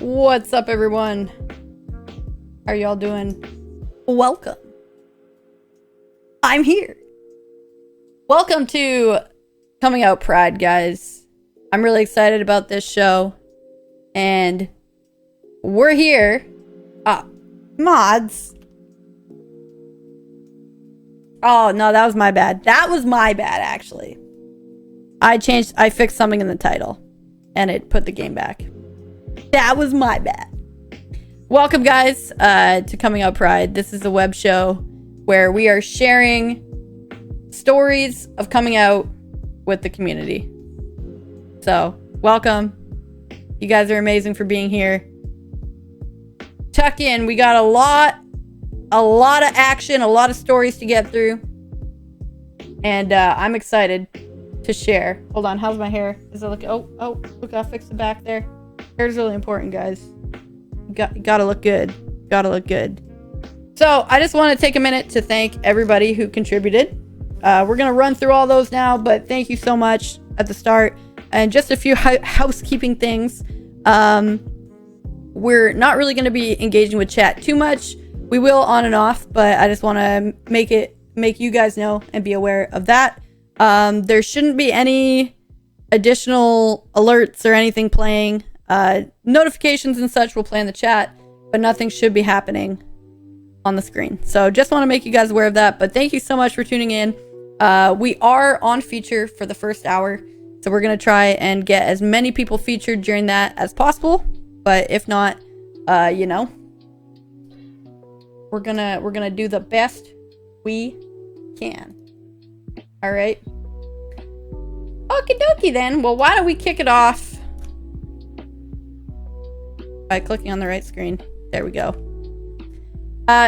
What's up, everyone? How are y'all doing? Welcome. I'm here. Welcome to Coming Out Pride, guys. I'm really excited about this show. And we're here. Mods. Oh, no, that was my bad. That was my bad, actually. I fixed something in the title. And it put the game back. That was my bad. Welcome, guys, to Coming Out Pride. This is a web show where we are sharing stories of coming out with the community. So, welcome. You guys are amazing for being here. Tuck in. We got a lot of action, a lot of stories to get through. And I'm excited to share. Hold on, how's my hair? Is it looking? Oh, look, I fixed the back there. Hair's really important, guys. Gotta look good. Gotta look good. So I just want to take a minute to thank everybody who contributed. We're gonna run through all those now, but thank you so much at the start. And just a few housekeeping things. We're not really gonna be engaging with chat too much. We will on and off, but I just want to make you guys know and be aware of that. There shouldn't be any additional alerts or anything playing. Notifications and such will play in the chat, but nothing should be happening on the screen. So just want to make you guys aware of that. But thank you so much for tuning in. We are on feature for the first hour, so we're gonna try and get as many people featured during that as possible. But if not, you know, we're gonna do the best we can. All right. Okie dokie then. Well, why don't we kick it off by clicking on the right screen. There we go.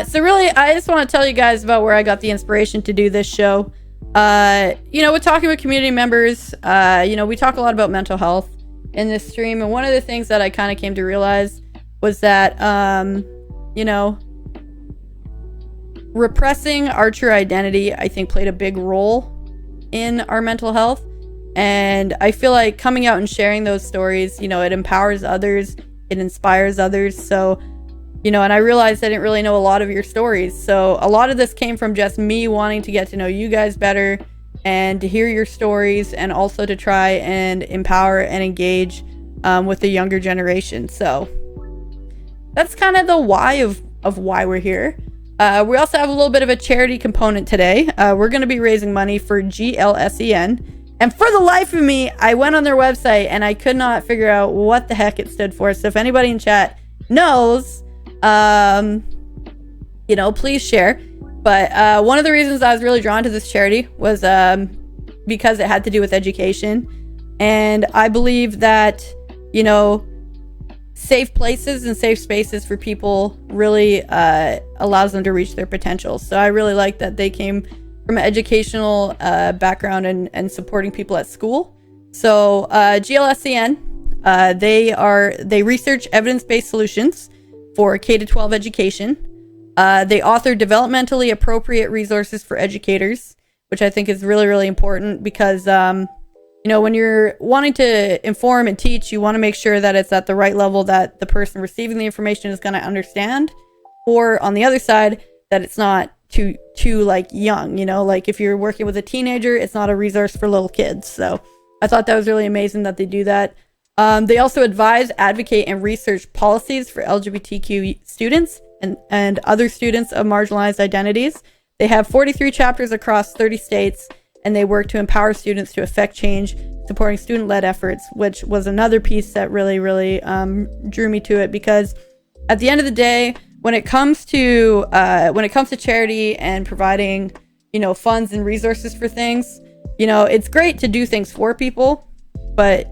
So really, I just want to tell you guys about where I got the inspiration to do this show. You know, with talking with community members, you know, we talk a lot about mental health in this stream. And one of the things that I kind of came to realize was that, you know, repressing our true identity, I think, played a big role in our mental health. And I feel like coming out and sharing those stories, you know, it empowers others. It inspires others. So, you know, and I realized I didn't really know a lot of your stories. So a lot of this came from just me wanting to get to know you guys better and to hear your stories, and also to try and empower and engage with the younger generation. So that's kind of the why of why we're here. We also have a little bit of a charity component today. We're going to be raising money for GLSEN. And for the life of me, I went on their website and I could not figure out what the heck it stood for. So if anybody in chat knows, you know, please share. But one of the reasons I was really drawn to this charity was because it had to do with education. And I believe that, you know, safe places and safe spaces for people really allows them to reach their potential. So I really like that they came from an educational background and supporting people at school. So GLSEN, they research evidence-based solutions for K-12 education. They author developmentally appropriate resources for educators, which I think is really, really important because, you know, when you're wanting to inform and teach, you want to make sure that it's at the right level that the person receiving the information is going to understand, or on the other side, that it's not too like young, you know, like if you're working with a teenager, it's not a resource for little kids. So I thought that was really amazing that they do that. They also advise, advocate, and research policies for LGBTQ students and other students of marginalized identities. They have 43 chapters across 30 states, and they work to empower students to affect change, supporting student-led efforts, which was another piece that really, really drew me to it, because at the end of the day, when it comes to charity and providing, you know, funds and resources for things, you know, it's great to do things for people, but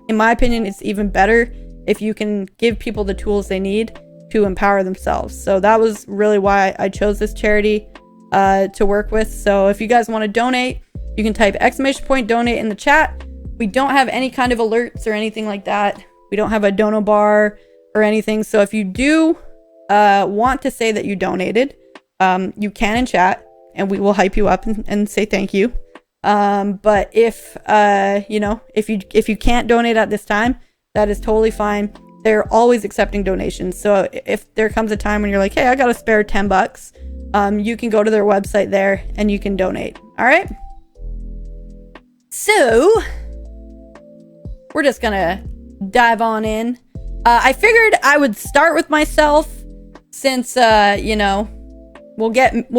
in my opinion, it's even better if you can give people the tools they need to empower themselves. So that was really why I chose this charity to work with. So if you guys want to donate, you can type !donate in the chat. We don't have any kind of alerts or anything like that. We don't have a dono bar or anything. So if you do want to say that you donated, you can in chat, and we will hype you up and say thank you. But if you know, if you can't donate at this time, that is totally fine. they're always accepting donations. So if there comes a time when you're like, hey, I got a spare $10, you can go to their website there and you can donate. All right. So we're just gonna dive on in. I figured I would start with myself since, you know, we'll get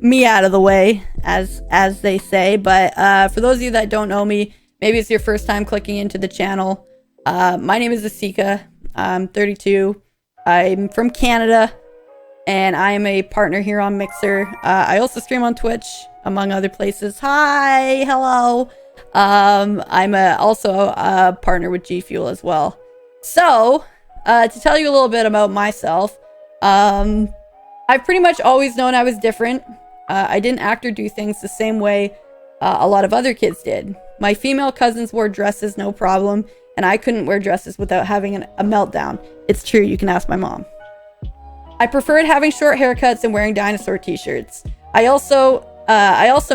me out of the way, as they say. But for those of you that don't know me, maybe it's your first time clicking into the channel. My name is Desica. I'm 32. I'm from Canada, and I am a partner here on Mixer. I also stream on Twitch, among other places. Hi, hello. I'm also a partner with G Fuel as well. So, to tell you a little bit about myself, I've pretty much always known I was different. I didn't act or do things the same way a lot of other kids did. My female cousins wore dresses no problem, and I couldn't wear dresses without having a meltdown. It's true, you can ask my mom. I preferred having short haircuts and wearing dinosaur t-shirts. I also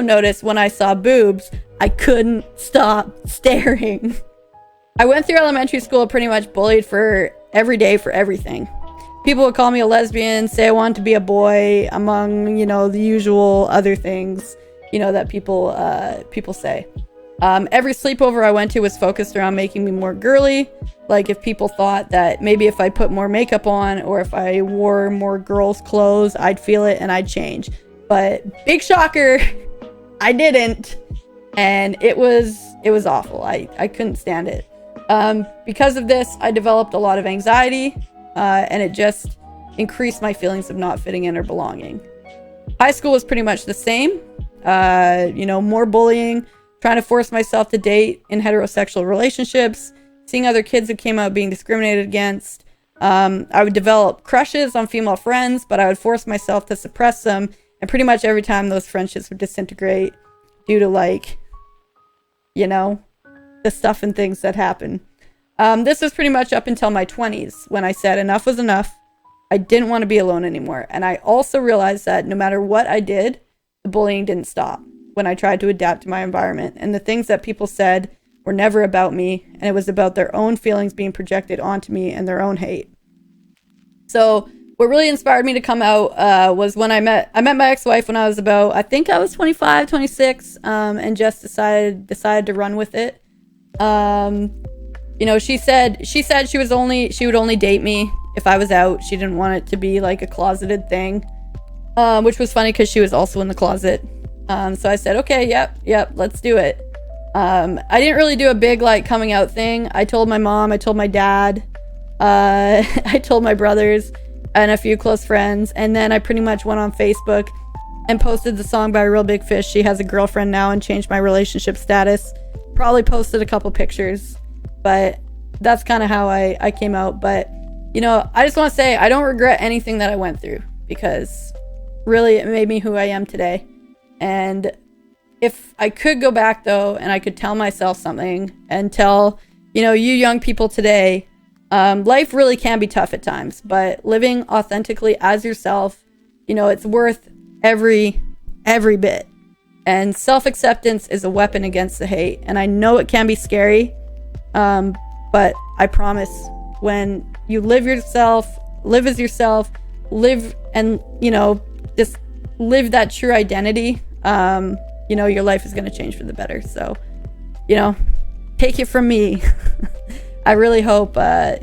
noticed when I saw boobs, I couldn't stop staring. I went through elementary school pretty much bullied for every day for everything. People would call me a lesbian, say I wanted to be a boy, among, you know, the usual other things, you know, that people say. Every sleepover I went to was focused around making me more girly. Like if people thought that maybe if I put more makeup on or if I wore more girls' clothes, I'd feel it and I'd change. But big shocker, I didn't. And it was awful. I couldn't stand it. Because of this, I developed a lot of anxiety, and it just increased my feelings of not fitting in or belonging. High school was pretty much the same. You know, more bullying, trying to force myself to date in heterosexual relationships, seeing other kids who came out being discriminated against. I would develop crushes on female friends, but I would force myself to suppress them. And pretty much every time those friendships would disintegrate due to, like, you know, the stuff and things that happen. This was pretty much up until my 20s when I said enough was enough. I didn't want to be alone anymore. And I also realized that no matter what I did, the bullying didn't stop when I tried to adapt to my environment. And the things that people said were never about me, and it was about their own feelings being projected onto me and their own hate. So what really inspired me to come out was when I met my ex-wife when I was about, I think I was 25, 26, and just decided to run with it. You know, she said she would only date me if I was out. She didn't want it to be like a closeted thing, which was funny because she was also in the closet. So I said, okay, yep, let's do it. I didn't really do a big like coming out thing. I told my mom, I told my dad, I told my brothers and a few close friends, and then I pretty much went on Facebook and posted the song by Real Big Fish, She Has a Girlfriend Now, and changed my relationship status. Probably posted a couple pictures, but that's kind of how I came out. But, you know, I just want to say I don't regret anything that I went through, because really it made me who I am today. And if I could go back though, and I could tell myself something and tell, you know, you young people today, life really can be tough at times, but living authentically as yourself, you know, it's worth every bit. And self-acceptance is a weapon against the hate. And I know it can be scary, but I promise when you live as yourself, live and, you know, just live that true identity, you know, your life is going to change for the better. So, you know, take it from me. I really hope,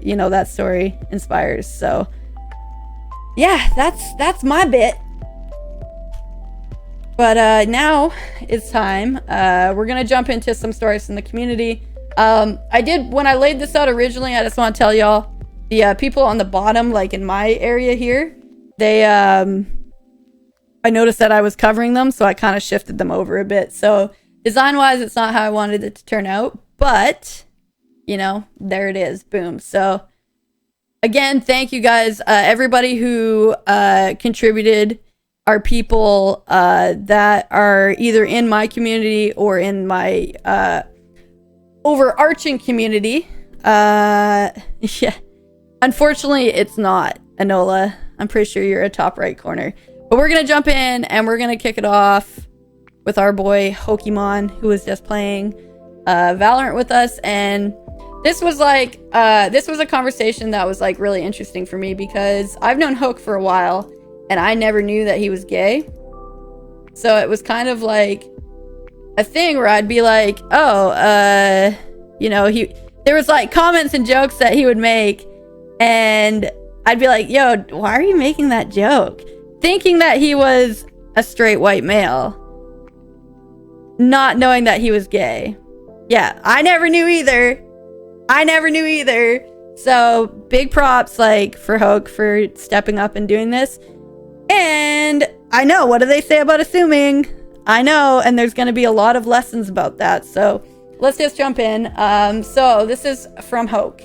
you know, that story inspires. So yeah, that's my bit. But now it's time. We're going to jump into some stories from the community. When I laid this out originally, I just want to tell y'all, the people on the bottom, like in my area here, they, I noticed that I was covering them, so I kind of shifted them over a bit. So design-wise, it's not how I wanted it to turn out, but, you know, there it is. Boom. So again, thank you guys. Everybody who contributed are people that are either in my community or in my overarching community. Yeah. Unfortunately, it's not, Enola. I'm pretty sure you're a top right corner. But we're going to jump in and we're going to kick it off with our boy Hokemon, who was just playing Valorant with us. And this was a conversation that was like really interesting for me because I've known Hoke for a while and I never knew that he was gay. So it was kind of like a thing where I'd be like, there was like comments and jokes that he would make and I'd be like, yo, why are you making that joke? Thinking that he was a straight white male, not knowing that he was gay. Yeah, I never knew either. So big props like for Hoke for stepping up and doing this. And I know, what do they say about assuming? I know, and there's going to be a lot of lessons about that. So let's just jump in. So this is from Hoke.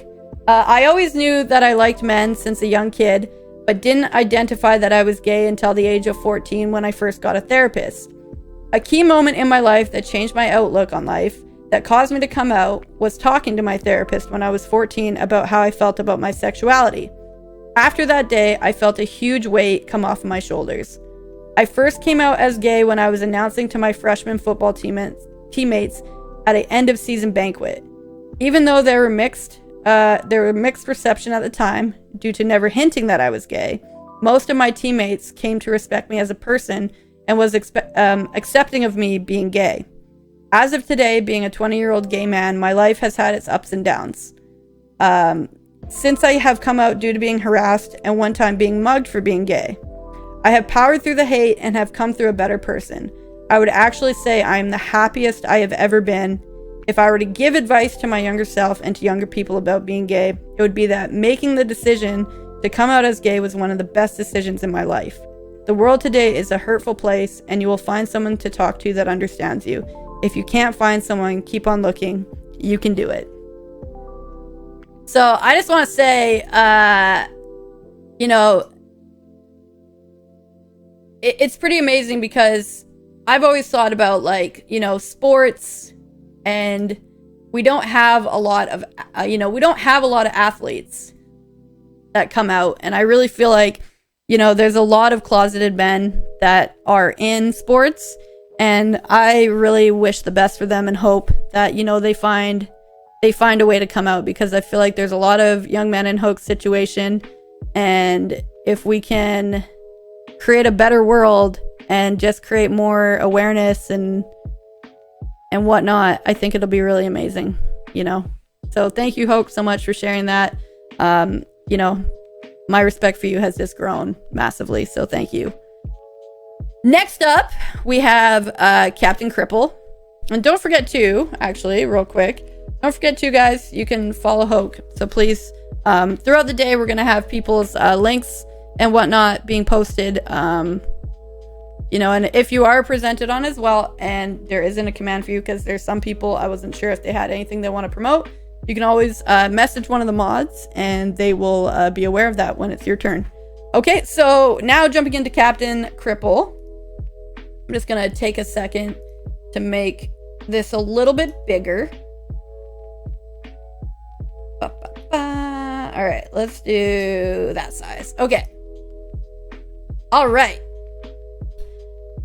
I always knew that I liked men since a young kid, but didn't identify that I was gay until the age of 14 when I first got a therapist. A key moment in my life that changed my outlook on life, that caused me to come out, was talking to my therapist when I was 14 about how I felt about my sexuality. After that day, I felt a huge weight come off my shoulders. I first came out as gay when I was announcing to my freshman football teammates at an end of season banquet. Even though there were mixed reception at the time due to never hinting that I was gay, most of my teammates came to respect me as a person and was accepting of me being gay. As of today, being a 20-year-old gay man, my life has had its ups and downs. Since I have come out due to being harassed and one time being mugged for being gay. I have powered through the hate and have come through a better person. I would actually say I am the happiest I have ever been. If I were to give advice to my younger self and to younger people about being gay, it would be that making the decision to come out as gay was one of the best decisions in my life. The world today is a hurtful place, and you will find someone to talk to that understands you. If you can't find someone, keep on looking. You can do it. So I just want to say, it's pretty amazing because I've always thought about sports, and we don't have a lot of athletes that come out. And I really feel like, there's a lot of closeted men that are in sports, and I really wish the best for them and hope that, they find a way to come out, because I feel like there's a lot of young men in Hoke's situation, and if we can create a better world and just create more awareness and whatnot, I think it'll be really amazing, So thank you, Hoke, so much for sharing that. My respect for you has just grown massively, so thank you. Next up, we have Captain Cripple. And don't forget to, actually, real quick, don't forget to, guys, you can follow Hoke. So please, throughout the day, we're going to have people's links and whatnot being posted. And if you are presented on as well, and there isn't a command for you, because there's some people, I wasn't sure if they had anything they want to promote, you can always message one of the mods, and they will be aware of that when it's your turn. Okay, so now jumping into Captain Cripple. I'm just going to take a second to make this a little bit bigger. All right, let's do that size. Okay. All right.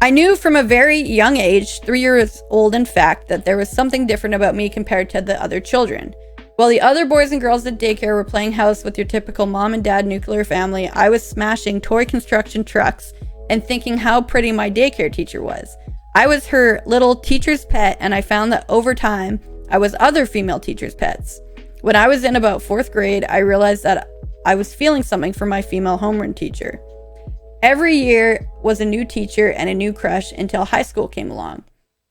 I knew from a very young age, 3 years old in fact, that there was something different about me compared to the other children. While the other boys and girls at daycare were playing house with your typical mom and dad nuclear family, I was smashing toy construction trucks and thinking how pretty my daycare teacher was. I was her little teacher's pet, and I found that over time, I was other female teachers' pets. When I was in about 4th grade, I realized that I was feeling something for my female homeroom teacher. Every year was a new teacher and a new crush until high school came along.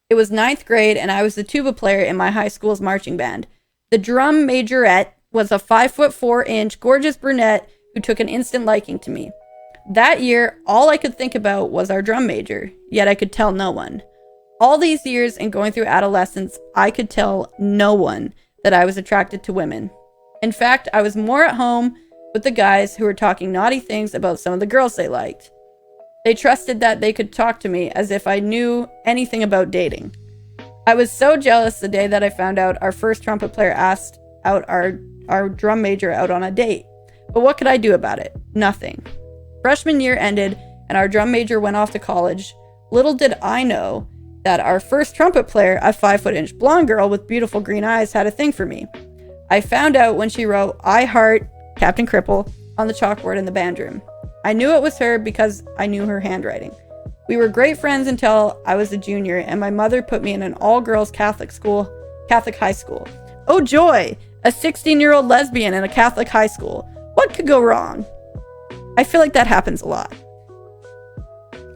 It was 9th grade, and I was the tuba player in my high school's marching band. The drum majorette was a 5'4" gorgeous brunette who took an instant liking to me. That year, all I could think about was our drum major, yet I could tell no one. All these years and going through adolescence, I could tell no one that I was attracted to women. In fact, I was more at home with the guys who were talking naughty things about some of the girls they liked. They trusted that they could talk to me as if I knew anything about dating. I was so jealous the day that I found out our first trumpet player asked out our drum major out on a date. But what could I do about it? Nothing. Freshman year ended and our drum major went off to college. Little did I know that our first trumpet player, a 5'" blonde girl with beautiful green eyes, had a thing for me. I found out when she wrote, "I heart Captain Cripple" on the chalkboard in the band room. I knew it was her because I knew her handwriting. We were great friends until I was a junior, and my mother put me in an all-girls Catholic high school. Oh joy! A 16-year-old lesbian in a Catholic high school. What could go wrong? I feel like that happens a lot.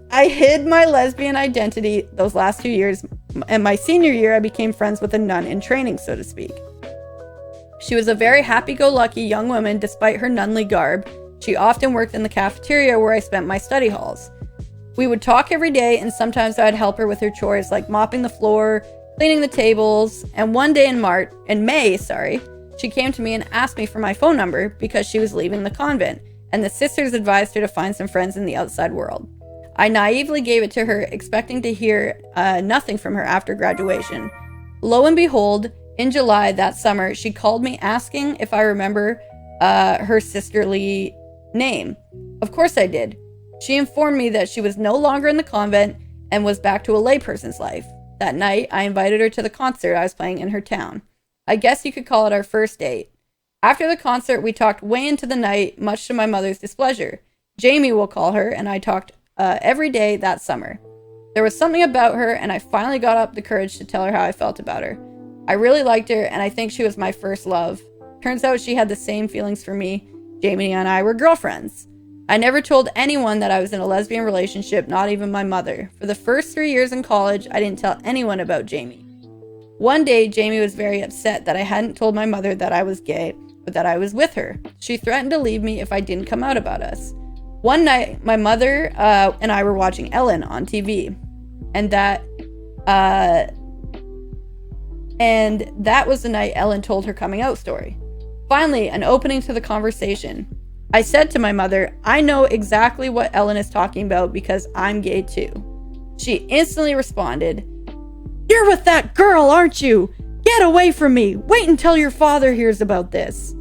I hid my lesbian identity those last 2 years, and my senior year I became friends with a nun in training, so to speak. She was a very happy-go-lucky young woman despite her nunly garb. She often worked in the cafeteria where I spent my study halls. We would talk every day, and sometimes I'd help her with her chores like mopping the floor, cleaning the tables, and one day in May, she came to me and asked me for my phone number because she was leaving the convent, and the sisters advised her to find some friends in the outside world. I naively gave it to her, expecting to hear nothing from her after graduation. Lo and behold, in July that summer, she called me asking if I remember her sisterly name. Of course I did. She informed me that she was no longer in the convent and was back to a layperson's life. That night, I invited her to the concert I was playing in her town. I guess you could call it our first date. After the concert, we talked way into the night, much to my mother's displeasure. Jamie will call her, and I talked every day that summer. There was something about her, and I finally got up the courage to tell her how I felt about her. I really liked her, and I think she was my first love. Turns out she had the same feelings for me. Jamie and I were girlfriends. I never told anyone that I was in a lesbian relationship, not even my mother. For the first 3 years in college, I didn't tell anyone about Jamie. One day, Jamie was very upset that I hadn't told my mother that I was gay, but that I was with her. She threatened to leave me if I didn't come out about us. One night, my mother and I were watching Ellen on TV, and that was the night Ellen told her coming out story. Finally, an opening to the conversation. I said to my mother, "I know exactly what Ellen is talking about because I'm gay too." She instantly responded, "You're with that girl, aren't you? Get away from me. Wait until your father hears about this."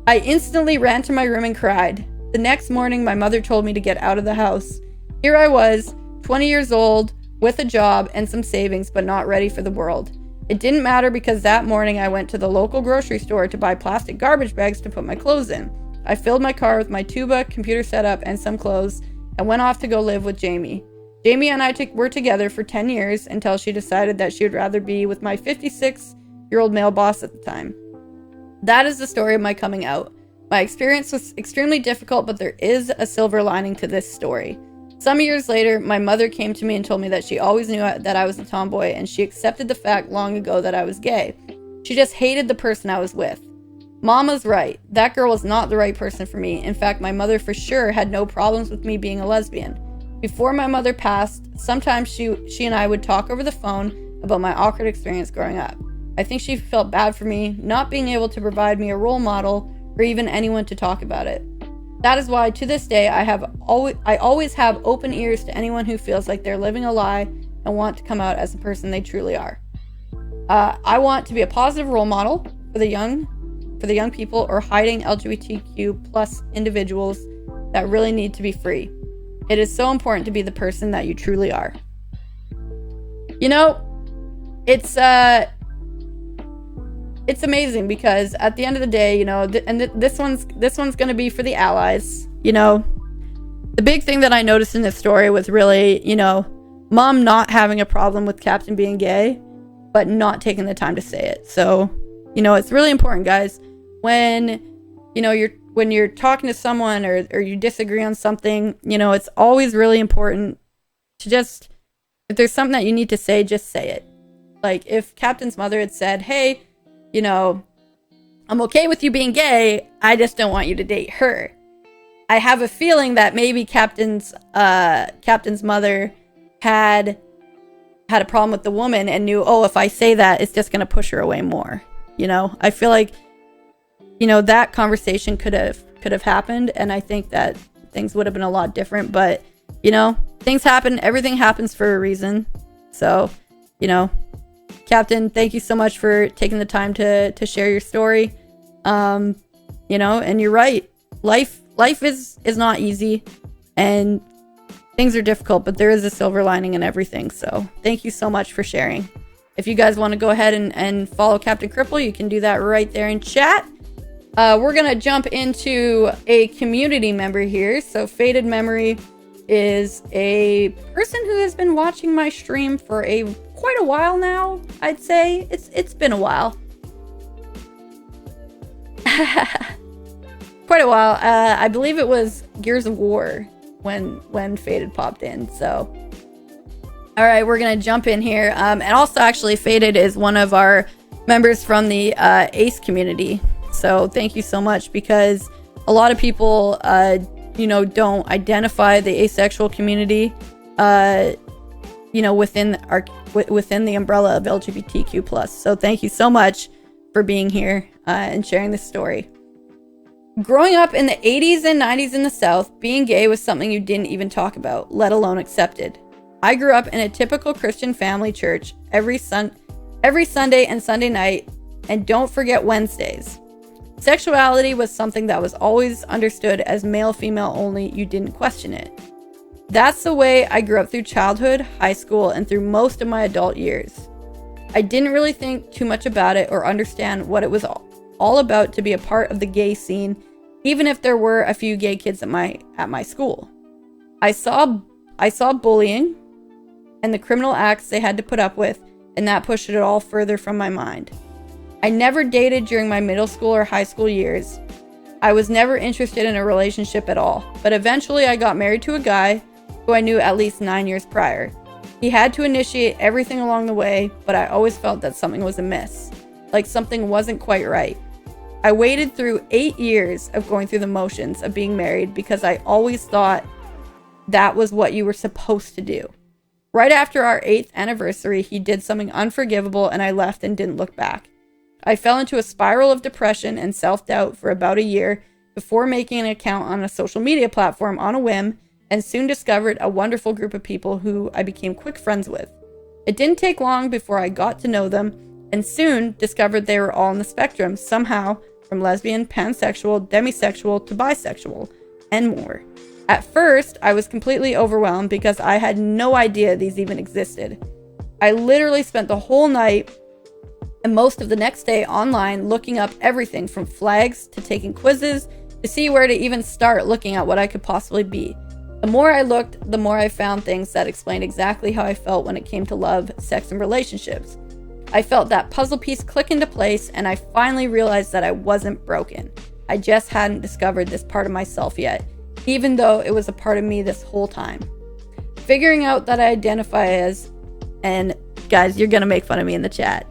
I instantly ran to my room and cried. The next morning, my mother told me to get out of the house. Here I was, 20 years old, with a job and some savings, but not ready for the world. It didn't matter because that morning I went to the local grocery store to buy plastic garbage bags to put my clothes in. I filled my car with my tuba, computer setup, and some clothes, and went off to go live with Jamie. Jamie and I were together for 10 years until she decided that she would rather be with my 56-year-old male boss at the time. That is the story of my coming out. My experience was extremely difficult, but there is a silver lining to this story. Some years later, my mother came to me and told me that she always knew that I was a tomboy, and she accepted the fact long ago that I was gay. She just hated the person I was with. Mama's right. That girl was not the right person for me. In fact, my mother for sure had no problems with me being a lesbian. Before my mother passed, sometimes she and I would talk over the phone about my awkward experience growing up. I think she felt bad for me not being able to provide me a role model or even anyone to talk about it. That is why to this day I always have open ears to anyone who feels like they're living a lie and want to come out as the person they truly are. I want to be a positive role model for the young people or hiding LGBTQ plus individuals that really need to be free. It is so important to be the person that you truly are. You know, it's amazing because at the end of the day, you know, this one's going to be for the allies. You know, the big thing that I noticed in this story was really, you know, Mom not having a problem with Captain being gay, but not taking the time to say it. So, you know, it's really important, guys. When you're talking to someone or you disagree on something, you know, it's always really important to just, if there's something that you need to say, just say it. Like if Captain's mother had said, "Hey, you know, I'm okay with you being gay, I just don't want you to date her." I have a feeling that maybe Captain's mother had a problem with the woman and knew, oh, if I say that, it's just going to push her away more. You know, I feel like, you know, that conversation could have happened, and I think that things would have been a lot different. But, you know, things happen. Everything happens for a reason. So, you know, Captain, thank you so much for taking the time to share your story. You know, and you're right. Life is not easy, and things are difficult, but there is a silver lining in everything. So thank you so much for sharing. If you guys want to go ahead and follow Captain Cripple, you can do that right there in chat. We're going to jump into a community member here. So Faded Memory is a person who has been watching my stream for quite a while now. I'd say it's been a while. Quite a while. I believe it was Gears of War when Faded popped in. So, all right, we're gonna jump in here. And also, actually, Faded is one of our members from the Ace community. So thank you so much, because a lot of people, don't identify the asexual community, within the umbrella of LGBTQ+. So thank you so much for being here and sharing this story. Growing up in the 80s and 90s in the South, being gay was something you didn't even talk about, let alone accepted. I grew up in a typical Christian family church every Sunday and Sunday night, and don't forget Wednesdays. Sexuality was something that was always understood as male-female only. You didn't question it. That's the way I grew up through childhood, high school, and through most of my adult years. I didn't really think too much about it or understand what it was all about to be a part of the gay scene, even if there were a few gay kids at my school. I saw bullying and the criminal acts they had to put up with, and that pushed it all further from my mind. I never dated during my middle school or high school years. I was never interested in a relationship at all, but eventually I got married to a guy who I knew at least 9 years prior. He had to initiate everything along the way, but I always felt that something was amiss, like something wasn't quite right. I waited through 8 years of going through the motions of being married because I always thought that was what you were supposed to do. Right after our 8th anniversary, he did something unforgivable and I left and didn't look back. I fell into a spiral of depression and self-doubt for about a year before making an account on a social media platform on a whim, and soon discovered a wonderful group of people who I became quick friends with. It didn't take long before I got to know them, and soon discovered they were all on the spectrum somehow, from lesbian, pansexual, demisexual to bisexual, and more. At first, I was completely overwhelmed because I had no idea these even existed. I literally spent the whole night and most of the next day online looking up everything from flags to taking quizzes to see where to even start looking at what I could possibly be. The more I looked, the more I found things that explained exactly how I felt when it came to love, sex, and relationships. I felt that puzzle piece click into place, and I finally realized that I wasn't broken. I just hadn't discovered this part of myself yet, even though it was a part of me this whole time. Figuring out that I identify as, and guys, you're gonna make fun of me in the chat,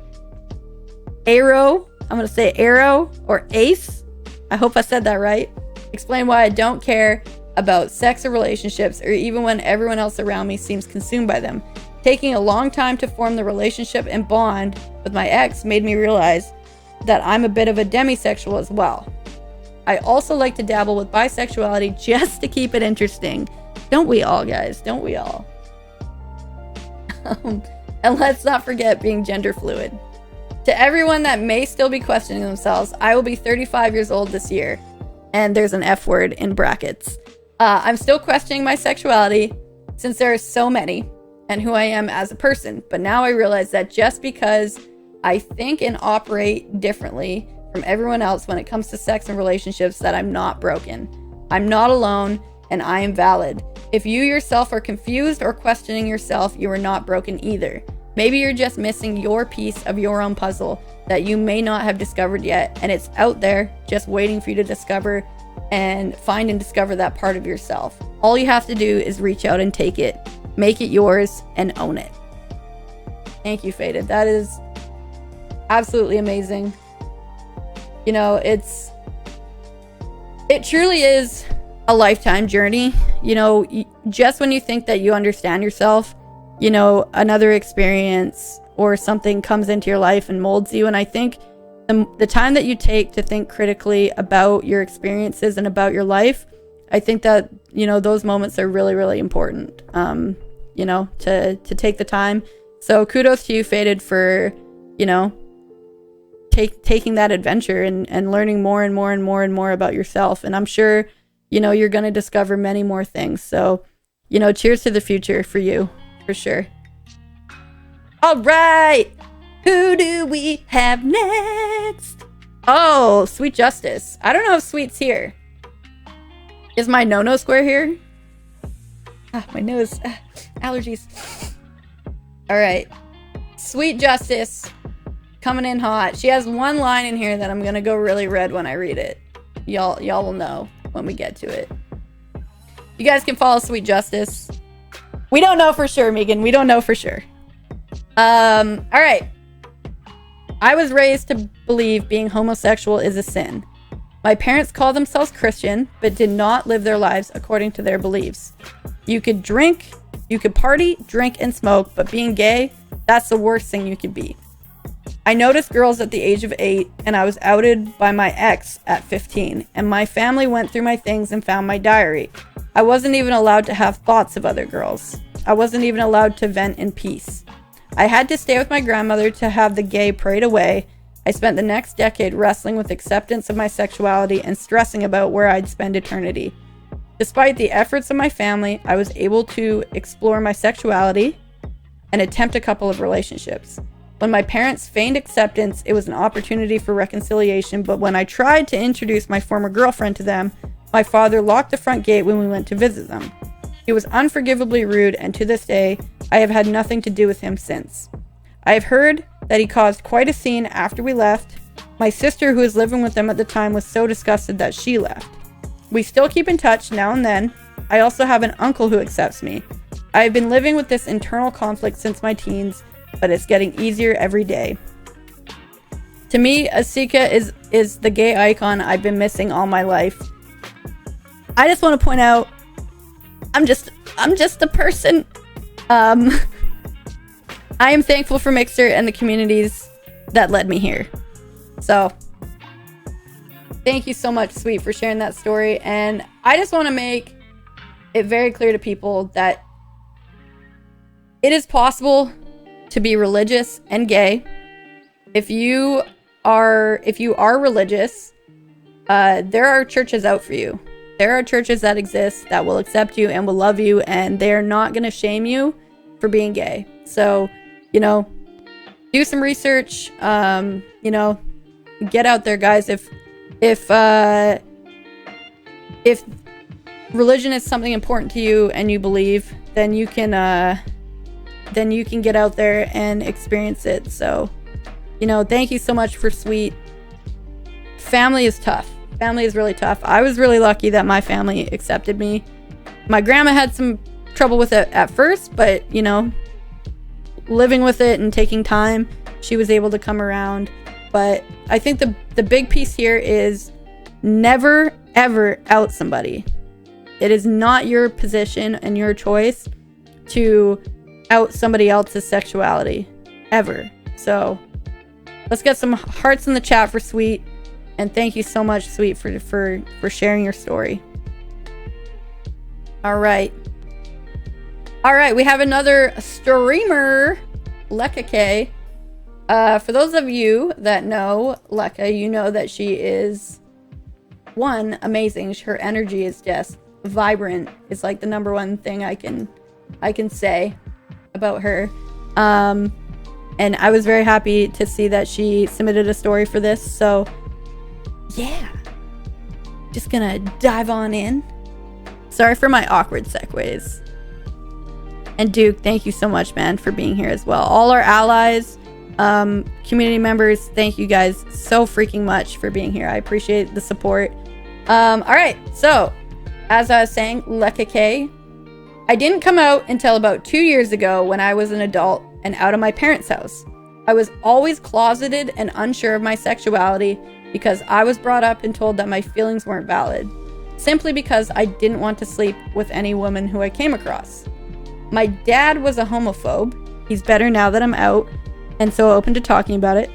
Arrow, I'm gonna say Arrow or Ace, I hope I said that right. Explain why I don't care about sex or relationships, or even when everyone else around me seems consumed by them. Taking a long time to form the relationship and bond with my ex made me realize that I'm a bit of a demisexual as well. I also like to dabble with bisexuality just to keep it interesting. Don't we all, guys? Don't we all? And let's not forget being gender fluid. To everyone that may still be questioning themselves, I will be 35 years old this year. And there's an F word in brackets. I'm still questioning my sexuality since there are so many, and who I am as a person. But now I realize that just because I think and operate differently from everyone else when it comes to sex and relationships, that I'm not broken. I'm not alone, and I am valid. If you yourself are confused or questioning yourself, you are not broken either. Maybe you're just missing your piece of your own puzzle that you may not have discovered yet, and it's out there just waiting for you to discover and find and discover that part of yourself. All you have to do is reach out and take it, make it yours, and own it. Thank you, Faded. That is absolutely amazing. You know, it truly is a lifetime journey. You know, just when you think that you understand yourself, you know, another experience or something comes into your life and molds you. And I think the time that you take to think critically about your experiences and about your life, I think that, you know, those moments are really, really important, you know, to take the time. So kudos to you, Faded, for, you know, taking that adventure and learning more and more and more and more about yourself. And I'm sure, you know, you're going to discover many more things. So, you know, cheers to the future for you, for sure. All right. Who do we have next? Oh, Sweet Justice. I don't know if Sweet's here. Is my no-no square here? Ah, my nose. Allergies. All right. Sweet Justice. Coming in hot. She has one line in here that I'm going to go really red when I read it. Y'all will know when we get to it. You guys can follow Sweet Justice. We don't know for sure, Megan. We don't know for sure. All right. I was raised to believe being homosexual is a sin. My parents called themselves Christian, but did not live their lives according to their beliefs. You could drink, you could party, drink, and smoke, but being gay, that's the worst thing you could be. I noticed girls at the age of 8, and I was outed by my ex at 15, and my family went through my things and found my diary. I wasn't even allowed to have thoughts of other girls. I wasn't even allowed to vent in peace. I had to stay with my grandmother to have the gay prayed away. I spent the next decade wrestling with acceptance of my sexuality and stressing about where I'd spend eternity. Despite the efforts of my family, I was able to explore my sexuality and attempt a couple of relationships. When my parents feigned acceptance, it was an opportunity for reconciliation, but when I tried to introduce my former girlfriend to them, my father locked the front gate when we went to visit them. He was unforgivably rude, and to this day, I have had nothing to do with him since. I have heard that he caused quite a scene after we left. My sister, who was living with them at the time, was so disgusted that she left. We still keep in touch now and then. I also have an uncle who accepts me. I have been living with this internal conflict since my teens, but it's getting easier every day. To me, Desica is the gay icon I've been missing all my life. I just want to point out, I'm just a person. I am thankful for Mixer and the communities that led me here. So, thank you so much, Sweet, for sharing that story. And I just want to make it very clear to people that it is possible to be religious and gay. If you are religious, there are churches out for you. There are churches that exist that will accept you and will love you, and they're not going to shame you for being gay. So, do some research. Get out there, guys. If religion is something important to you and you believe, then you can get out there and experience it. So, thank you so much for Sweet. Family is tough. Family is really tough. I was really lucky that my family accepted me. My grandma had some trouble with it at first, but living with it and taking time, she was able to come around. But I think the big piece here is never ever out somebody. It is not your position and your choice to out somebody else's sexuality ever. So let's get some hearts in the chat for Sweet. And thank you so much, Sweet, for sharing your story. All right, we have another streamer, Lekka K. For those of you that know Lekka, you know that she is, one, amazing. Her energy is just vibrant. It's like the number one thing I can say about her. And I was very happy to see that she submitted a story for this. So yeah, just gonna dive on in. Sorry for my awkward segues. And Duke, thank you so much, man, for being here as well. All our allies, community members, thank you guys so freaking much for being here. I appreciate the support. All right, so as I was saying, Lekka K. I didn't come out until about 2 years ago when I was an adult and out of my parents' house. I was always closeted and unsure of my sexuality because I was brought up and told that my feelings weren't valid, simply because I didn't want to sleep with any woman who I came across. My dad was a homophobe. He's better now that I'm out and so open to talking about it.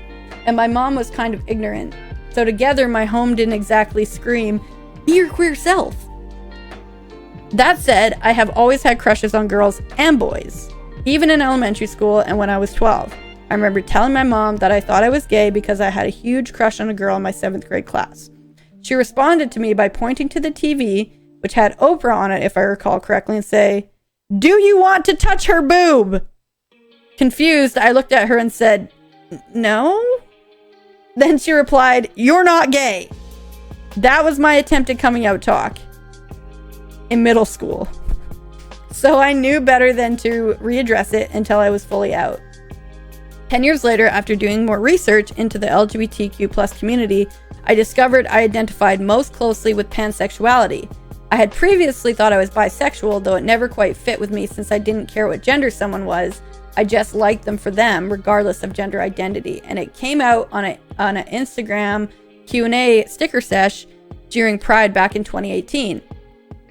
And my mom was kind of ignorant. So together, my home didn't exactly scream, "Be your queer self." That said, I have always had crushes on girls and boys, even in elementary school and when I was 12. I remember telling my mom that I thought I was gay because I had a huge crush on a girl in my 7th grade class. She responded to me by pointing to the TV, which had Oprah on it if I recall correctly, and say, "Do you want to touch her boob?" Confused, I looked at her and said, no. Then she replied, "You're not gay." That was my attempted coming out talk in middle school. So I knew better than to readdress it until I was fully out. 10 years later, after doing more research into the LGBTQ plus community, I discovered I identified most closely with pansexuality. I had previously thought I was bisexual, though it never quite fit with me since I didn't care what gender someone was. I just liked them for them, regardless of gender identity. And it came out on an Instagram Q&A sticker sesh during Pride back in 2018.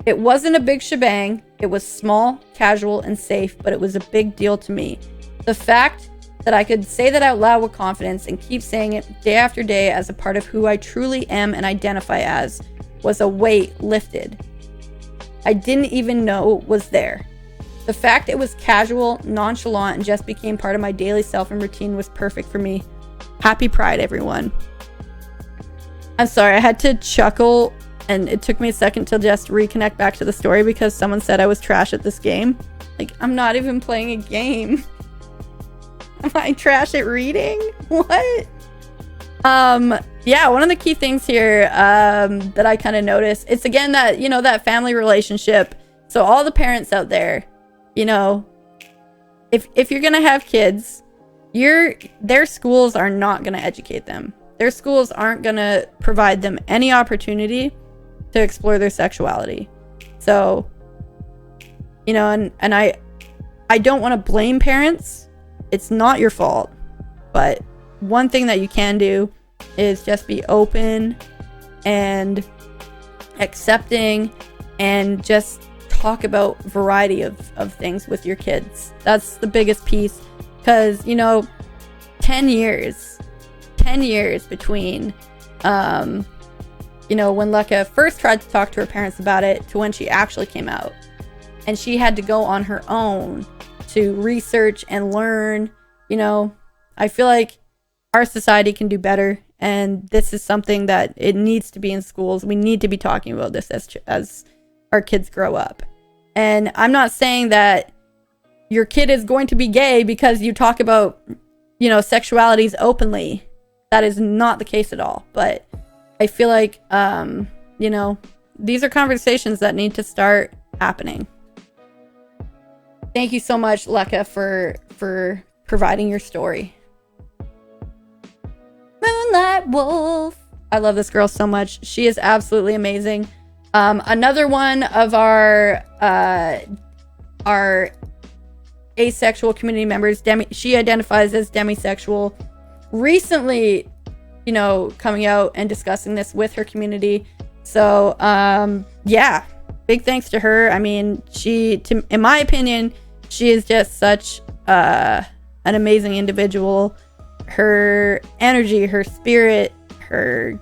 It wasn't a big shebang. It was small, casual, and safe, but it was a big deal to me. The fact that I could say that out loud with confidence and keep saying it day after day as a part of who I truly am and identify as was a weight lifted I didn't even know was there. The fact it was casual, nonchalant, and just became part of my daily self and routine was perfect for me. Happy Pride, everyone. I'm sorry, I had to chuckle, and it took me a second to just reconnect back to the story because someone said I was trash at this game. Like, I'm not even playing a game. Am I trash at reading? What? Yeah, one of the key things here that I kind of noticed, it's again that, you know, that family relationship. So all the parents out there, you know, if you're gonna have kids, their schools are not gonna educate them. Their schools aren't gonna provide them any opportunity to explore their sexuality. So, you know, and I don't want to blame parents. It's not your fault. But one thing that you can do is just be open and accepting and just talk about variety of things with your kids. That's the biggest piece, because, you know, 10 years between you know, when Leka first tried to talk to her parents about it to when she actually came out, and she had to go on her own to research and learn. You know, I feel like our society can do better, and this is something that it needs to be in schools. We need to be talking about this as our kids grow up. And I'm not saying that your kid is going to be gay because you talk about, you know, sexualities openly. That is not the case at all. But I feel like, you know, these are conversations that need to start happening. Thank you so much, Leka, for providing your story. Moonlight Woolf. I love this girl so much. She is absolutely amazing. Another one of our asexual community members, she identifies as demisexual. Recently, you know, coming out and discussing this with her community. So, yeah, big thanks to her. I mean, in my opinion, she is just such an amazing individual. Her energy, her spirit, her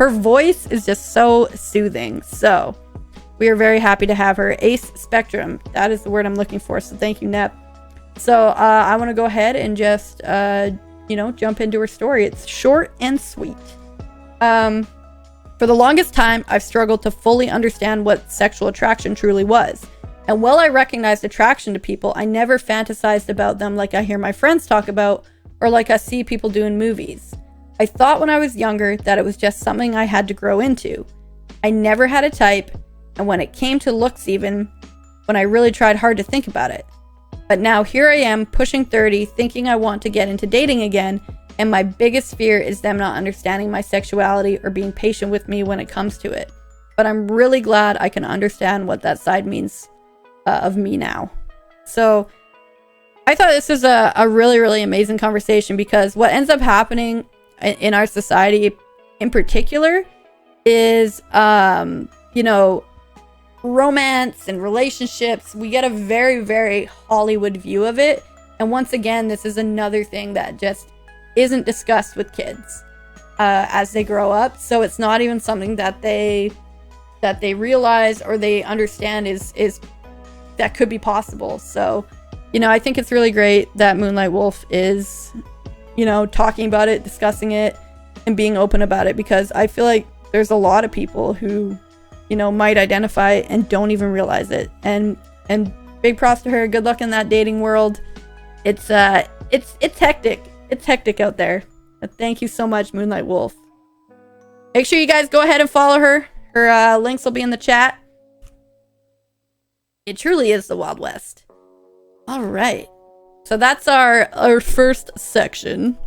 voice is just so soothing. So we are very happy to have her. Ace Spectrum, that is the word I'm looking for. So thank you, Nep. So I want to go ahead and just you know, jump into her story. It's short and sweet. For the longest time, I've struggled to fully understand what sexual attraction truly was. And while I recognized attraction to people, I never fantasized about them like I hear my friends talk about, or like I see people do in movies. I thought when I was younger that it was just something I had to grow into. I never had a type, and when it came to looks even, when I really tried hard to think about it. But now here I am, pushing 30, thinking I want to get into dating again, and my biggest fear is them not understanding my sexuality or being patient with me when it comes to it. But I'm really glad I can understand what that side means of me now. So I thought this was a really, really amazing conversation, because what ends up happening in our society in particular is, you know, romance and relationships. We get a very, very Hollywood view of it. And once again, this is another thing that just isn't discussed with kids as they grow up. So it's not even something that they realize or they understand is that could be possible. So, you know, I think it's really great that Moonlight Woolf is, you know, talking about it, discussing it, and being open about it, because I feel like there's a lot of people who, you know, might identify and don't even realize it. And big props to her. Good luck in that dating world. It's hectic. it's hectic out there. But thank you so much, Moonlight Woolf. Make sure you guys go ahead and follow her. Her links will be in the chat. It truly is the Wild West. All right. So that's our first section.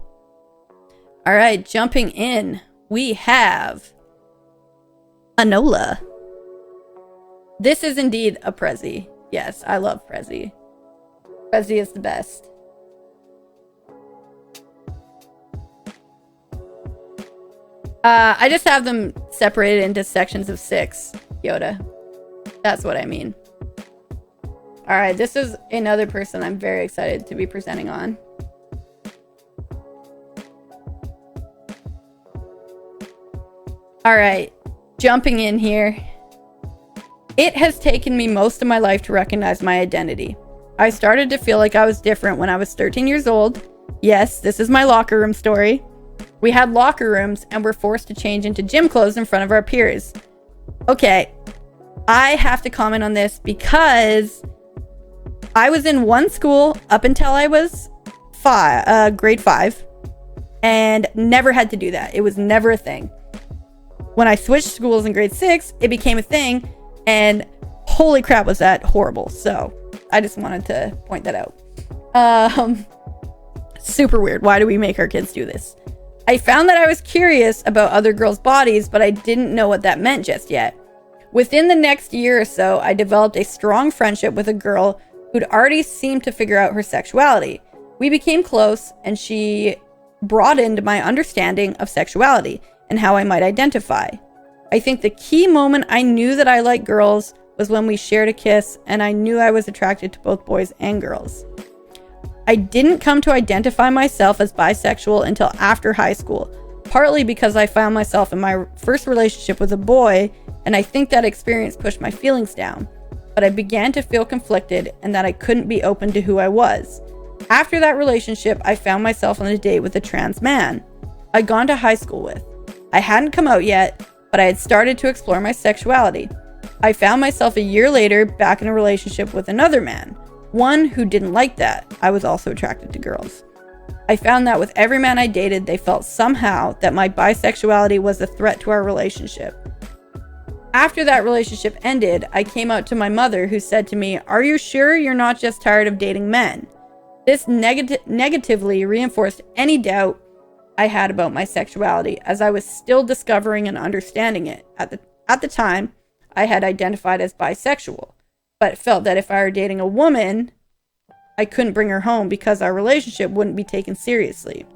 All right, jumping in, we have Enola. This is indeed a Prezi. Yes, I love Prezi. Prezi is the best. I just have them separated into sections of 6, Yoda. That's what I mean. Alright, this is another person I'm very excited to be presenting on. Alright, jumping in here. It has taken me most of my life to recognize my identity. I started to feel like I was different when I was 13 years old. Yes, this is my locker room story. We had locker rooms and were forced to change into gym clothes in front of our peers. Okay, I have to comment on this because I was in one school up until I was grade 5 and never had to do that. It was never a thing. When I switched schools in grade 6, it became a thing, and holy crap was that horrible. So I just wanted to point that out. Super weird. Why do we make our kids do this? I found that I was curious about other girls' bodies, but I didn't know what that meant just yet. Within the next year or so, I developed a strong friendship with a girl who'd already seemed to figure out her sexuality. We became close, and she broadened my understanding of sexuality and how I might identify. I think the key moment I knew that I liked girls was when we shared a kiss, and I knew I was attracted to both boys and girls. I didn't come to identify myself as bisexual until after high school, partly because I found myself in my first relationship with a boy, and I think that experience pushed my feelings down. But I began to feel conflicted and that I couldn't be open to who I was. After that relationship, I found myself on a date with a trans man I'd gone to high school with. I hadn't come out yet, but I had started to explore my sexuality. I found myself a year later back in a relationship with another man. One who didn't like that. I was also attracted to girls. I found that with every man I dated, they felt somehow that my bisexuality was a threat to our relationship. After that relationship ended, I came out to my mother, who said to me, "Are you sure you're not just tired of dating men?" This negatively reinforced any doubt I had about my sexuality, as I was still discovering and understanding it. At the time, I had identified as bisexual, but felt that if I were dating a woman, I couldn't bring her home because our relationship wouldn't be taken seriously.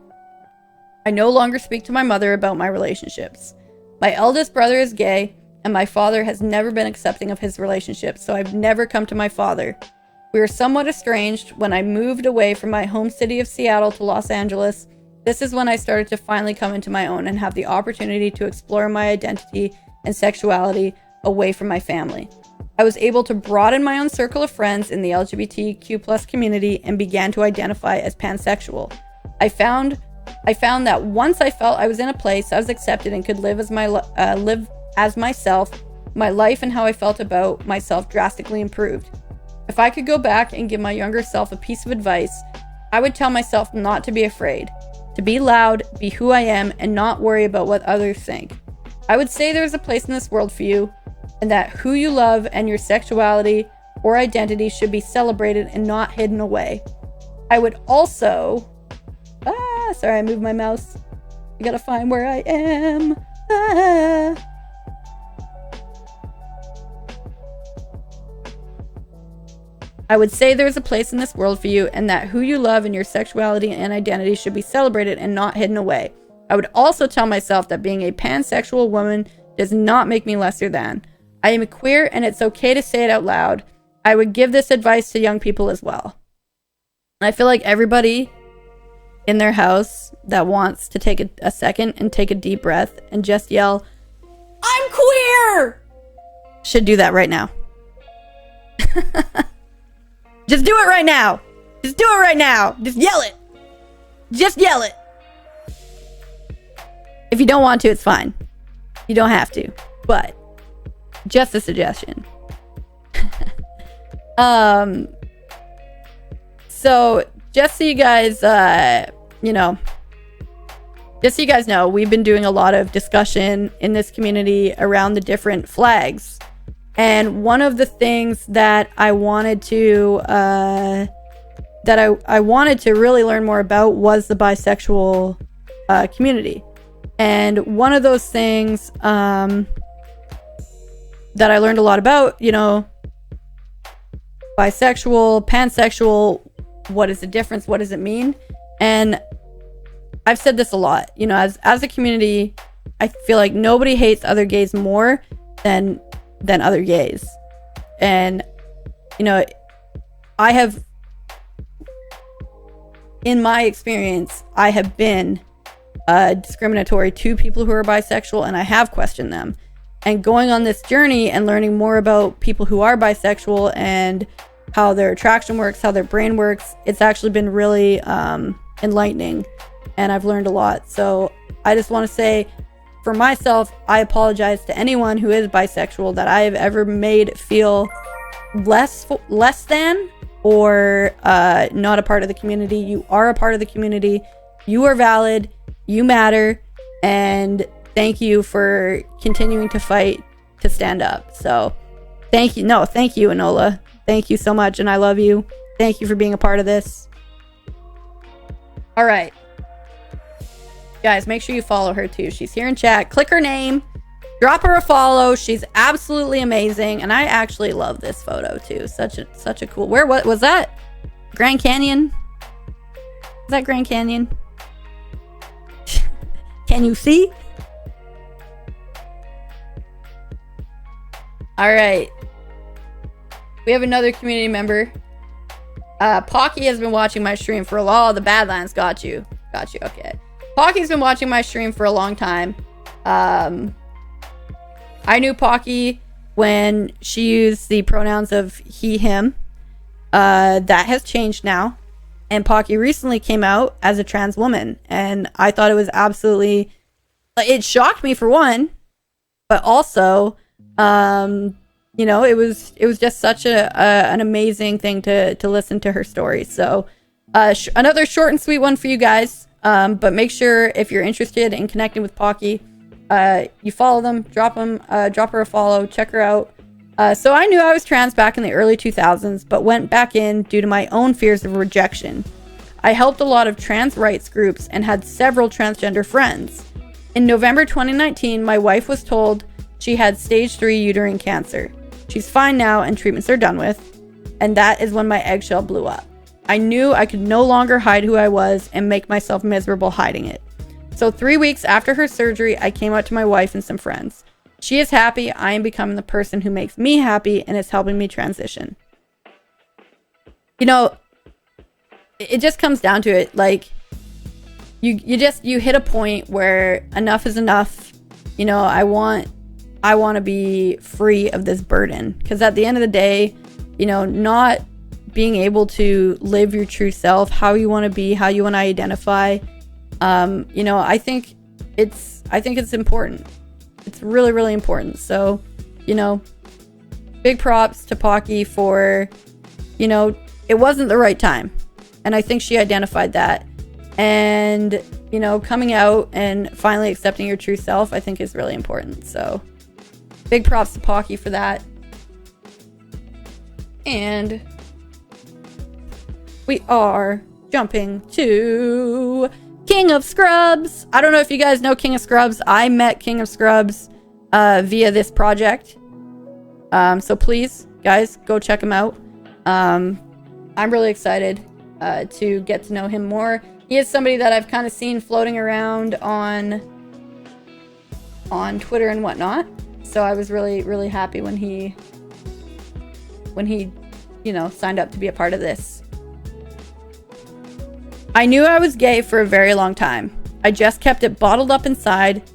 I no longer speak to my mother about my relationships. My eldest brother is gay, and my father has never been accepting of his relationship, so I've never come to my father. We were somewhat estranged when I moved away from my home city of Seattle to Los Angeles. This is when I started to finally come into my own and have the opportunity to explore my identity and sexuality away from my family. I was able to broaden my own circle of friends in the LGBTQ+ community and began to identify as pansexual. I found that once I felt I was in a place I was accepted and could live as myself, my life and how I felt about myself drastically improved. If I could go back and give my younger self a piece of advice, I would tell myself not to be afraid, to be loud, be who I am, and not worry about what others think. I would say there's a place in this world for you, and that who you love and your sexuality or identity should be celebrated and not hidden away. I would also... sorry, I moved my mouse. I gotta find where I am. I would say there's a place in this world for you, and that who you love and your sexuality and identity should be celebrated and not hidden away. I would also tell myself that being a pansexual woman does not make me lesser than. I am a queer, and it's okay to say it out loud. I would give this advice to young people as well. I feel like everybody in their house that wants to take a second and take a deep breath and just yell, "I'm queer!" should do that right now. Just do it right now. Just do it right now. Just yell it. Just yell it. If you don't want to, it's fine. You don't have to. But just a suggestion. So just so you guys you know, just so you guys know, we've been doing a lot of discussion in this community around the different flags. And one of the things that I wanted to I wanted to really learn more about was the bisexual community. And one of those things that I learned a lot about, you know, bisexual, pansexual, what is the difference? What does it mean? And I've said this a lot, you know, as a community, I feel like nobody hates other gays more than other gays. And, you know, I have, in my experience, I have been discriminatory to people who are bisexual, and I have questioned them. And going on this journey and learning more about people who are bisexual and how their attraction works, how their brain works, it's actually been really enlightening, and I've learned a lot. So I just want to say, for myself, I apologize to anyone who is bisexual that I have ever made feel less than or not a part of the community. You are a part of the community. You are valid. You matter. And thank you for continuing to fight to stand up. So thank you. No, thank you, Enola. Thank you so much, and I love you. Thank you for being a part of this. All right. Guys, make sure you follow her too. She's here in chat. Click her name. Drop her a follow. She's absolutely amazing. And I actually love this photo too. Such a cool. What was that? Grand Canyon? Is that Grand Canyon? Can you see? All right. We have another community member. Paki has been watching my stream for a while. The Badlands got you. Okay. Paki's been watching my stream for a long time. I knew Paki when she used the pronouns of he, him. That has changed now. And Paki recently came out as a trans woman. And I thought it was absolutely... It shocked me for one. But also, you know, it was just such an amazing thing to listen to her story. So another short and sweet one for you guys. But make sure, if you're interested in connecting with Paki, you follow them, drop her a follow, check her out. So I knew I was trans back in the early 2000s, but went back in due to my own fears of rejection. I helped a lot of trans rights groups and had several transgender friends. In November 2019, my wife was told she had stage 3 uterine cancer. She's fine now and treatments are done with. And that is when my eggshell blew up. I knew I could no longer hide who I was and make myself miserable hiding it. So 3 weeks after her surgery, I came out to my wife and some friends. She is happy. I am becoming the person who makes me happy and is helping me transition. You know, it just comes down to it. Like, you hit a point where enough is enough. You know, I want to be free of this burden. Because at the end of the day, you know, not being able to live your true self, how you want to be, how you want to identify, you know, I think it's important. It's really, really important. So, you know, big props to Paki for, you know, it wasn't the right time. And I think she identified that. And, you know, coming out and finally accepting your true self, I think is really important. So big props to Paki for that. And we are jumping to King of Scrubs. I don't know if you guys know King of Scrubs. I met King of Scrubs via this project. So please, guys, go check him out. I'm really excited to get to know him more. He is somebody that I've kind of seen floating around on Twitter and whatnot. So I was really, really happy when he, you know, signed up to be a part of this. I knew I was gay for a very long time. I just kept it bottled up inside,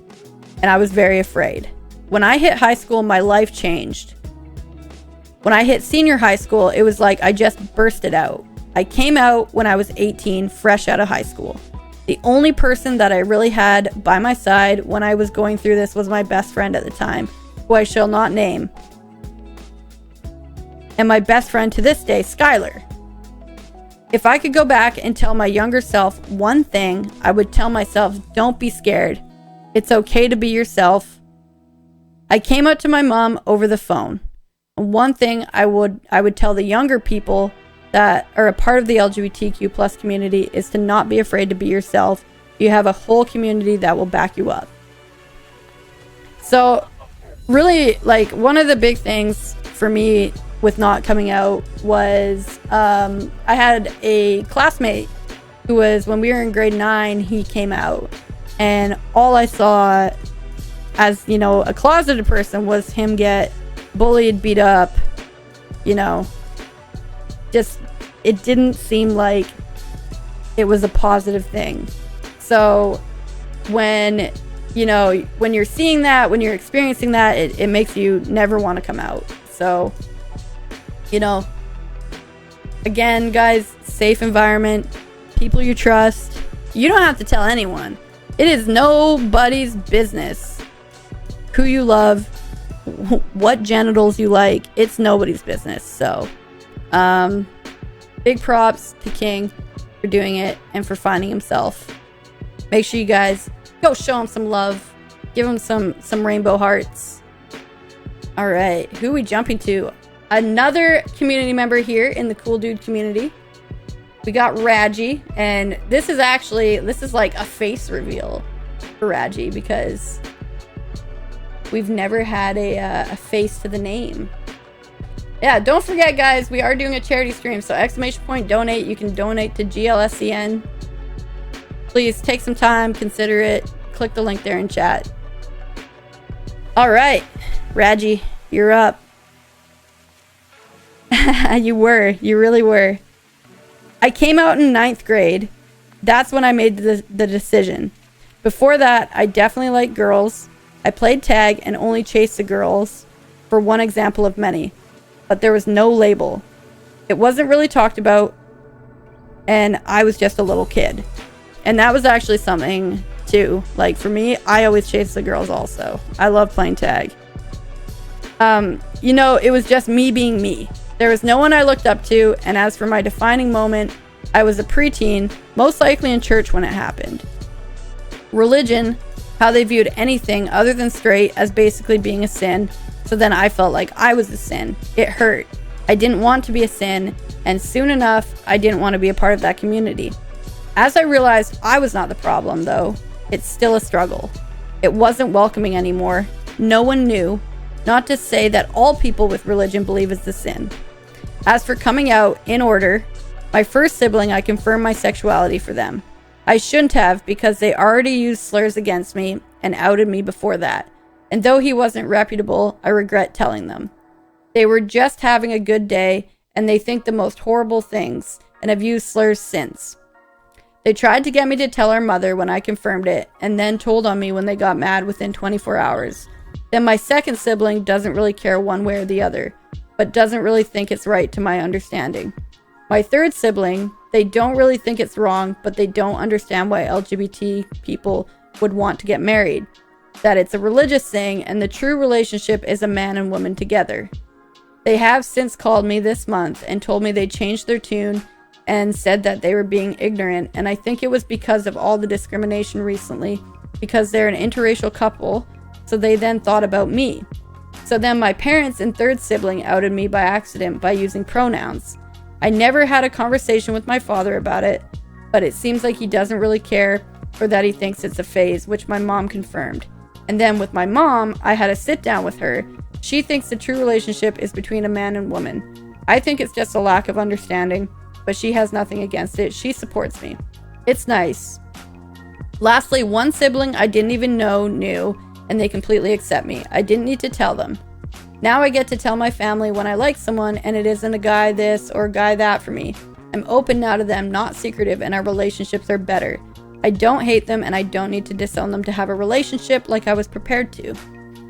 and I was very afraid. When I hit high school, my life changed. When I hit senior high school, it was like I just bursted out. I came out when I was 18, fresh out of high school. The only person that I really had by my side when I was going through this was my best friend at the time, who I shall not name. And my best friend to this day, Skylar. If I could go back and tell my younger self one thing, I would tell myself, don't be scared. It's okay to be yourself. I came out to my mom over the phone. One thing I would tell the younger people that are a part of the LGBTQ plus community is to not be afraid to be yourself. You have a whole community that will back you up. So really, like, one of the big things for me with not coming out was I had a classmate who was, when we were in grade 9, he came out, and all I saw as, you know, a closeted person was him get bullied, beat up, you know, just, it didn't seem like it was a positive thing. So when, you know, when you're seeing that, when you're experiencing that, it makes you never want to come out. So, you know, again, guys, safe environment, people you trust. You don't have to tell anyone. It is nobody's business who you love, what genitals you like. It's nobody's business. So, big props to King for doing it and for finding himself. Make sure you guys go show him some love. Give him some rainbow hearts. All right, who are we jumping to? Another community member here in the cool dude community. We got Raji, and this is like a face reveal for Raji because we've never had a face to the name. Yeah, don't forget, guys, we are doing a charity stream, so ! Donate. You can donate to GLSCN. Please take some time, consider it. Click the link there in chat. All right, Raji, you're up. You really were. I came out in 9th grade. That's when I made the decision. Before that, I definitely liked girls. I played tag and only chased the girls, for one example of many. But there was no label. It wasn't really talked about, and I was just a little kid. And that was actually something too. Like, for me, I always chased the girls also. I love playing tag. You know, it was just me being me. There was no one I looked up to, and as for my defining moment, I was a preteen, most likely in church when it happened. Religion, how they viewed anything other than straight as basically being a sin, so then I felt like I was a sin. It hurt. I didn't want to be a sin, and soon enough, I didn't want to be a part of that community. As I realized I was not the problem, though, it's still a struggle. It wasn't welcoming anymore. No one knew. Not to say that all people with religion believe it's a sin. As for coming out, in order, my first sibling, I confirmed my sexuality for them. I shouldn't have, because they already used slurs against me and outed me before that. And though he wasn't reputable, I regret telling them. They were just having a good day, and they think the most horrible things, and have used slurs since. They tried to get me to tell our mother when I confirmed it, and then told on me when they got mad within 24 hours. Then my second sibling doesn't really care one way or the other, but doesn't really think it's right to my understanding. My third sibling, they don't really think it's wrong, but they don't understand why LGBT people would want to get married. That it's a religious thing, and the true relationship is a man and woman together. They have since called me this month and told me they changed their tune and said that they were being ignorant, and I think it was because of all the discrimination recently, because they're an interracial couple, so they then thought about me. So then my parents and third sibling outed me by accident by using pronouns. I never had a conversation with my father about it, but it seems like he doesn't really care, or that he thinks it's a phase, which my mom confirmed. And then with my mom, I had a sit down with her. She thinks the true relationship is between a man and woman. I think it's just a lack of understanding, but she has nothing against it. She supports me. It's nice. Lastly, one sibling I didn't even know knew, and they completely accept me. I didn't need to tell them. Now I get to tell my family when I like someone, and it isn't a guy this or a guy that for me. I'm open now to them, not secretive, and our relationships are better. I don't hate them, and I don't need to disown them to have a relationship like I was prepared to.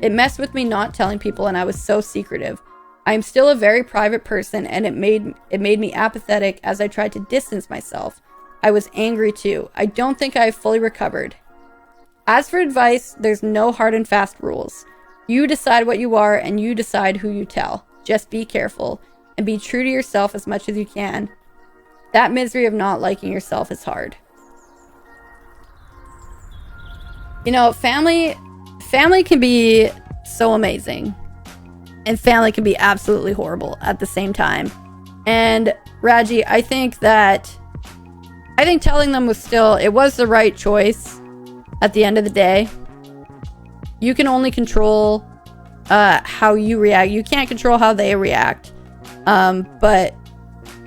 It messed with me not telling people, and I was so secretive. I am still a very private person, and it made me apathetic as I tried to distance myself. I was angry too. I don't think I have fully recovered. As for advice, there's no hard and fast rules. You decide what you are, and you decide who you tell. Just be careful, and be true to yourself as much as you can. that misery of not liking yourself is hard. You know, family can be so amazing, and family can be absolutely horrible at the same time. And Raji, I think telling them it was the right choice at the end of the day. You can only control how you react. You can't control how they react. But,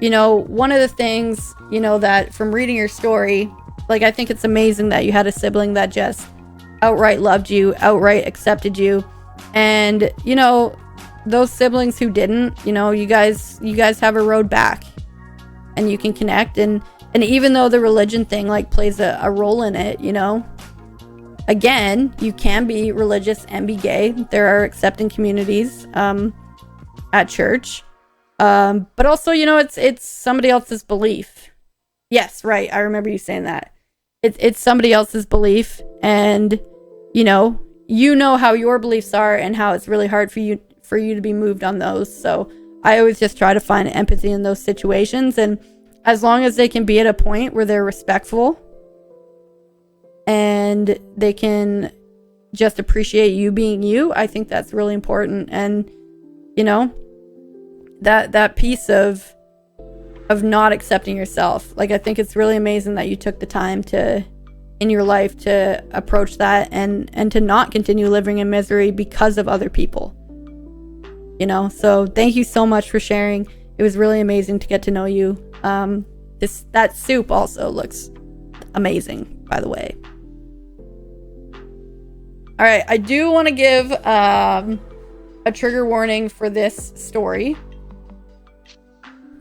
you know, one of the things, you know, that from reading your story, like, I think it's amazing that you had a sibling that just outright loved you, outright accepted you. And, you know, those siblings who didn't, you know, you guys have a road back, and you can connect. And even though the religion thing, like, plays a role in it, you know, again, you can be religious and be gay. There are accepting communities at church. But also, you know, it's somebody else's belief. Yes, right. I remember you saying that. It's somebody else's belief, and you know how your beliefs are, and how it's really hard for you to be moved on those. So I always just try to find empathy in those situations, and as long as they can be at a point where they're respectful and they can just appreciate you being you, I think that's really important. And you know, that piece of not accepting yourself, like, I think it's really amazing that you took the time in your life to approach that, and to not continue living in misery because of other people, you know. So thank you so much for sharing. It was really amazing to get to know you. That soup also looks amazing, by the way. All right, I do want to give a trigger warning for this story.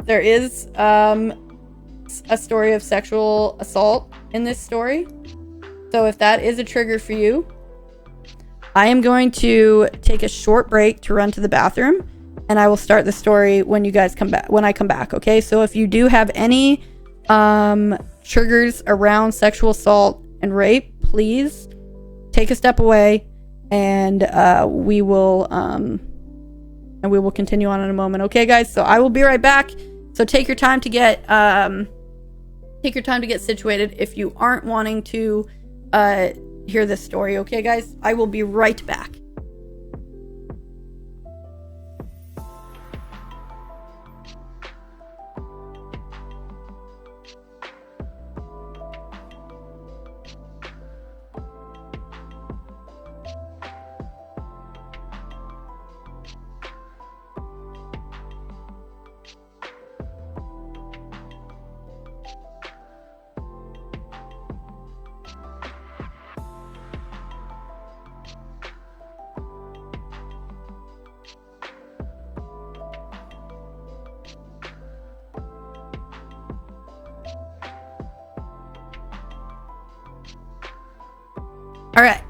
There is a story of sexual assault in this story. So if that is a trigger for you, I am going to take a short break to run to the bathroom, and I will start the story when you guys come back, when I come back, okay? So if you do have any triggers around sexual assault and rape, please take a step away, and we will continue on in a moment. Okay, guys? So I will be right back. So take your time to get situated if you aren't wanting to hear this story. Okay, guys? I will be right back. All right.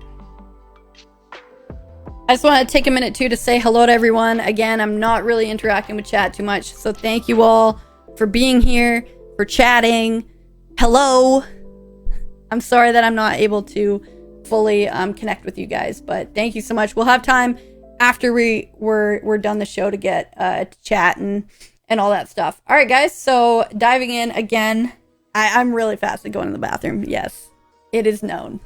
I just want to take a minute too to say hello to everyone. Again, I'm not really interacting with chat too much, so thank you all for being here, for chatting. Hello. I'm sorry that I'm not able to fully connect with you guys, but thank you so much. We'll have time after we're done the show to get to chat and all that stuff. All right, guys. So diving in again, I'm really fast at going to the bathroom. Yes, it is known.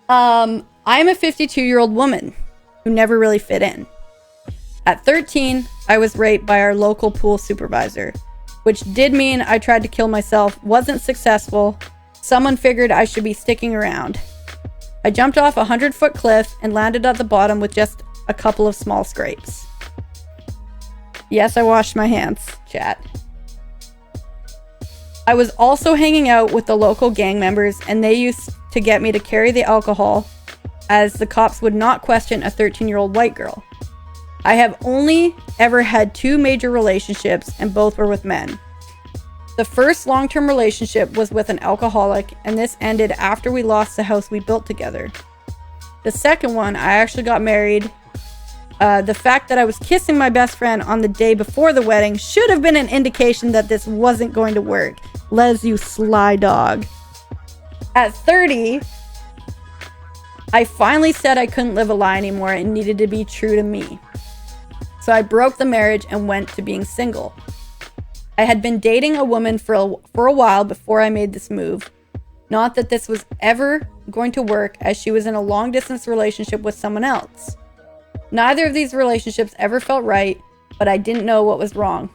I'm a 52-year-old woman who never really fit in. At 13, I was raped by our local pool supervisor, which did mean I tried to kill myself, wasn't successful. Someone figured I should be sticking around. I jumped off a 100-foot cliff and landed at the bottom with just a couple of small scrapes. Yes, I washed my hands, chat. I was also hanging out with the local gang members, and they used to get me to carry the alcohol, as the cops would not question a 13-year-old white girl. I have only ever had 2 major relationships, and both were with men. The first long-term relationship was with an alcoholic, and this ended after we lost the house we built together. The second one, I actually got married. The fact that I was kissing my best friend on the day before the wedding should have been an indication that this wasn't going to work. Les, you sly dog. At 30, I finally said I couldn't live a lie anymore and needed to be true to me. So I broke the marriage and went to being single. I had been dating a woman for a while before I made this move. Not that this was ever going to work, as she was in a long-distance relationship with someone else. Neither of these relationships ever felt right, but I didn't know what was wrong.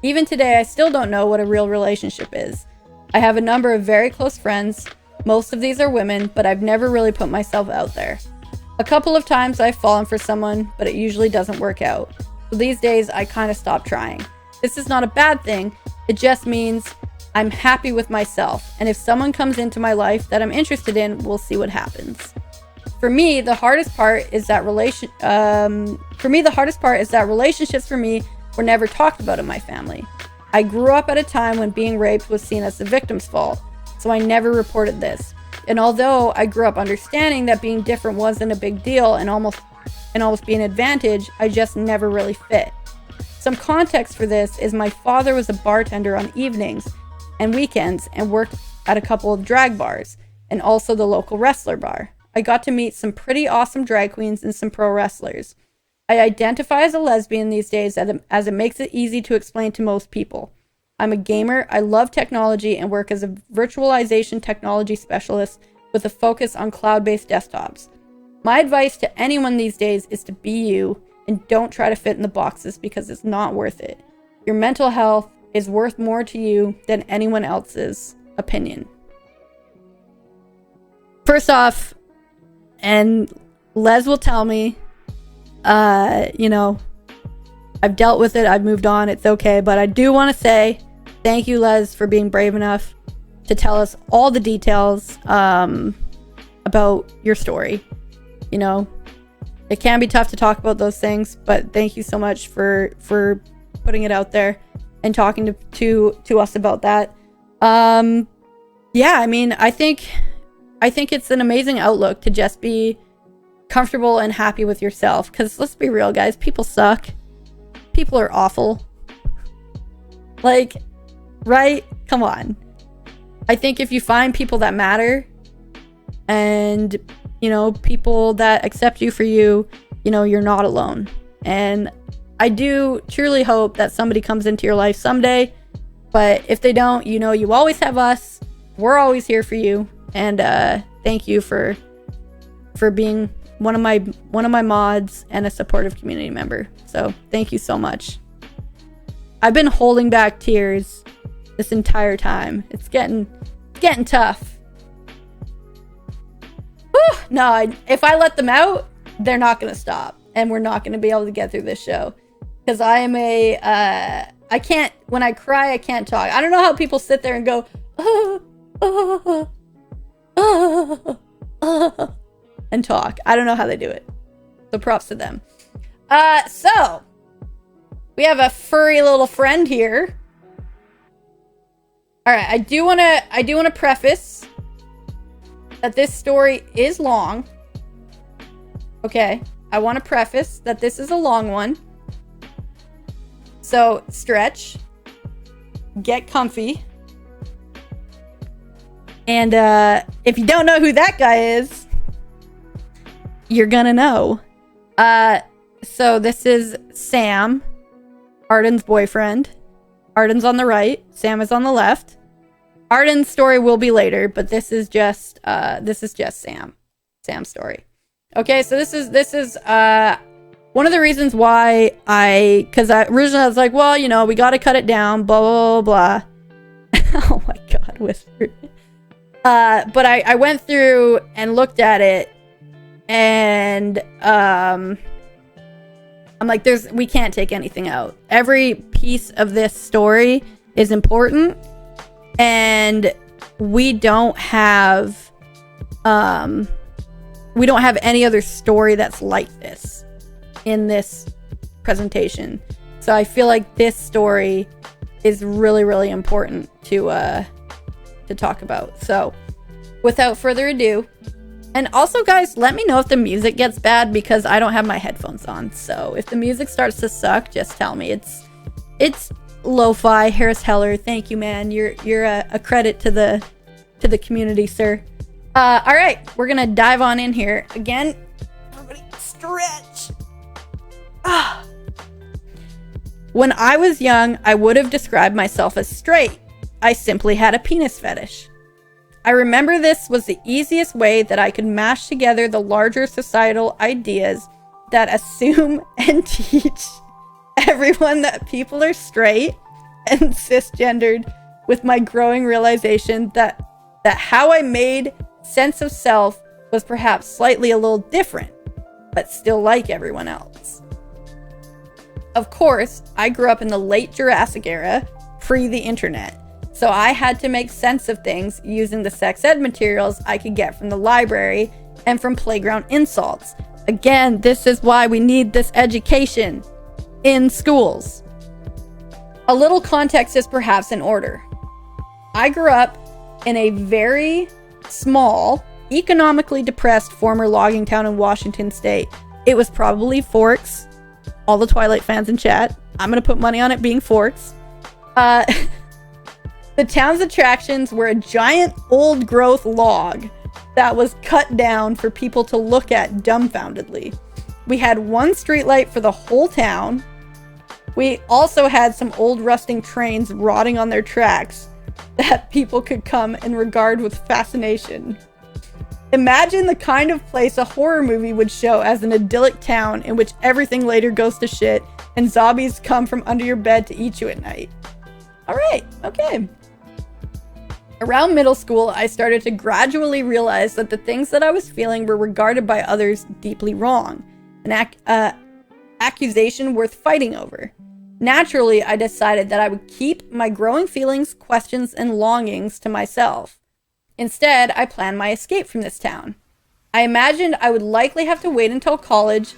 Even today, I still don't know what a real relationship is. I have a number of very close friends. Most of these are women, but I've never really put myself out there. A couple of times I've fallen for someone, but it usually doesn't work out. So these days, I kind of stopped trying. This is not a bad thing. It just means I'm happy with myself, and if someone comes into my life that I'm interested in, we'll see what happens. For me, the hardest part is that relationships for me were never talked about in my family. I grew up at a time when being raped was seen as the victim's fault, so I never reported this. And although I grew up understanding that being different wasn't a big deal and almost be an advantage, I just never really fit. Some context for this is my father was a bartender on evenings and weekends and worked at a couple of drag bars and also the local wrestler bar. I got to meet some pretty awesome drag queens and some pro wrestlers. I identify as a lesbian these days as it makes it easy to explain to most people. I'm a gamer, I love technology, and work as a virtualization technology specialist with a focus on cloud-based desktops. My advice to anyone these days is to be you and don't try to fit in the boxes because it's not worth it. Your mental health is worth more to you than anyone else's opinion. First off, and Les will tell me, I've dealt with it, I've moved on, it's okay, but I do want to say thank you, Les, for being brave enough to tell us all the details about your story. You know, it can be tough to talk about those things, but thank you so much for putting it out there and talking to us about that. Yeah, I mean, I think it's an amazing outlook to just be comfortable and happy with yourself, because let's be real, guys, people suck. People are awful. Like, right? Come on. I think if you find people that matter and, people that accept you for you, you're not alone. And I do truly hope that somebody comes into your life someday, but if they don't, you always have us. We're always here for you. And thank you for being one of my mods and a supportive community member. So thank you so much. I've been holding back tears this entire time. It's getting tough. Whew, no, if I let them out, they're not going to stop, and we're not going to be able to get through this show, because I am I can't, when I cry, I can't talk. I don't know how people sit there and go, and talk. I don't know how they do it. So props to them. So we have a furry little friend here. All right, I do want to preface that this story is long. Okay, I want to preface that this is a long one. So stretch, get comfy. And if you don't know who that guy is, you're gonna know. So this is Sam, Arden's boyfriend. Arden's on the right, Sam is on the left. Arden's story will be later, but this is just Sam's story. Okay, so this is one of the reasons why because originally I was like, well, we gotta cut it down, blah, blah, blah, blah. Oh my God, whisper. But I went through and looked at it, and I'm like, we can't take anything out. Every piece of this story is important, and we don't have any other story that's like this in this presentation. So I feel like this story is really, really important to talk about. So without further ado, and also, guys, let me know if the music gets bad, because I don't have my headphones on. So if the music starts to suck, just tell me. It's lo-fi. Harris Heller, thank you, man. You're a credit to the community, sir. All right, we're gonna dive on in here again. Everybody, stretch. When I was young, I would have described myself as straight. I simply had a penis fetish. I remember this was the easiest way that I could mash together the larger societal ideas that assume and teach everyone that people are straight and cisgendered, with my growing realization that how I made sense of self was perhaps slightly a little different, but still like everyone else. Of course, I grew up in the late Jurassic era, pre the internet, so I had to make sense of things using the sex ed materials I could get from the library and from playground insults. Again, this is why we need this education in schools. A little context is perhaps in order. I grew up in a very small, economically depressed former logging town in Washington state. It was probably Forks. All the Twilight fans in chat, I'm going to put money on it being Forks. The town's attractions were a giant old growth log that was cut down for people to look at dumbfoundedly. We had one streetlight for the whole town. We also had some old rusting trains rotting on their tracks that people could come and regard with fascination. Imagine the kind of place a horror movie would show as an idyllic town in which everything later goes to shit and zombies come from under your bed to eat you at night. Alright, okay. Around middle school, I started to gradually realize that the things that I was feeling were regarded by others deeply wrong, an accusation worth fighting over. Naturally, I decided that I would keep my growing feelings, questions, and longings to myself. Instead, I planned my escape from this town. I imagined I would likely have to wait until college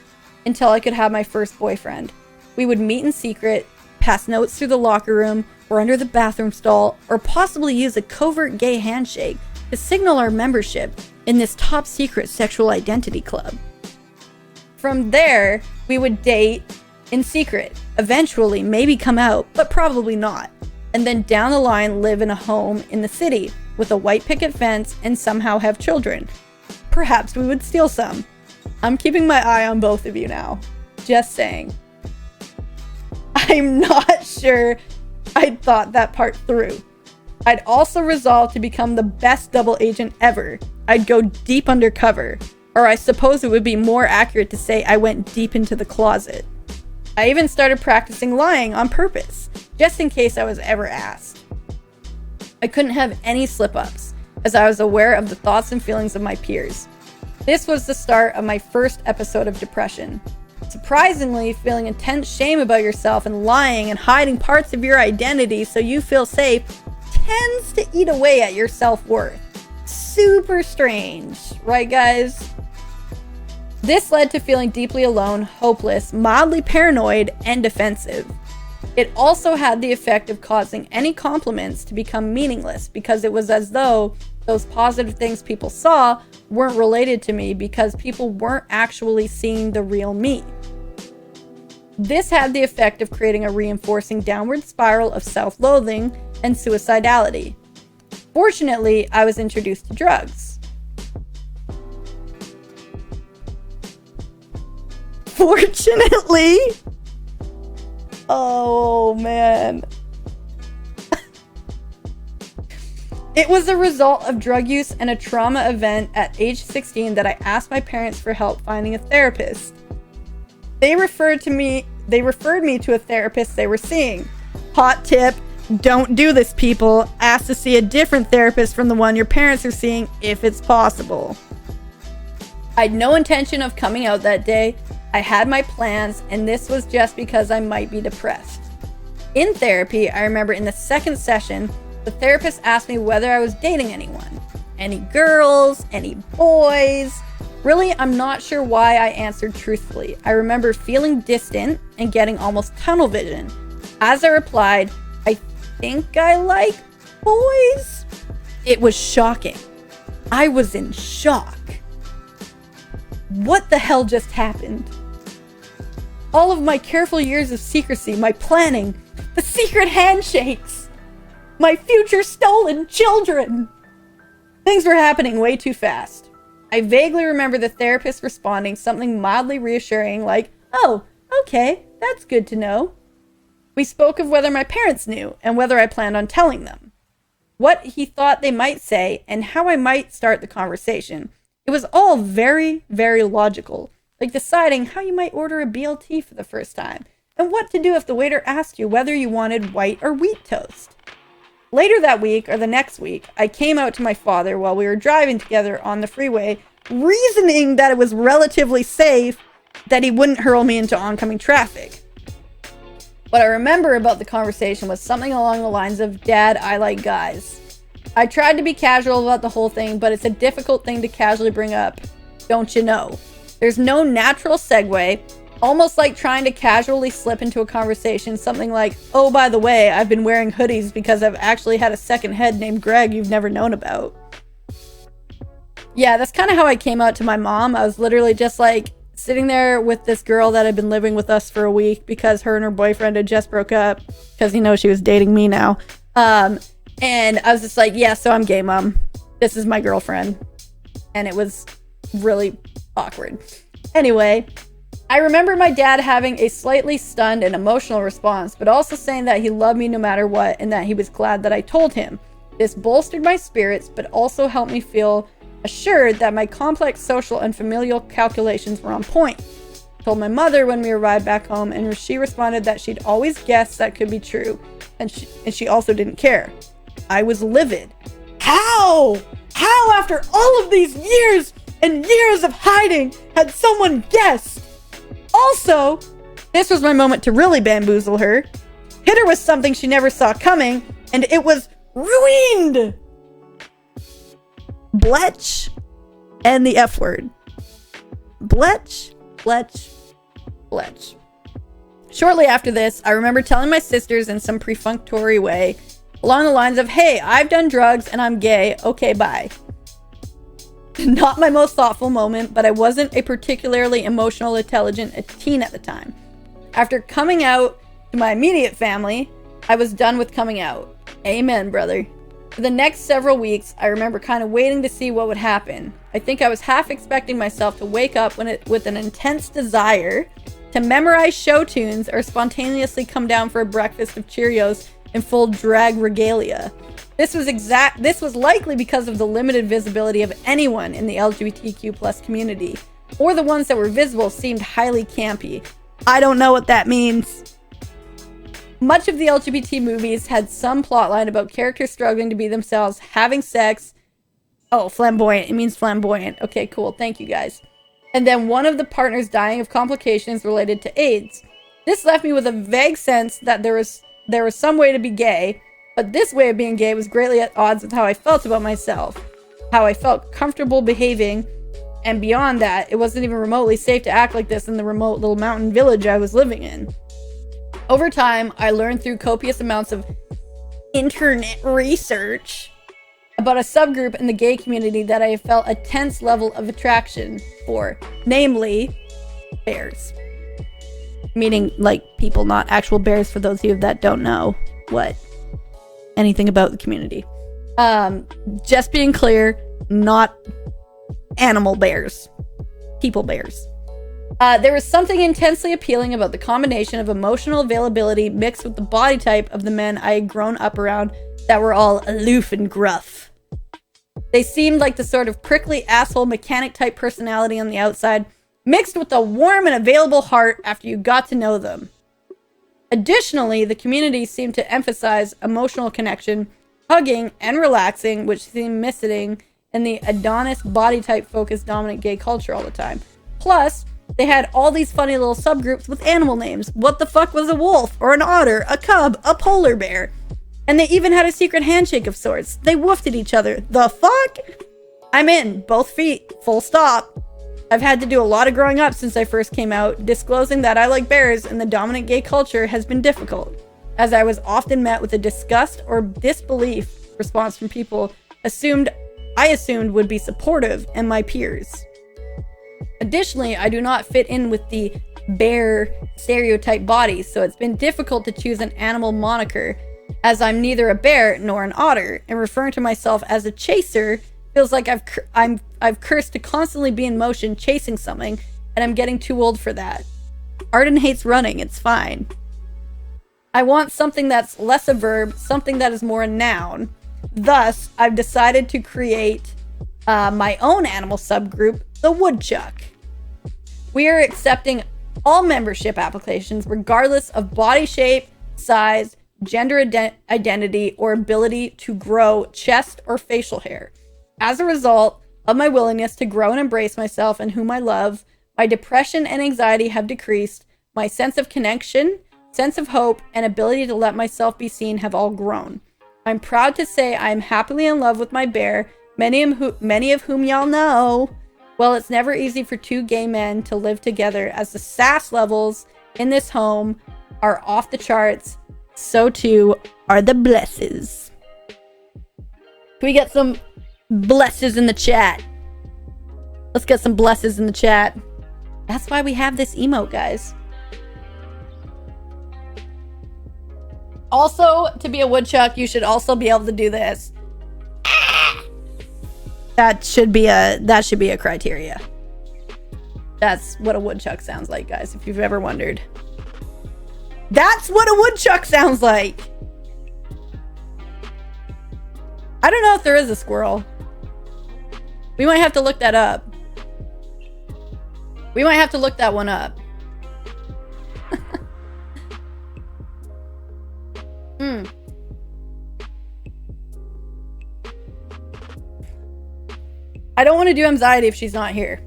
until I could have my first boyfriend. We would meet in secret, pass notes through the locker room, or under the bathroom stall, or possibly use a covert gay handshake to signal our membership in this top secret sexual identity club. From there, we would date in secret, eventually maybe come out, but probably not, and then down the line live in a home in the city with a white picket fence and somehow have children. Perhaps we would steal some. I'm keeping my eye on both of you now. Just saying. I'm not sure I'd thought that part through. I'd also resolved to become the best double agent ever. I'd go deep undercover, or I suppose it would be more accurate to say I went deep into the closet. I even started practicing lying on purpose, just in case I was ever asked. I couldn't have any slip-ups, as I was aware of the thoughts and feelings of my peers. This was the start of my first episode of depression. Surprisingly, feeling intense shame about yourself and lying and hiding parts of your identity so you feel safe tends to eat away at your self-worth. Super strange, right guys? This led to feeling deeply alone, hopeless, mildly paranoid, and defensive. It also had the effect of causing any compliments to become meaningless because it was as though those positive things people saw weren't related to me because people weren't actually seeing the real me. This had the effect of creating a reinforcing downward spiral of self-loathing and suicidality. Fortunately, I was introduced to drugs. Fortunately? Oh, man. It was a result of drug use and a trauma event at age 16 that I asked my parents for help finding a therapist. They referred me to a therapist they were seeing. Hot tip, don't do this, people. Ask to see a different therapist from the one your parents are seeing if it's possible. I had no intention of coming out that day. I had my plans, and this was just because I might be depressed. In therapy, I remember in the second session, the therapist asked me whether I was dating anyone. Any girls? Any boys? Really, I'm not sure why I answered truthfully. I remember feeling distant and getting almost tunnel vision. As I replied, I think I like boys. It was shocking. I was in shock. What the hell just happened? All of my careful years of secrecy, my planning, the secret handshakes, my future stolen children. Things were happening way too fast. I vaguely remember the therapist responding something mildly reassuring like, "Oh, okay, that's good to know." We spoke of whether my parents knew and whether I planned on telling them, what he thought they might say, and how I might start the conversation. It was all very, very logical, like deciding how you might order a BLT for the first time, and what to do if the waiter asked you whether you wanted white or wheat toast. Later that week, or the next week, I came out to my father while we were driving together on the freeway, reasoning that it was relatively safe that he wouldn't hurl me into oncoming traffic. What I remember about the conversation was something along the lines of, "Dad, I like guys." I tried to be casual about the whole thing, but it's a difficult thing to casually bring up, don't you know? There's no natural segue, almost like trying to casually slip into a conversation, something like, "Oh, by the way, I've been wearing hoodies because I've actually had a second head named Greg you've never known about." Yeah, that's kind of how I came out to my mom. I was literally just like sitting there with this girl that had been living with us for a week because her and her boyfriend had just broke up because, you know, she was dating me now. And I was just like, yeah, so I'm gay, Mom. This is my girlfriend. And it was really awkward. Anyway, I remember my dad having a slightly stunned and emotional response, but also saying that he loved me no matter what and that he was glad that I told him. This bolstered my spirits, but also helped me feel assured that my complex social and familial calculations were on point. I told my mother when we arrived back home, and she responded that she'd always guessed that could be true, and she also didn't care. I was livid. How after all of these years and years of hiding had someone guessed? Also, this was my moment to really bamboozle her. Hit her with something she never saw coming, and it was ruined. Bletch and the F word. Bletch. Shortly after this, I remember telling my sisters in some perfunctory way, along the lines of, "Hey, I've done drugs and I'm gay. Okay, bye." Not my most thoughtful moment, but I wasn't a particularly emotional, intelligent teen at the time. After coming out to my immediate family, I was done with coming out. Amen, brother. For the next several weeks, I remember kind of waiting to see what would happen. I think I was half expecting myself to wake up with an intense desire to memorize show tunes or spontaneously come down for a breakfast of Cheerios in full drag regalia. This was likely because of the limited visibility of anyone in the LGBTQ+ community, or the ones that were visible seemed highly campy. I don't know what that means. Much of the LGBT movies had some plotline about characters struggling to be themselves, having sex. Oh, flamboyant. It means flamboyant. Okay, cool. Thank you, guys. And then one of the partners dying of complications related to AIDS. This left me with a vague sense that there was some way to be gay, but this way of being gay was greatly at odds with how I felt about myself, how I felt comfortable behaving, and beyond that, it wasn't even remotely safe to act like this in the remote little mountain village I was living in. Over time, I learned through copious amounts of internet research about a subgroup in the gay community that I felt a tense level of attraction for, namely bears. Meaning, like, people, not actual bears, for those of you that don't know anything about the community. Just being clear, not animal bears. People bears. There was something intensely appealing about the combination of emotional availability mixed with the body type of the men I had grown up around that were all aloof and gruff. They seemed like the sort of prickly asshole mechanic type personality on the outside, mixed with a warm and available heart after you got to know them. Additionally, the community seemed to emphasize emotional connection, hugging, and relaxing, which seemed missing in the Adonis body type focused dominant gay culture all the time. Plus, they had all these funny little subgroups with animal names. What the fuck was a wolf, or an otter, a cub, a polar bear? And they even had a secret handshake of sorts. They woofed at each other. The fuck? I'm in. Both feet. Full stop. I've had to do a lot of growing up since I first came out. Disclosing that I like bears in the dominant gay culture has been difficult, as I was often met with a disgust or disbelief response from people I assumed would be supportive and my peers. Additionally, I do not fit in with the bear stereotype body, so it's been difficult to choose an animal moniker, as I'm neither a bear nor an otter, and referring to myself as a chaser feels like I've cursed to constantly be in motion chasing something, and I'm getting too old for that. Arden hates running, it's fine. I want something that's less a verb, something that is more a noun. Thus, I've decided to create my own animal subgroup, the woodchuck. We are accepting all membership applications, regardless of body shape, size, gender identity, or ability to grow chest or facial hair. As a result of my willingness to grow and embrace myself and whom I love, my depression and anxiety have decreased. My sense of connection, sense of hope, and ability to let myself be seen have all grown. I'm proud to say I am happily in love with my bear, many of whom y'all know. Well, it's never easy for two gay men to live together, as the sass levels in this home are off the charts. So too are the blesses. Can we get some blesses in the chat? Let's get some blesses in the chat. That's why we have this emote, guys. Also, to be a woodchuck, you should also be able to do this. That should be a criteria. That's what a woodchuck sounds like, guys, if you've ever wondered. That's what a woodchuck sounds like. I don't know if there is a squirrel. We might have to look that up. We might have to look that one up. I don't want to do anxiety if she's not here.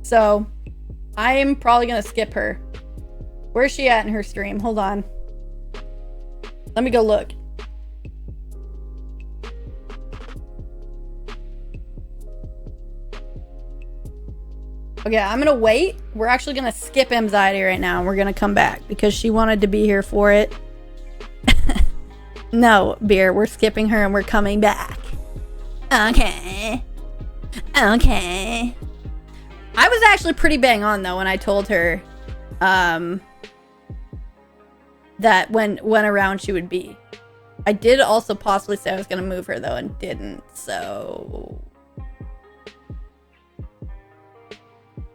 So, I'm probably going to skip her. Where's she at in her stream? Hold on. Let me go look. Okay, I'm going to wait. We're actually going to skip anxiety right now. And we're going to come back because she wanted to be here for it. No, Beer, we're skipping her and we're coming back. Okay. Okay. I was actually pretty bang on though when I told her that when around she would be. I did also possibly say I was going to move her though and didn't, so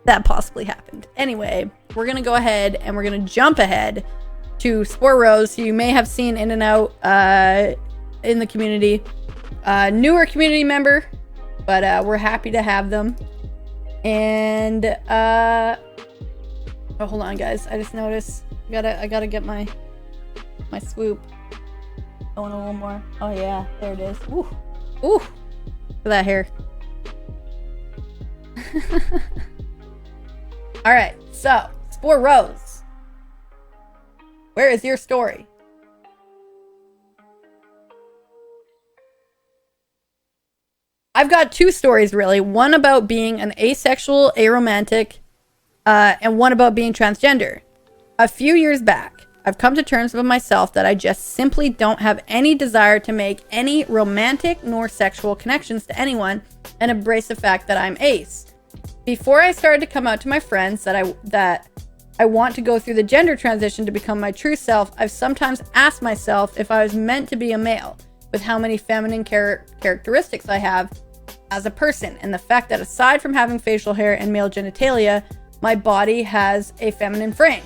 that possibly happened. Anyway, we're going to go ahead and we're going to jump ahead to Spore Rose, who you may have seen in and out in the community. Newer community member, but we're happy to have them. And oh, hold on, guys. I just noticed I gotta get my swoop going a little more. Oh yeah, there it is. Ooh, ooh, look at that hair. All right, so Spore Rose, where is your story? I've got two stories, really. One about being an asexual, aromantic, and one about being transgender. A few years back, I've come to terms with myself that I just simply don't have any desire to make any romantic nor sexual connections to anyone and embrace the fact that I'm ace. Before I started to come out to my friends that I want to go through the gender transition to become my true self, I've sometimes asked myself if I was meant to be a male, with how many feminine characteristics I have as a person, and the fact that aside from having facial hair and male genitalia, my body has a feminine frame.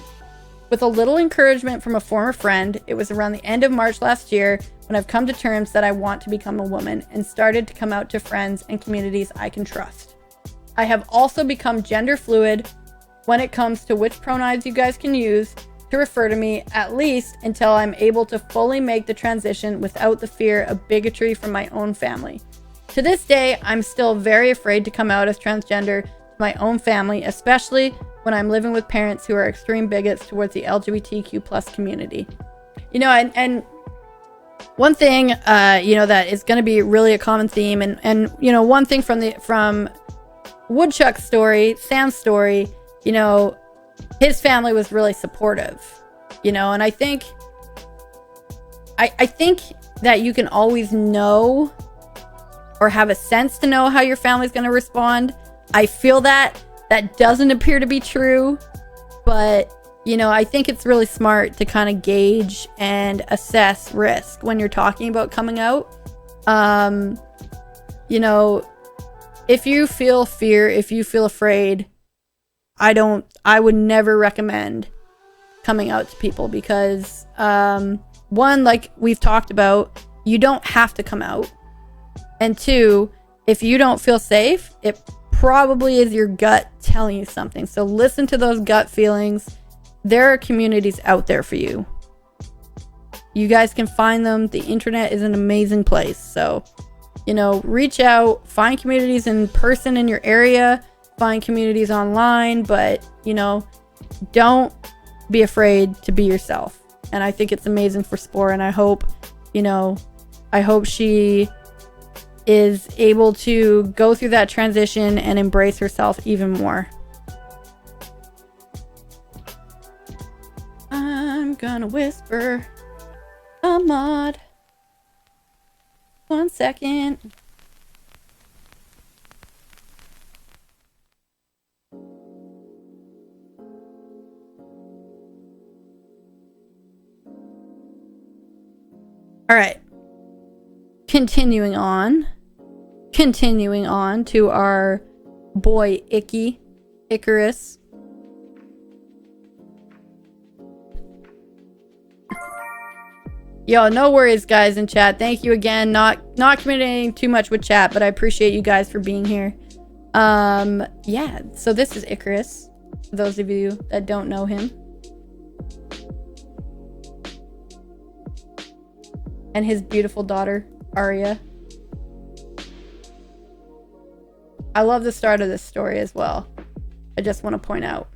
With a little encouragement from a former friend, it was around the end of March last year when I've come to terms that I want to become a woman and started to come out to friends and communities I can trust. I have also become gender fluid when it comes to which pronouns you guys can use to refer to me, at least until I'm able to fully make the transition without the fear of bigotry from my own family. To this day, I'm still very afraid to come out as transgender to my own family, especially when I'm living with parents who are extreme bigots towards the LGBTQ plus community. You know, and one thing, you know, that is going to be really a common theme, and you know, one thing from Woodchuck's story, Sam's story, you know, his family was really supportive, you know, and I think that you can always know or have a sense to know how your family's going to respond. I feel that doesn't appear to be true, but you know, I think it's really smart to kind of gauge and assess risk when you're talking about coming out. You know, if you feel fear, if you feel afraid, I would never recommend coming out to people because, one, like we've talked about, you don't have to come out. And two, if you don't feel safe, it probably is your gut telling you something. So listen to those gut feelings. There are communities out there for you. You guys can find them. The internet is an amazing place. So, you know, reach out, find communities in person in your area, find communities online, but, you know, don't be afraid to be yourself. And I think it's amazing for Spore, and I hope, you know, I hope she is able to go through that transition and embrace herself even more. I'm gonna whisper a mod. 1 second. All right. Continuing on to our boy Icarus. Yo, no worries, guys in chat. Thank you again. Not communicating too much with chat, but I appreciate you guys for being here. Yeah. So this is Icarus. For those of you that don't know him, and his beautiful daughter Arya. I love the start of this story as well. I just want to point out,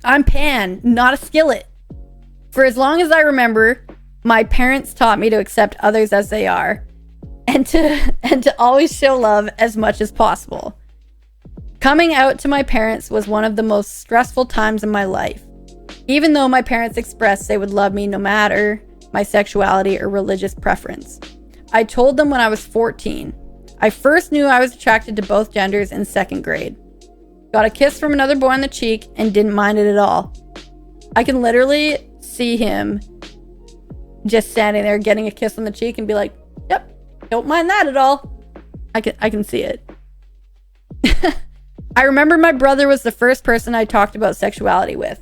I'm Pan, not a skillet. For as long as I remember, my parents taught me to accept others as they are, and to always show love as much as possible. Coming out to my parents was one of the most stressful times in my life. Even though my parents expressed they would love me no matter my sexuality or religious preference. I told them when I was 14. I first knew I was attracted to both genders in 2nd grade. Got a kiss from another boy on the cheek and didn't mind it at all. I can literally see him just standing there getting a kiss on the cheek and be like, yep, don't mind that at all. I can see it. I remember my brother was the first person I talked about sexuality with.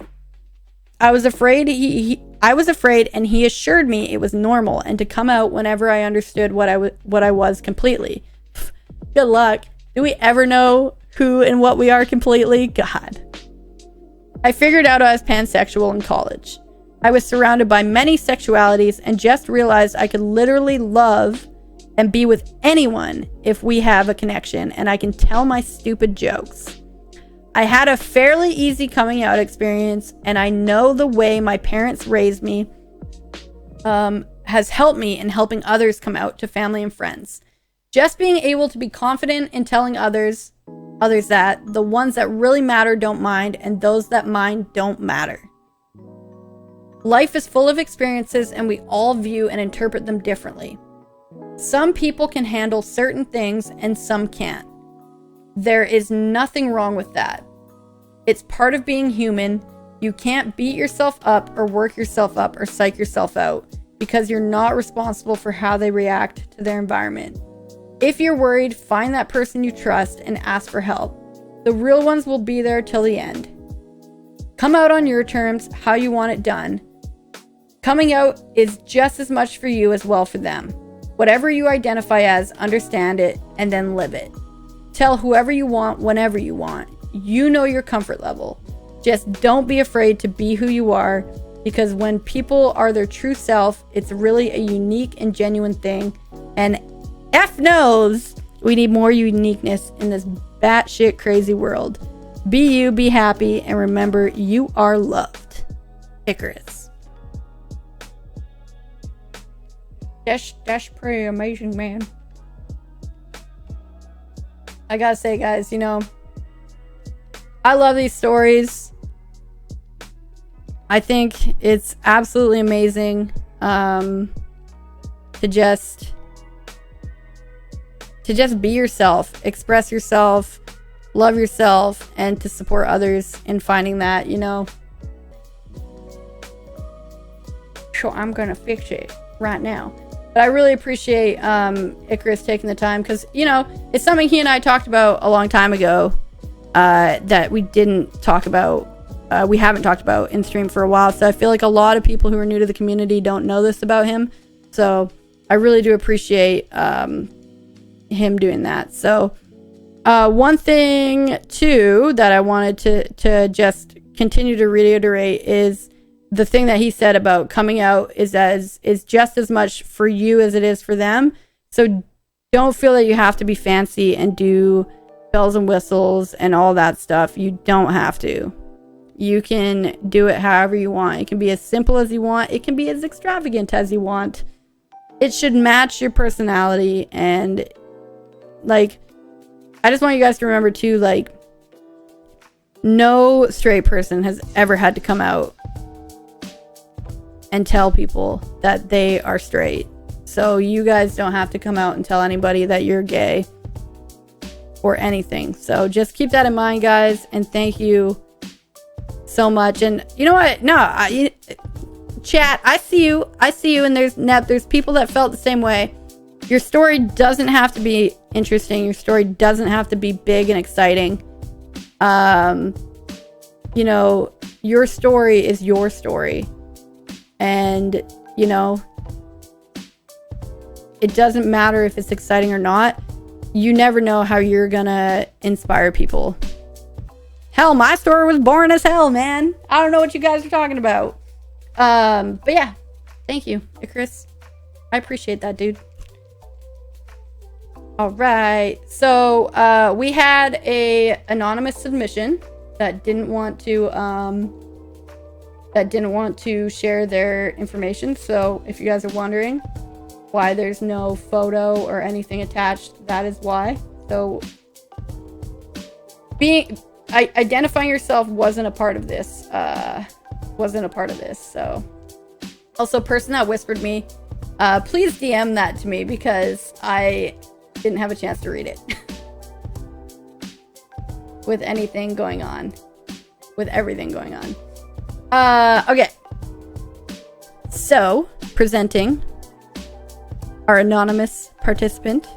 I was afraid and he assured me it was normal and to come out whenever I understood what I was completely. Good luck. Do we ever know who and what we are completely? God. I figured out I was pansexual in college. I was surrounded by many sexualities and just realized I could literally love and be with anyone if we have a connection and I can tell my stupid jokes. I had a fairly easy coming out experience, and I know the way my parents raised me has helped me in helping others come out to family and friends. Just being able to be confident in telling others that the ones that really matter don't mind, and those that mind don't matter. Life is full of experiences, and we all view and interpret them differently. Some people can handle certain things and some can't. There is nothing wrong with that. It's part of being human. You can't beat yourself up or work yourself up or psych yourself out because you're not responsible for how they react to their environment. If you're worried, find that person you trust and ask for help. The real ones will be there till the end. Come out on your terms, how you want it done. Coming out is just as much for you as well for them. Whatever you identify as, understand it and then live it. Tell whoever you want, whenever you want. You know your comfort level. Just don't be afraid to be who you are, because when people are their true self, it's really a unique and genuine thing. And F knows we need more uniqueness in this batshit crazy world. Be you, be happy, and remember you are loved. Icarus. That's pretty amazing, man. I gotta say, guys, you know, I love these stories. I think it's absolutely amazing to just be yourself, express yourself, love yourself, and to support others in finding that, you know. So I'm gonna fix it right now. But I really appreciate Icarus taking the time, because, you know, it's something he and I talked about a long time ago that we didn't talk about we haven't talked about in stream for a while. So I feel like a lot of people who are new to the community don't know this about him. So I really do appreciate him doing that. So one thing too that I wanted to just continue to reiterate is the thing that he said about coming out is just as much for you as it is for them. So don't feel that you have to be fancy and do bells and whistles and all that stuff. You don't have to. You can do it however you want. It can be as simple as you want. It can be as extravagant as you want. It should match your personality. And like, I just want you guys to remember too, like, no straight person has ever had to come out and tell people that they are straight. So you guys don't have to come out and tell anybody that you're gay or anything. So just keep that in mind, guys. And thank you so much. And you know what? No, chat, I see you. And there's people that felt the same way. Your story doesn't have to be interesting. Your story doesn't have to be big and exciting. You know, your story is your story. And, you know, it doesn't matter if it's exciting or not. You never know how you're gonna inspire people. Hell, my story was boring as hell, man. I don't know what you guys are talking about. But yeah, thank you, Icarus. I appreciate that, dude. All right, so we had a anonymous submission that didn't want to share their information. So if you guys are wondering why there's no photo or anything attached, that is why. So identifying yourself wasn't a part of this. So also, person that whispered me, please DM that to me because I didn't have a chance to read it. With everything going on. Okay. So, presenting our anonymous participant.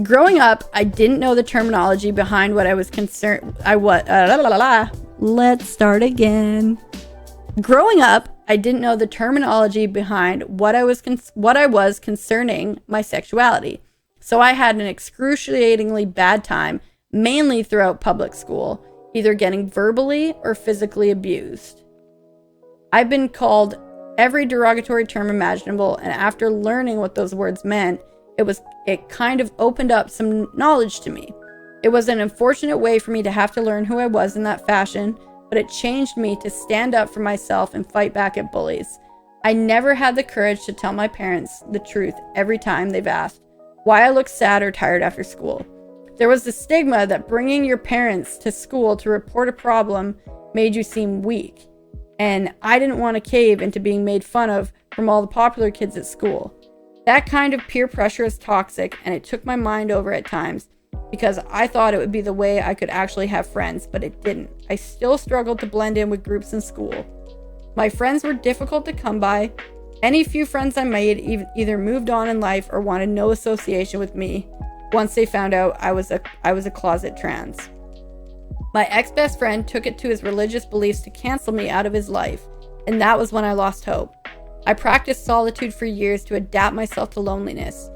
Growing up, I didn't know the terminology behind what I was concerned. Let's start again. Growing up, I didn't know the terminology behind what I was concerning my sexuality. So I had an excruciatingly bad time, mainly throughout public school, either getting verbally or physically abused. I've been called every derogatory term imaginable, and after learning what those words meant, it kind of opened up some knowledge to me. It was an unfortunate way for me to have to learn who I was in that fashion, but it changed me to stand up for myself and fight back at bullies. I never had the courage to tell my parents the truth every time they've asked why I looked sad or tired after school. There was the stigma that bringing your parents to school to report a problem made you seem weak, and I didn't want to cave into being made fun of from all the popular kids at school. That kind of peer pressure is toxic, and it took my mind over at times because I thought it would be the way I could actually have friends, but it didn't. I still struggled to blend in with groups in school. My friends were difficult to come by. Any few friends I made either moved on in life or wanted no association with me once they found out I was a closet trans. My ex-best friend took it to his religious beliefs to cancel me out of his life, and that was when I lost hope. I practiced solitude for years to adapt myself to loneliness.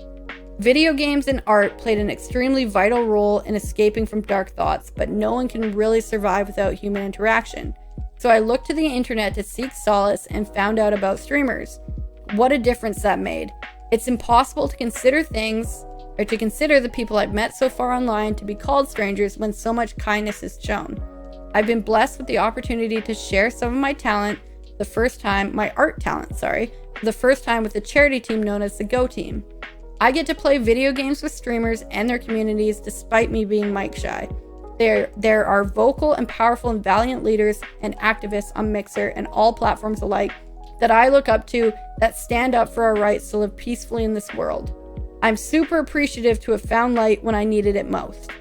Video games and art played an extremely vital role in escaping from dark thoughts, but no one can really survive without human interaction. So I looked to the internet to seek solace and found out about streamers. What a difference that made. It's impossible to consider the people I've met so far online to be called strangers when so much kindness is shown. I've been blessed with the opportunity to share some of my talent for the first time with the charity team known as the Go Team. I get to play video games with streamers and their communities despite me being mic shy. There are vocal and powerful and valiant leaders and activists on Mixer and all platforms alike that I look up to that stand up for our rights to live peacefully in this world. I'm super appreciative to have found light when I needed it most.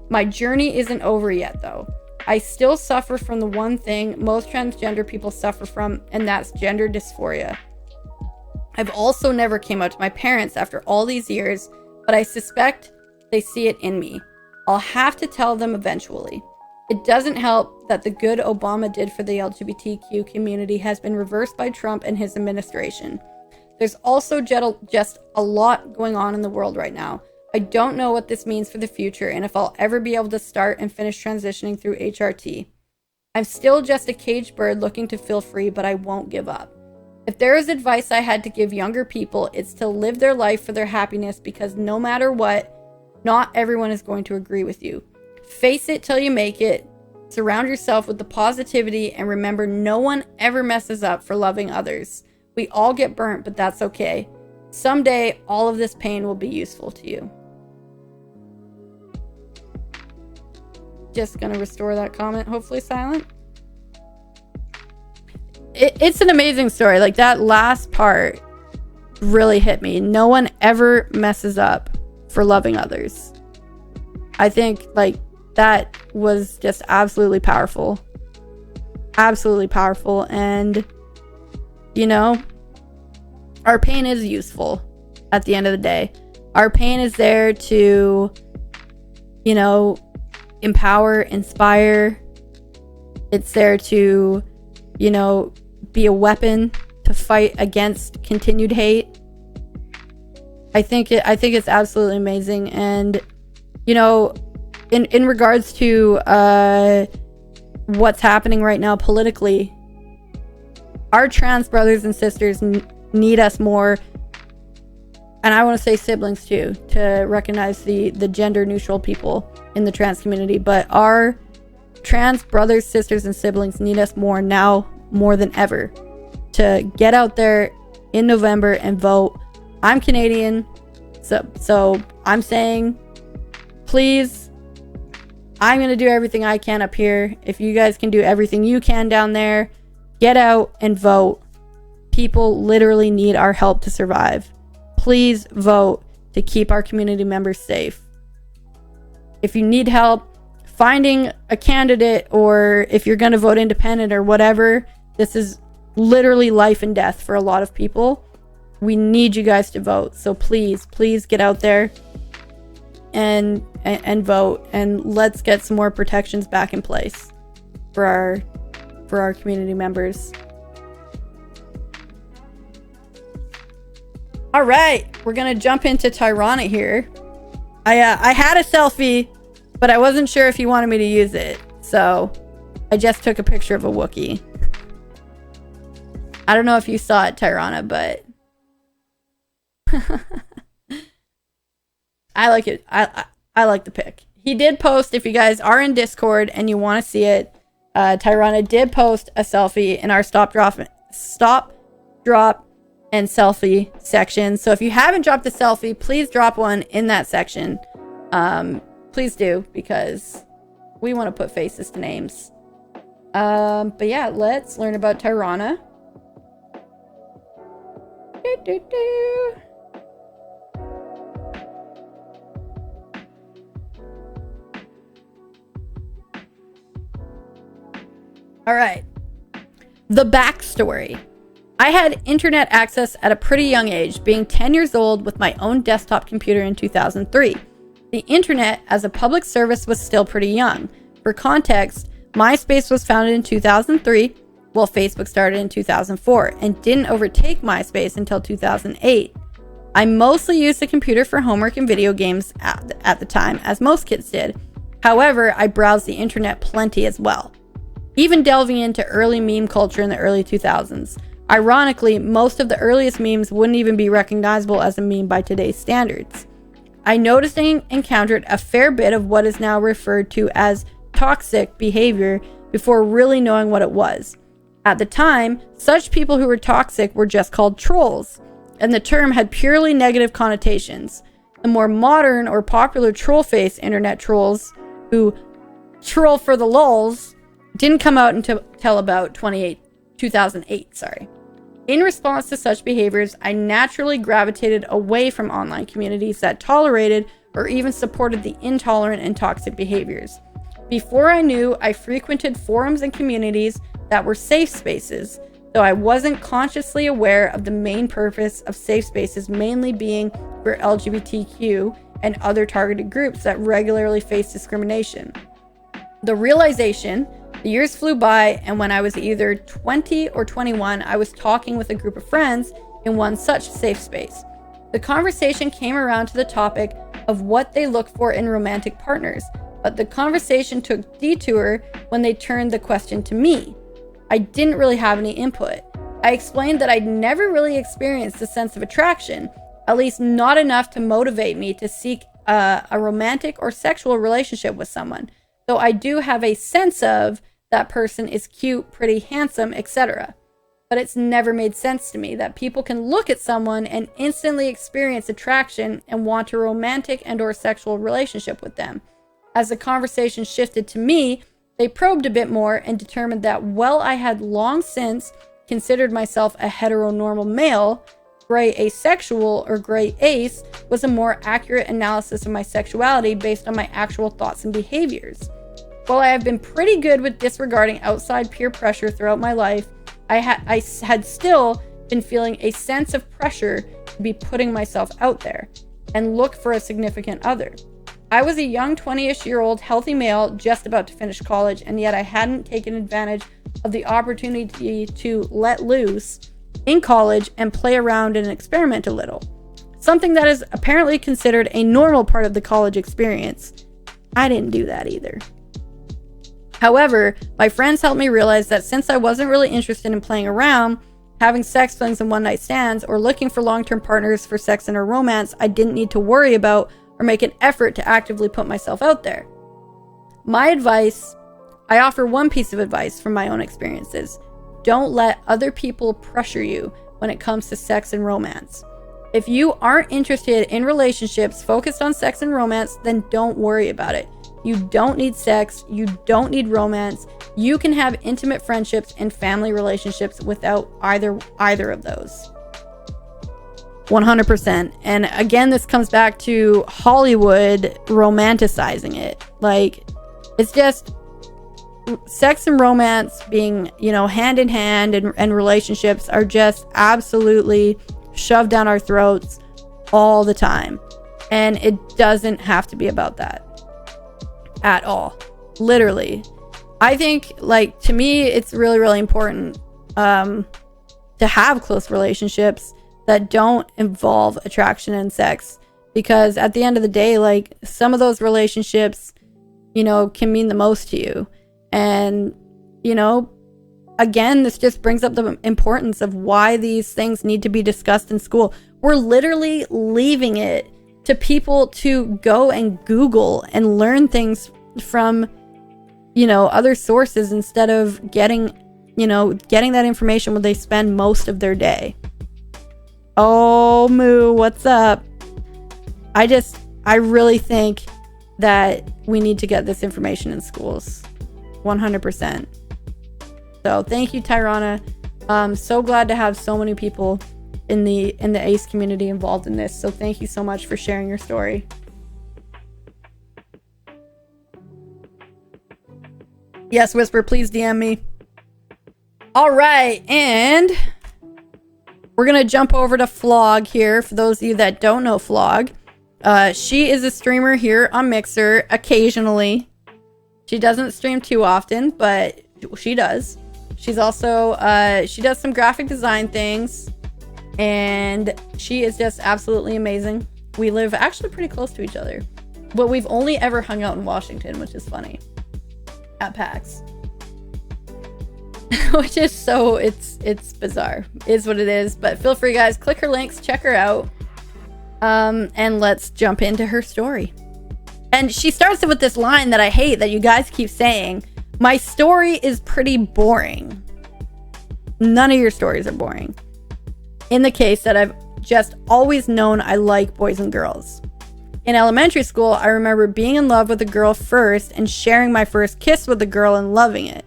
My journey isn't over yet though. I still suffer from the one thing most transgender people suffer from, and that's gender dysphoria. I've also never came out to my parents after all these years, but I suspect they see it in me. I'll have to tell them eventually. It doesn't help that the good Obama did for the LGBTQ community has been reversed by Trump and his administration. There's also just a lot going on in the world right now. I don't know what this means for the future and if I'll ever be able to start and finish transitioning through HRT. I'm still just a caged bird looking to feel free, but I won't give up. If there is advice I had to give younger people, it's to live their life for their happiness, because no matter what, not everyone is going to agree with you. Face it till you make it. Surround yourself with the positivity, and remember, no one ever messes up for loving others. We all get burnt, but that's okay. Someday, all of this pain will be useful to you. Just gonna restore that comment, hopefully silent. It's an amazing story. Like, that last part really hit me. No one ever messes up for loving others. I think, like, that was just absolutely powerful. Absolutely powerful. And, you know, our pain is useful at the end of the day. Our pain is there to, you know, empower, inspire. It's there to, you know, be a weapon to fight against continued hate. I think it's absolutely amazing. And, you know, in regards to what's happening right now politically, our trans brothers and sisters need us more, and I want to say siblings too, to recognize the gender neutral people in the trans community. But our trans brothers, sisters, and siblings need us more now, more than ever, to get out there in November and vote. I'm Canadian, so I'm saying, please, I'm going to do everything I can up here. If you guys can do everything you can down there, get out and vote. People literally need our help to survive. Please vote to keep our community members safe. If you need help finding a candidate, or if you're going to vote independent or whatever, this is literally life and death for a lot of people. We need you guys to vote. So please get out there and vote, and let's get some more protections back in place for our community members. All right, we're gonna jump into Tyrana here. I had a selfie, but I wasn't sure if he wanted me to use it, so I just took a picture of a Wookiee. I don't know if you saw it, Tyrana, but I like it. I like the pic. He did post, if you guys are in Discord and you want to see it, Tyrana did post a selfie in our stop, drop, and selfie section. So if you haven't dropped a selfie, please drop one in that section. Please do, because we want to put faces to names. But yeah, let's learn about Tyrana. All right. The backstory. I had internet access at a pretty young age, being 10 years old with my own desktop computer in 2003. The internet as a public service was still pretty young. For context, MySpace was founded in 2003, while Facebook started in 2004, and didn't overtake MySpace until 2008. I mostly used the computer for homework and video games at the time, as most kids did. However, I browsed the internet plenty as well, even delving into early meme culture in the early 2000s. Ironically, most of the earliest memes wouldn't even be recognizable as a meme by today's standards. I noticed and encountered a fair bit of what is now referred to as toxic behavior before really knowing what it was. At the time, such people who were toxic were just called trolls, and the term had purely negative connotations. The more modern or popular troll-face internet trolls, who troll for the lulz, didn't come out until about 2008. In response to such behaviors, I naturally gravitated away from online communities that tolerated or even supported the intolerant and toxic behaviors. Before I knew, I frequented forums and communities that were safe spaces, though I wasn't consciously aware of the main purpose of safe spaces mainly being for LGBTQ and other targeted groups that regularly face discrimination. The realization, the years flew by, and when I was either 20 or 21, I was talking with a group of friends in one such safe space. The conversation came around to the topic of what they look for in romantic partners, but the conversation took detour when they turned the question to me. I didn't really have any input. I explained that I'd never really experienced a sense of attraction, at least not enough to motivate me to seek a romantic or sexual relationship with someone, though I do have a sense of that person is cute, pretty, handsome, etc. But it's never made sense to me that people can look at someone and instantly experience attraction and want a romantic and or sexual relationship with them. As the conversation shifted to me, they probed a bit more and determined that while I had long since considered myself a heteronormal male, gray asexual or gray ace was a more accurate analysis of my sexuality based on my actual thoughts and behaviors. While I have been pretty good with disregarding outside peer pressure throughout my life, I had still been feeling a sense of pressure to be putting myself out there and look for a significant other. I was a young 20-ish-year-old healthy male just about to finish college, and yet I hadn't taken advantage of the opportunity to let loose in college and play around and experiment a little. Something that is apparently considered a normal part of the college experience. I didn't do that either. However, my friends helped me realize that since I wasn't really interested in playing around, having sex swings and one-night stands, or looking for long-term partners for sex and or romance, I didn't need to worry about or make an effort to actively put myself out there. My advice, I offer one piece of advice from my own experiences. Don't let other people pressure you when it comes to sex and romance. If you aren't interested in relationships focused on sex and romance, then don't worry about it. You don't need sex. You don't need romance. You can have intimate friendships and family relationships without either of those. 100%. And again, this comes back to Hollywood romanticizing it. Like, it's just sex and romance being, hand in hand, and relationships are just absolutely shoved down our throats all the time. And it doesn't have to be about that at all. Literally. I think, to me, it's really, really important to have close relationships that don't involve attraction and sex, because at the end of the day, some of those relationships, can mean the most to you. And, again, this just brings up the importance of why these things need to be discussed in school. We're literally leaving it to people to go and Google and learn things from, other sources instead of getting that information where they spend most of their day. Oh, Moo, what's up? I really think that we need to get this information in schools. 100%. So thank you, Tyrana. I'm so glad to have so many people in the ACE community involved in this. So thank you so much for sharing your story. Yes, Whisper, please DM me. All right, and we're going to jump over to Flog here. For those of you that don't know Flog, she is a streamer here on Mixer occasionally. She doesn't stream too often, but she does. She's also, she does some graphic design things, and she is just absolutely amazing. We live actually pretty close to each other, but we've only ever hung out in Washington, which is funny, at PAX. Which is so, it's bizarre, is what it is. But feel free, guys, click her links, check her out, and let's jump into her story. And she starts it with this line that I hate, that you guys keep saying: my story is pretty boring. None of your stories are boring. In the case that I've just always known I like boys and girls. In elementary school, I remember being in love with a girl first and sharing my first kiss with a girl and loving it.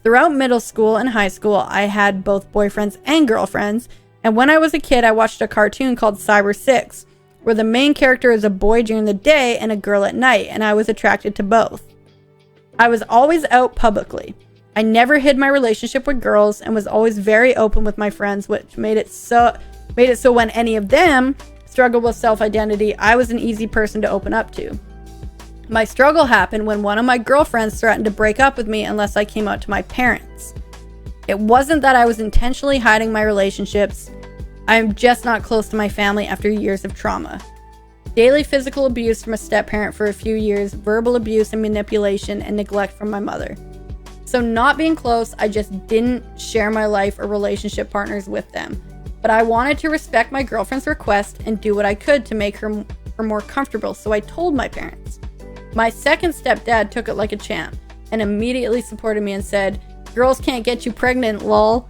Throughout middle school and high school, I had both boyfriends and girlfriends, and when I was a kid, I watched a cartoon called Cyber 6, where the main character is a boy during the day and a girl at night, and I was attracted to both. I was always out publicly. I never hid my relationship with girls and was always very open with my friends, which made it so when any of them struggled with self-identity, I was an easy person to open up to. My struggle happened when one of my girlfriends threatened to break up with me unless I came out to my parents. It wasn't that I was intentionally hiding my relationships. I'm just not close to my family after years of trauma. Daily physical abuse from a step-parent for a few years, verbal abuse and manipulation, and neglect from my mother. So not being close, I just didn't share my life or relationship partners with them. But I wanted to respect my girlfriend's request and do what I could to make her more comfortable, so I told my parents. My second stepdad took it like a champ and immediately supported me and said, "Girls can't get you pregnant, lol."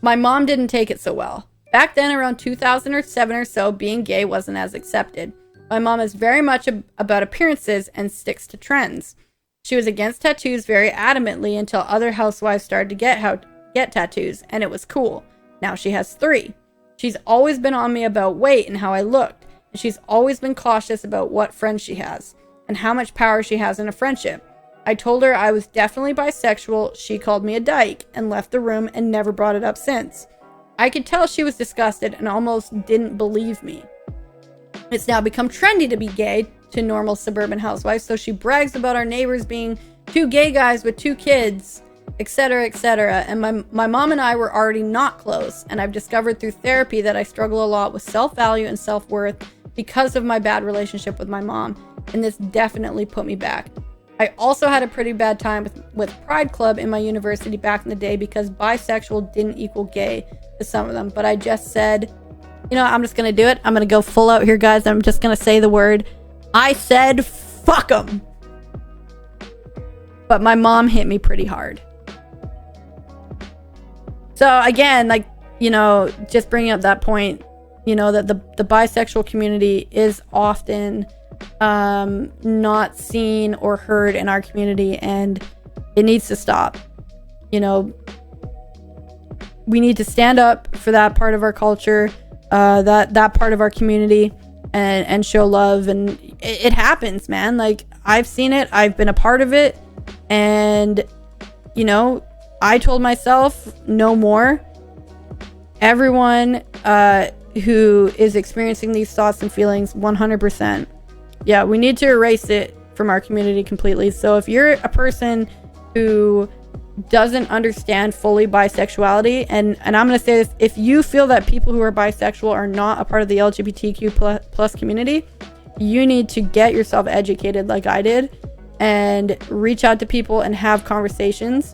My mom didn't take it so well. Back then, around 2007 or so, being gay wasn't as accepted. My mom is very much about appearances and sticks to trends. She was against tattoos very adamantly until other housewives started to get tattoos, and it was cool. Now she has 3. She's always been on me about weight and how I looked, and she's always been cautious about what friends she has and how much power she has in a friendship. I told her I was definitely bisexual. She called me a dyke and left the room and never brought it up since. I could tell she was disgusted and almost didn't believe me. It's now become trendy to be gay to normal suburban housewives, so she brags about our neighbors being 2 gay guys with 2 kids, etc., etc. And my mom and I were already not close, and I've discovered through therapy that I struggle a lot with self-value and self-worth because of my bad relationship with my mom, and this definitely put me back. I also had a pretty bad time with Pride Club in my university back in the day because bisexual didn't equal gay to some of them, but I just said, you know, I'm just gonna do it. I'm gonna go full out here, guys. I'm just gonna say the word. I said, fuck them. But my mom hit me pretty hard. So again, like, you know, just bringing up that point, you know, that the bisexual community is often not seen or heard in our community, and it needs to stop. You know, we need to stand up for that part of our culture, that part of our community, and show love. And it happens, man. Like, I've seen it, I've been a part of it, and you know, I told myself no more. Everyone who is experiencing these thoughts and feelings, 100%, yeah, we need to erase it from our community completely. So if you're a person who doesn't understand fully bisexuality, and I'm going to say this, if you feel that people who are bisexual are not a part of the LGBTQ plus community, you need to get yourself educated like I did and reach out to people and have conversations.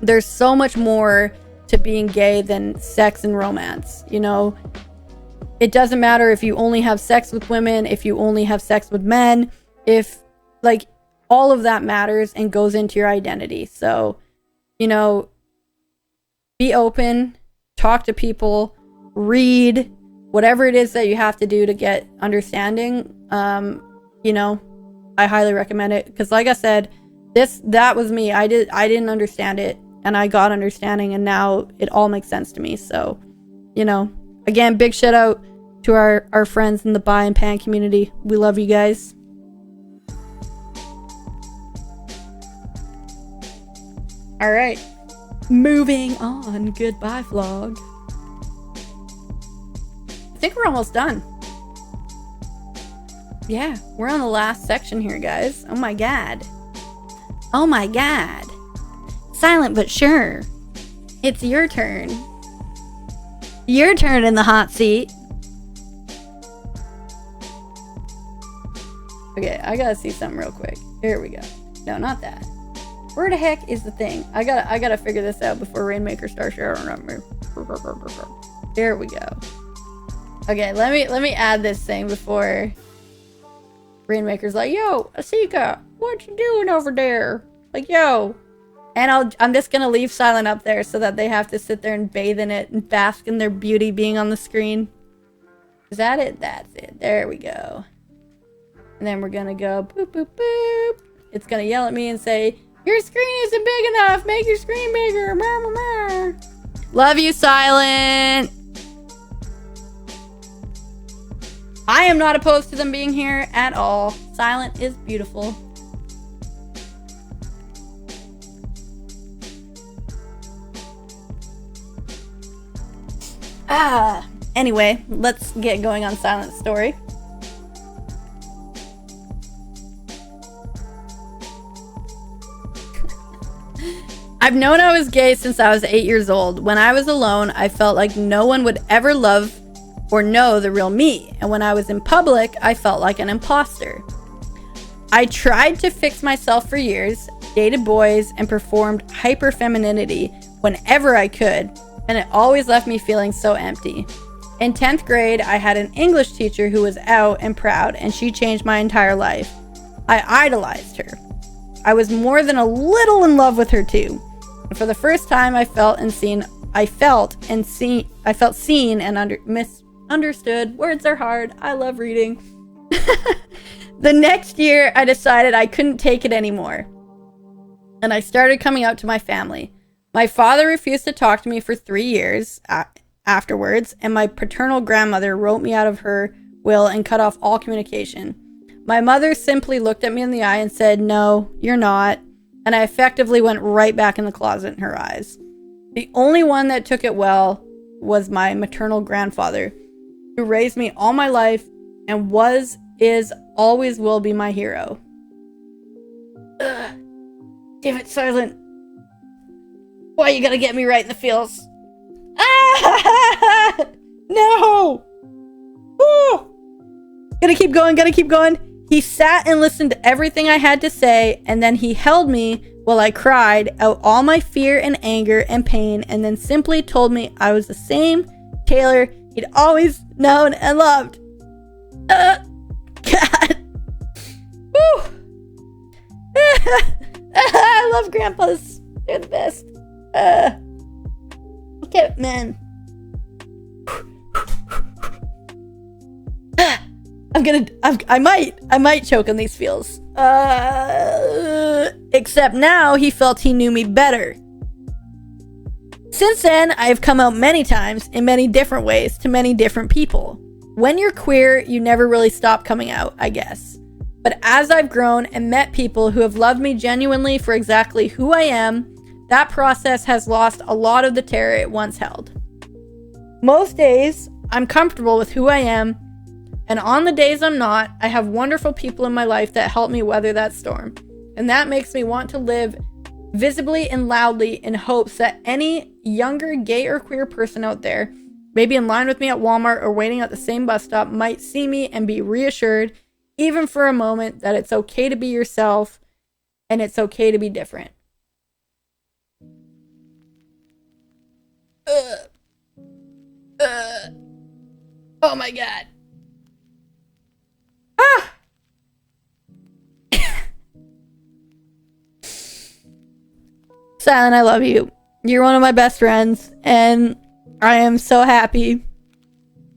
There's so much more to being gay than sex and romance. You know, it doesn't matter if you only have sex with women, if you only have sex with men, if, like, all of that matters and goes into your identity. So, you know, be open, talk to people, read, whatever it is that you have to do to get understanding. You know, I highly recommend it, because like I said, that was me. I didn't understand it, and I got understanding, and now it all makes sense to me. So, you know, again, big shout out to our friends in the bi and pan community. We love you guys. All right, moving on. Goodbye, vlog. I think we're almost done. Yeah, we're on the last section here, guys. Oh my god. Oh my god. Silent but sure. It's your turn. Your turn in the hot seat. Okay, I gotta see something real quick. Here we go. No, not that. Where the heck is the thing? I gotta figure this out before Rainmaker starts sharing. There we go. Okay, let me add this thing before Rainmaker's like, yo, Desica, what you doing over there? Like, yo. And I'm just gonna leave Silent up there so that they have to sit there and bathe in it and bask in their beauty being on the screen. Is that it? That's it. There we go. And then we're gonna go boop, boop, boop. It's gonna yell at me and say, your screen isn't big enough. Make your screen bigger. Love you, Silent. I am not opposed to them being here at all. Silent is beautiful. Anyway, let's get going on Silent's story. I've known I was gay since I was 8 years old. When I was alone, I felt like no one would ever love or know the real me. And when I was in public, I felt like an imposter. I tried to fix myself for years, dated boys, and performed hyper-femininity whenever I could, and it always left me feeling so empty. In 10th grade, I had an English teacher who was out and proud, and she changed my entire life. I idolized her. I was more than a little in love with her too. And for the first time, I felt seen and misunderstood. Words are hard. I love reading. The next year, I decided I couldn't take it anymore, and I started coming out to my family. My father refused to talk to me for 3 years afterwards, and my paternal grandmother wrote me out of her will and cut off all communication. My mother simply looked at me in the eye and said, "No, you're not," and I effectively went right back in the closet in her eyes. The only one that took it well was my maternal grandfather, who raised me all my life and always will be my hero. Ugh. Damn it, Silent. Why you gotta get me right in the feels? Ah! No! Ooh! Gotta keep going. He sat and listened to everything I had to say, and then he held me while I cried out all my fear and anger and pain, and then simply told me I was the same Taylor he'd always known and loved. God. Woo! I love grandpas. They're the best. Okay, man. I might choke on these feels. Except now he felt he knew me better. Since then, I have come out many times in many different ways to many different people. When you're queer, you never really stop coming out, I guess. But as I've grown and met people who have loved me genuinely for exactly who I am, that process has lost a lot of the terror it once held. Most days, I'm comfortable with who I am, and on the days I'm not, I have wonderful people in my life that help me weather that storm. And that makes me want to live visibly and loudly in hopes that any younger gay or queer person out there, maybe in line with me at Walmart or waiting at the same bus stop, might see me and be reassured, even for a moment, that it's okay to be yourself and it's okay to be different. Oh my god. Ah! Silent, I love you. You're one of my best friends, and I am so happy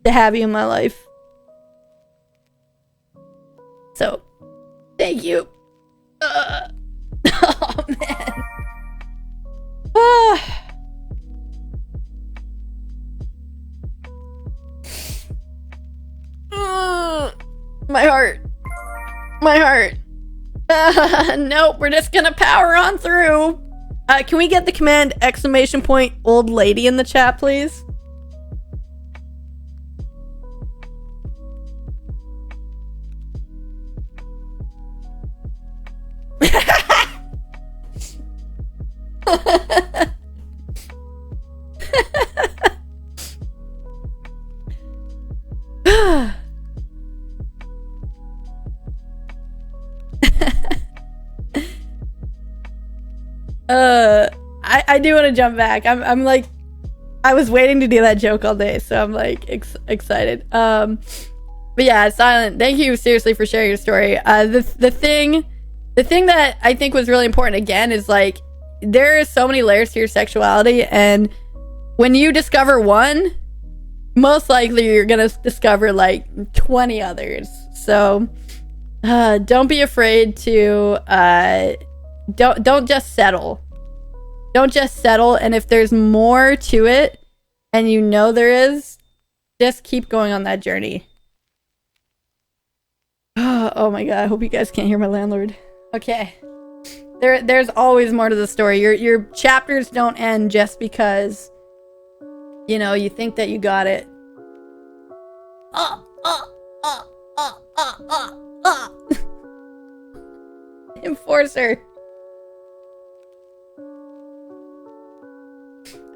to have you in my life. So, thank you. Oh, man. Ah. My heart. Nope, we're just gonna power on through. Can we get the command ! Old lady in the chat, please? I do want to jump back. I'm like, I was waiting to do that joke all day, so I'm like excited. But yeah, Silent, thank you seriously for sharing your story. The thing that I think was really important again is like, there are so many layers to your sexuality, and when you discover one, most likely you're gonna discover like 20 others. So don't be afraid to don't just settle. Don't just settle, and if there's more to it, and you know there is, just keep going on that journey. Oh my god, I hope you guys can't hear my landlord. Okay. There's always more to the story. Your chapters don't end just because, you know, you think that you got it. Enforcer.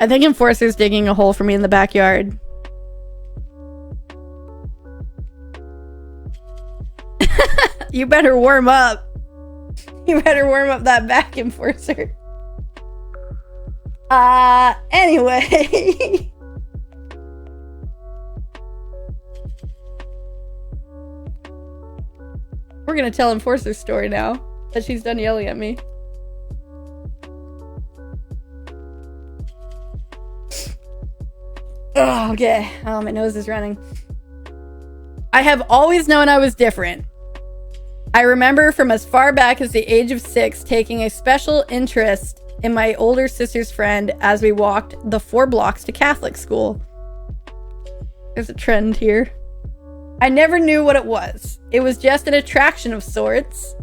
I think Enforcer's digging a hole for me in the backyard. You better warm up. You better warm up that back, Enforcer. Anyway. We're gonna tell Enforcer's story now that she's done yelling at me. Oh, okay. Oh, my nose is running. I have always known I was different. I remember from as far back as the age of 6 taking a special interest in my older sister's friend as we walked the 4 blocks to Catholic school. There's a trend here. I never knew what it was. It was just an attraction of sorts.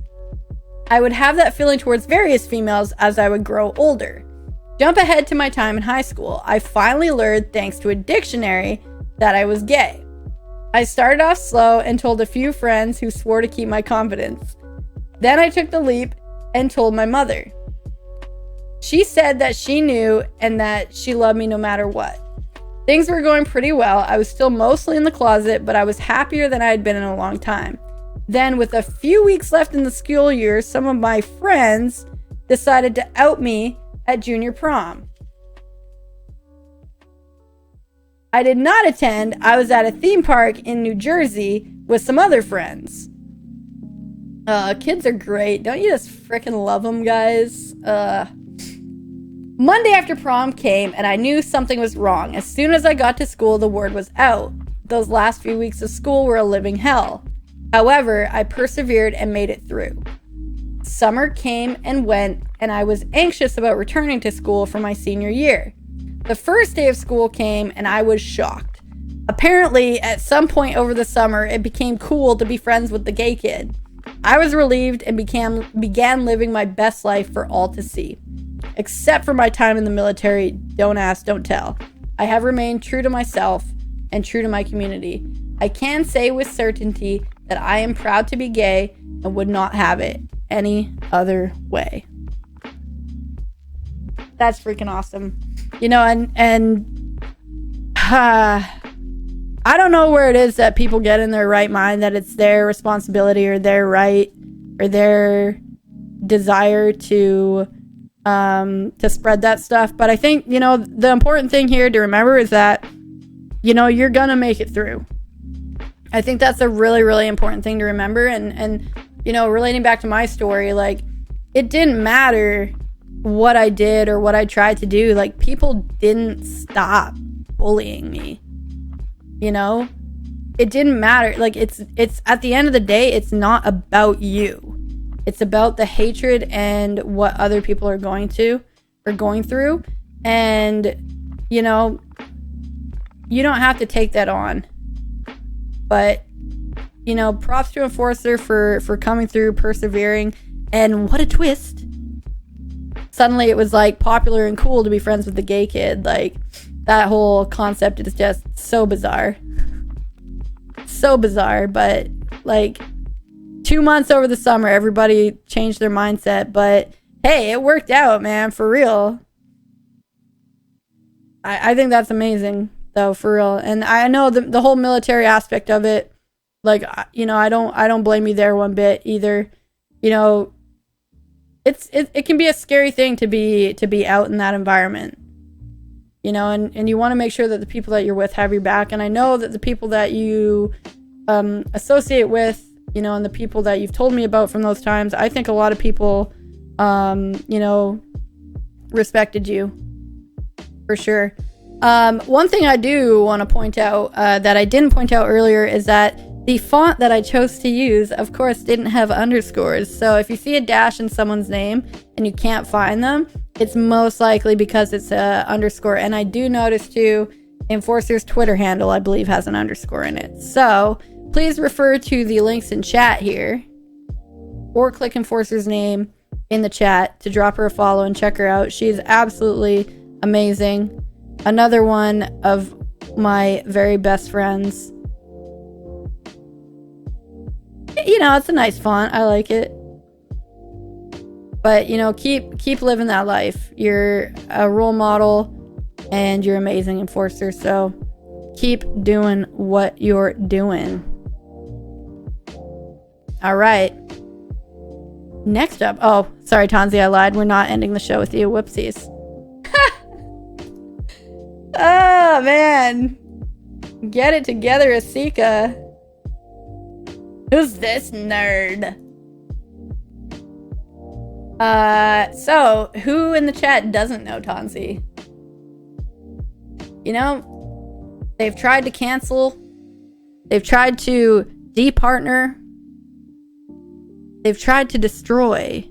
I would have that feeling towards various females as I would grow older. Jump ahead to my time in high school. I finally learned, thanks to a dictionary, that I was gay. I started off slow and told a few friends who swore to keep my confidence. Then I took the leap and told my mother. She said that she knew and that she loved me no matter what. Things were going pretty well. I was still mostly in the closet, but I was happier than I had been in a long time. Then, with a few weeks left in the school year, some of my friends decided to out me at junior prom. I did not attend. I was at a theme park in New Jersey with some other friends. Kids are great. Don't you just freaking love them, guys? Monday after prom came and I knew something was wrong. As soon as I got to school, the word was out. Those last few weeks of school were a living hell. However, I persevered and made it through. Summer came and went, and I was anxious about returning to school for my senior year. The first day of school came, and I was shocked. Apparently, at some point over the summer, it became cool to be friends with the gay kid. I was relieved and began living my best life for all to see. Except for my time in the military, don't ask, don't tell. I have remained true to myself and true to my community. I can say with certainty that I am proud to be gay and would not have it any other way. That's freaking awesome. You know, and I don't know where it is that people get in their right mind that it's their responsibility or their right or their desire to spread that stuff. But I think, you know, the important thing here to remember is that, you know, you're gonna make it through. I think that's a really, really important thing to remember. And you know, relating back to my story, like, it didn't matter what I did or what I tried to do. Like, people didn't stop bullying me. You know? It didn't matter. Like, it's at the end of the day, it's not about you. It's about the hatred and what other people are going through. And, you know, you don't have to take that on. But, you know, props to Enforcer for coming through, persevering, and what a twist. Suddenly it was, like, popular and cool to be friends with the gay kid. Like, that whole concept is just so bizarre. So bizarre, but, like, 2 months over the summer, everybody changed their mindset, but, hey, it worked out, man, for real. I think that's amazing, though, for real. And I know the whole military aspect of it, like, you know, I don't blame you there one bit either. You know, it can be a scary thing to be out in that environment. You know, and you want to make sure that the people that you're with have your back. And I know that the people that you associate with, you know, and the people that you've told me about from those times, I think a lot of people, you know, respected you. For sure. One thing I do want to point out that I didn't point out earlier is that the font that I chose to use, of course, didn't have underscores. So if you see a dash in someone's name and you can't find them, it's most likely because it's a underscore. And I do notice too, Enforcer's Twitter handle, I believe, has an underscore in it. So please refer to the links in chat here, or click Enforcer's name in the chat to drop her a follow and check her out. She is absolutely amazing. Another one of my very best friends. You know, it's a nice font. I like it. But, you know, keep living that life. You're a role model And you're amazing, Enforcer. So keep doing what you're doing. All right. Next up. Oh, sorry, Tanzi, I lied. We're not ending the show with you. Whoopsies. Oh, man. Get it together, Desica. Who's this nerd? So, who in the chat doesn't know Tanzi? You know, they've tried to cancel. They've tried to departner. They've tried to destroy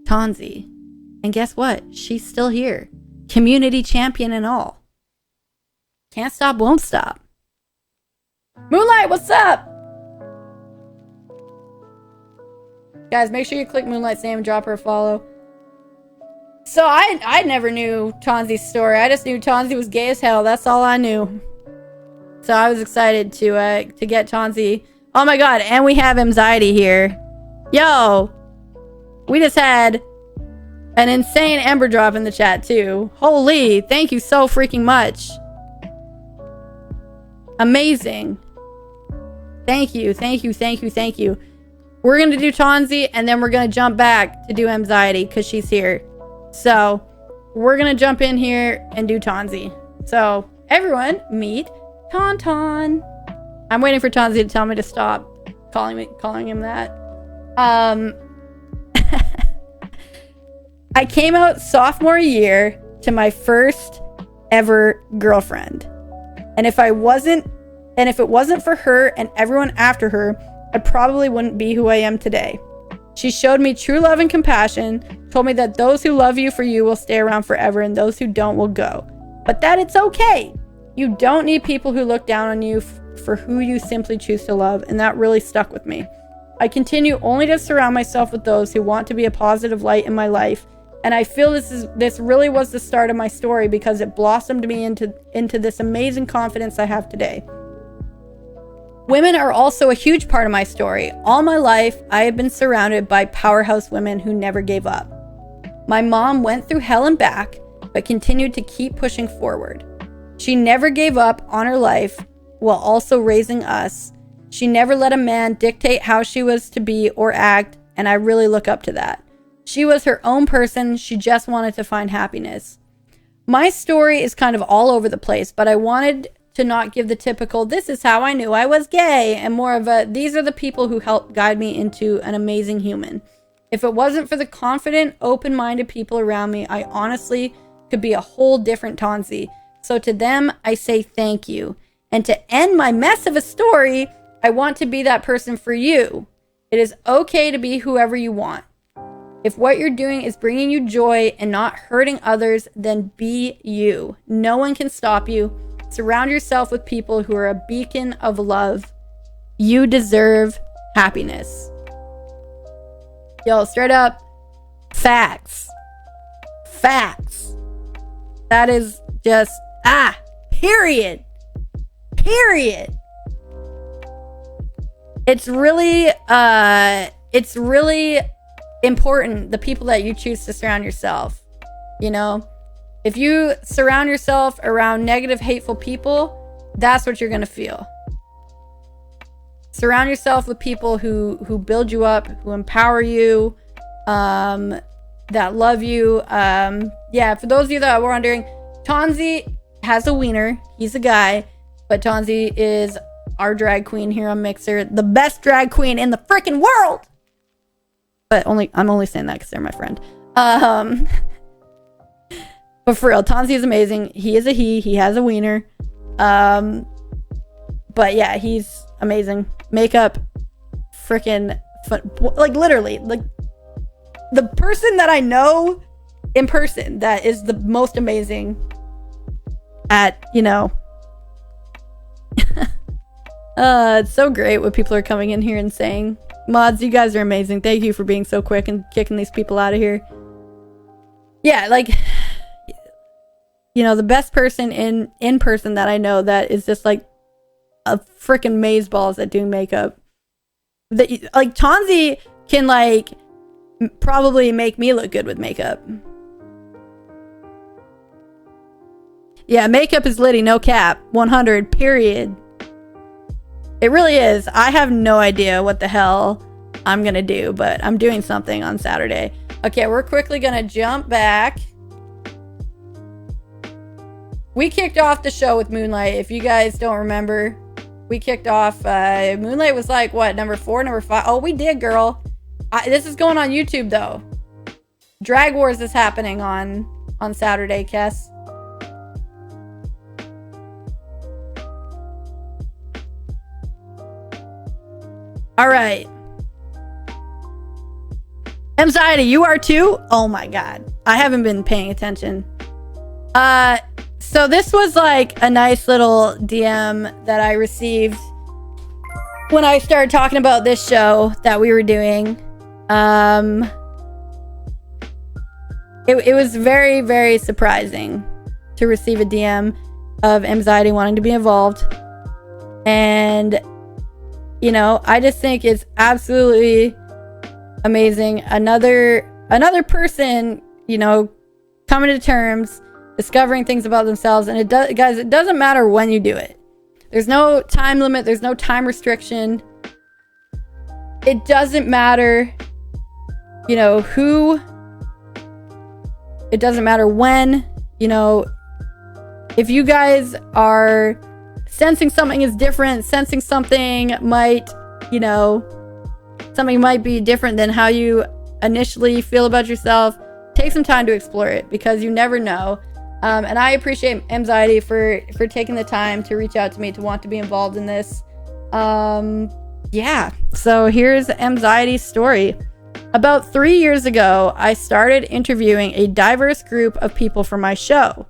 Tanzi. And guess what? She's still here. Community champion and all. Can't stop, won't stop. Moonlight, what's up? Guys, make sure you click Moonlight's name and drop her a follow. So I never knew Tanzi's story. I just knew Tanzi was gay as hell. That's all I knew. So I was excited to get Tanzi. Oh my god, and we have anxiety here. Yo, we just had an insane Ember drop in the chat too. Holy, thank you so freaking much. Amazing. Thank you, thank you, thank you, thank you. We're going to do Tanzi, and then we're going to jump back to do anxiety because she's here. So, we're going to jump in here and do Tanzi. So, everyone, meet Tauntaun. I'm waiting for Tanzi to tell me to stop calling him that. I came out sophomore year to my first ever girlfriend. And if it wasn't for her and everyone after her, I probably wouldn't be who I am today. She showed me true love and compassion, told me that those who love you for you will stay around forever and those who don't will go. But that it's okay. You don't need people who look down on you for who you simply choose to love, and that really stuck with me. I continue only to surround myself with those who want to be a positive light in my life, and I feel this really was the start of my story because it blossomed me into this amazing confidence I have today. Women are also a huge part of my story. All my life, I have been surrounded by powerhouse women who never gave up. My mom went through hell and back, but continued to keep pushing forward. She never gave up on her life while also raising us. She never let a man dictate how she was to be or act, and I really look up to that. She was her own person. She just wanted to find happiness. My story is kind of all over the place, but I wanted to not give the typical, this is how I knew I was gay, and more of a, these are the people who helped guide me into an amazing human. If it wasn't for the confident, open-minded people around me, I honestly could be a whole different Tanzi. So to them, I say thank you. And to end my mess of a story, I want to be that person for you. It is okay to be whoever you want. If what you're doing is bringing you joy and not hurting others, then be you. No one can stop you. Surround yourself with people who are a beacon of love. You deserve happiness. Yo, straight up, facts. Facts. That is just, period. Period. It's really important, the people that you choose to surround yourself, you know? If you surround yourself around negative, hateful people, that's what you're going to feel. Surround yourself with people who build you up, who empower you, that love you. Yeah, for those of you that were wondering, Tanzi has a wiener. He's a guy, but Tanzi is our drag queen here on Mixer. The best drag queen in the freaking world! But I'm only saying that because they're my friend. But for real, Tanzi is amazing. He is a he. He has a wiener. But yeah, he's amazing. Makeup, freaking fun. Like literally, like the person that I know in person that is the most amazing at, you know. It's so great what people are coming in here and saying. Mods, you guys are amazing. Thank you for being so quick and kicking these people out of here. Yeah, like, you know, the best person in person that I know that is just like a freaking maze balls at doing makeup. That, like, Tanzi can like probably make me look good with makeup. Yeah, makeup is litty, no cap. 100, period. It really is. I have no idea what the hell I'm gonna do, but I'm doing something on Saturday. Okay, we're quickly gonna jump back. We kicked off the show with Moonlight. If you guys don't remember, we kicked off, Moonlight was like, what, number 4, number 5? Oh, we did, girl. This is going on YouTube, though. Drag Wars is happening on Saturday, Kess. All right. Anxiety, you are too? Oh my god. I haven't been paying attention. So this was like a nice little DM that I received when I started talking about this show that we were doing. It was very, very surprising to receive a DM of Anxiety wanting to be involved. And, you know, I just think it's absolutely amazing. Another person, you know, coming to terms, discovering things about themselves. And guys, it doesn't matter when you do it. There's no time limit. There's no time restriction. It doesn't matter, you know, who. It doesn't matter when, you know, if you guys are sensing something is different, sensing something might, you know, something might be different than how you initially feel about yourself, take some time to explore it, because you never know. And I appreciate Anxiety for taking the time to reach out to me to want to be involved in this. Yeah, so here's Anxiety's story. About 3 years ago, I started interviewing a diverse group of people for my show.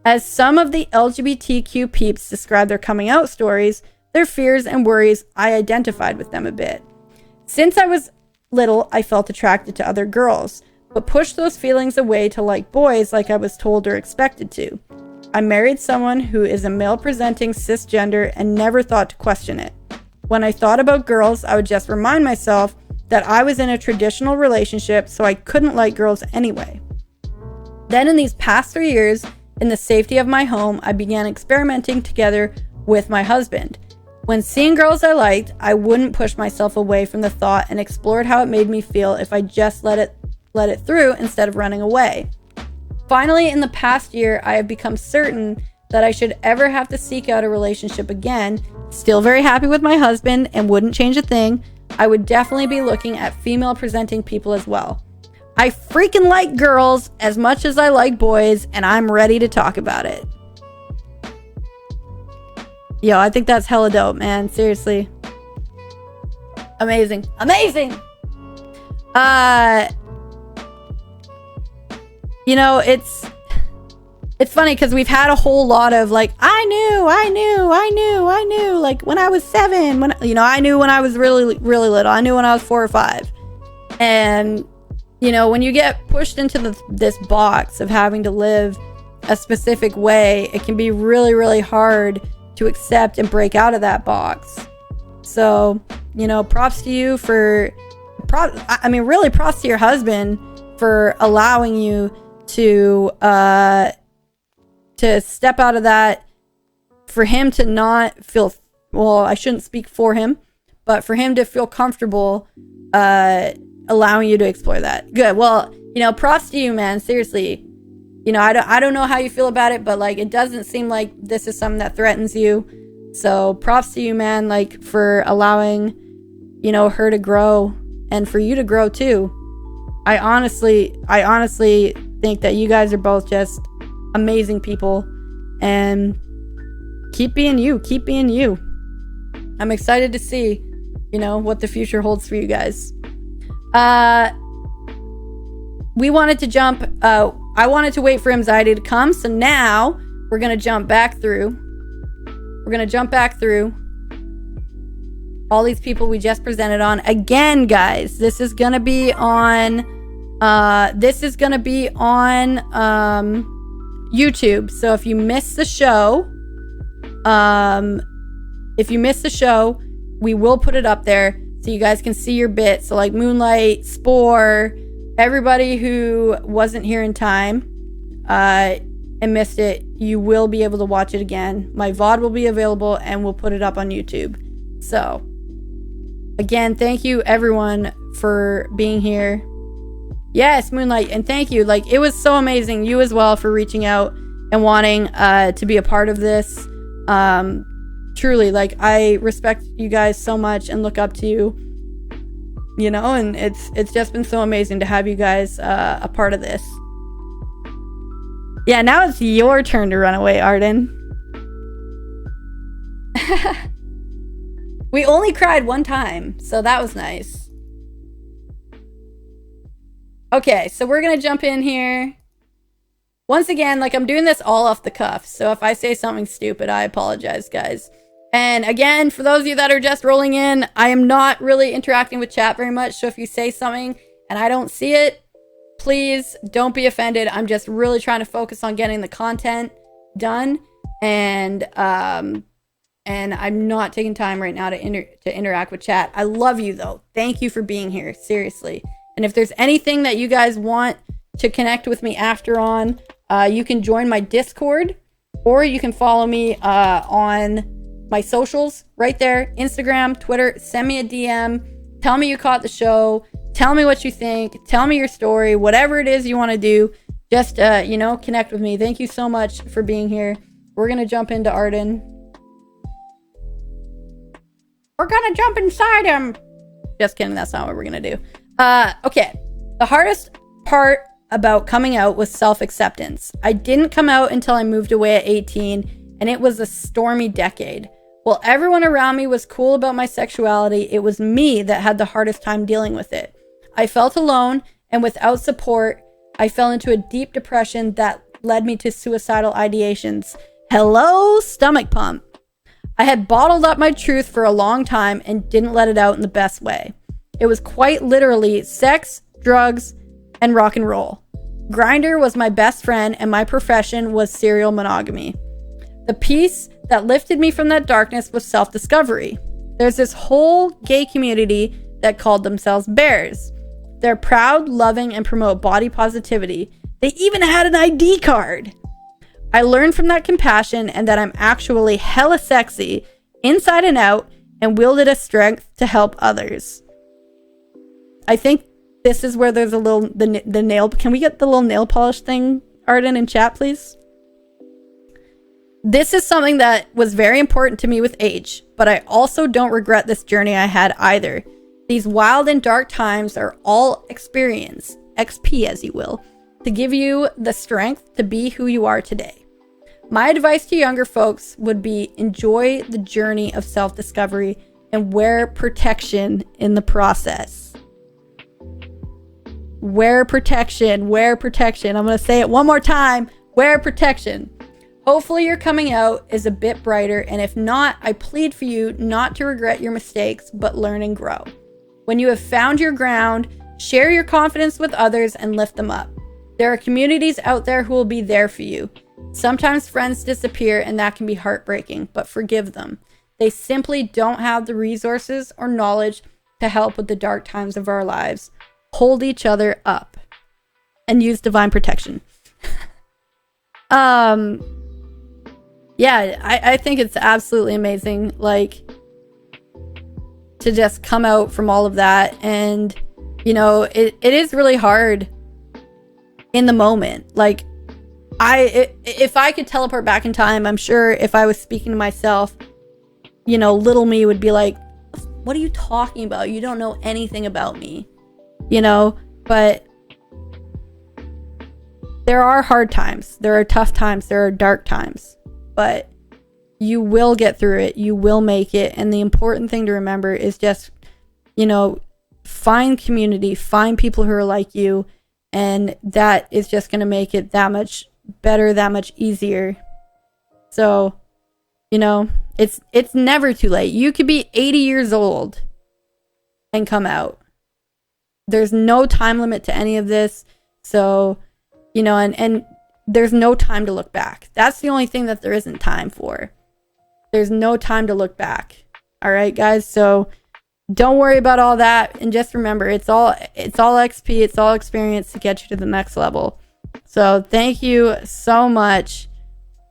As some of the LGBTQ peeps described their coming out stories, their fears and worries, I identified with them a bit. Since I was little, I felt attracted to other girls, but pushed those feelings away to like boys like I was told or expected to. I married someone who is a male-presenting cisgender and never thought to question it. When I thought about girls, I would just remind myself that I was in a traditional relationship, so I couldn't like girls anyway. Then in these past 3 years, in the safety of my home, I began experimenting together with my husband. When seeing girls I liked, I wouldn't push myself away from the thought and explored how it made me feel if I just let it through instead of running away. Finally, in the past year, I have become certain that I should ever have to seek out a relationship again. Still very happy with my husband and wouldn't change a thing. I would definitely be looking at female presenting people as well. I freaking like girls as much as I like boys, and I'm ready to talk about it. Yo, I think that's hella dope, man. Seriously. Amazing. Amazing! You know, it's funny because we've had a whole lot of like, I knew, like when I was 7, when, you know, I knew when I was really, really little. I knew when I was 4 or 5. And, you know, when you get pushed into this box of having to live a specific way, it can be really, really hard to accept and break out of that box. So, you know, props to you really props to your husband for allowing you to step out of that, for him to not feel, well, I shouldn't speak for him, but for him to feel comfortable allowing you to explore that. Good. Well, you know, props to you, man. Seriously. You know, I don't know how you feel about it, but like, it doesn't seem like this is something that threatens you. So props to you, man, like for allowing, you know, her to grow and for you to grow too. I honestly think that you guys are both just amazing people, and keep being you. I'm excited to see, you know, what the future holds for you guys. We wanted to jump, I wanted to wait for Anxiety to come, so now we're gonna jump back through. All these people we just presented on. Again, guys, this is gonna be on YouTube. So if you miss the show, we will put it up there so you guys can see your bit. So like Moonlight, Spore, everybody who wasn't here in time, and missed it, you will be able to watch it again. My VOD will be available and we'll put it up on YouTube. So, again, thank you everyone for being here. Yes, Moonlight, and thank you. Like, it was so amazing. You as well for reaching out and wanting to be a part of this. Truly, like, I respect you guys so much and look up to you. You know, and it's just been so amazing to have you guys a part of this. Yeah, now it's your turn to run away, Arden. We only cried one time, so that was nice. Okay, so we're gonna jump in here. Once again, like, I'm doing this all off the cuff, so if I say something stupid, I apologize, guys. And again, for those of you that are just rolling in, I am not really interacting with chat very much, so if you say something and I don't see it, please don't be offended. I'm just really trying to focus on getting the content done, and I'm not taking time right now to interact with chat. I love you though. Thank you for being here, seriously. And if there's anything that you guys want to connect with me after on, you can join my Discord, or you can follow me on my socials right there, Instagram, Twitter. Send me a DM, tell me you caught the show, tell me what you think, tell me your story, whatever it is you want to do. Just you know, connect with me. Thank you so much for being here. We're gonna jump into Arden. We're gonna jump inside him. Just kidding, that's not what we're gonna do. Okay, the hardest part about coming out was self-acceptance. I didn't come out until I moved away at 18, and it was a stormy decade. While everyone around me was cool about my sexuality, it was me that had the hardest time dealing with it. I felt alone, and without support, I fell into a deep depression that led me to suicidal ideations. Hello, stomach pump. I had bottled up my truth for a long time and didn't let it out in the best way. It was quite literally sex, drugs, and rock and roll. Grindr was my best friend, and my profession was serial monogamy. The piece that lifted me from that darkness was self-discovery. There's this whole gay community that called themselves bears. They're proud, loving, and promote body positivity. They even had an ID card. I learned from that compassion and that I'm actually hella sexy, inside and out, and wielded a strength to help others. I think this is where there's a little, the nail, can we get the little nail polish thing, Arden, in chat, please? This is something that was very important to me with age, but I also don't regret this journey I had either. These wild and dark times are all experience, XP as you will, to give you the strength to be who you are today. My advice to younger folks would be enjoy the journey of self-discovery and wear protection in the process. Wear protection, wear protection. I'm going to say it one more time. Wear protection. Hopefully your coming out is a bit brighter, and if not, I plead for you not to regret your mistakes, but learn and grow. When you have found your ground, share your confidence with others and lift them up. There are communities out there who will be there for you. Sometimes friends disappear, and that can be heartbreaking, but forgive them. They simply don't have the resources or knowledge to help with the dark times of our lives. Hold each other up and use divine protection. Yeah, I think it's absolutely amazing, like, to just come out from all of that. And, you know, it is really hard in the moment. Like, if I could teleport back in time, I'm sure if I was speaking to myself, you know, little me would be like, what are you talking about? You don't know anything about me, you know? But there are hard times. There are tough times. There are dark times. But you will get through it. You will make it. And the important thing to remember is just, you know, find community, find people who are like you. And that is just going to make it that much better, that much easier. So, you know, it's never too late. You could be 80 years old and come out. There's no time limit to any of this. So, you know, and there's no time to look back. That's the only thing that there isn't time for. There's no time to look back. All right, guys. So don't worry about all that, and just remember, it's all XP, it's all experience to get you to the next level. So thank you so much.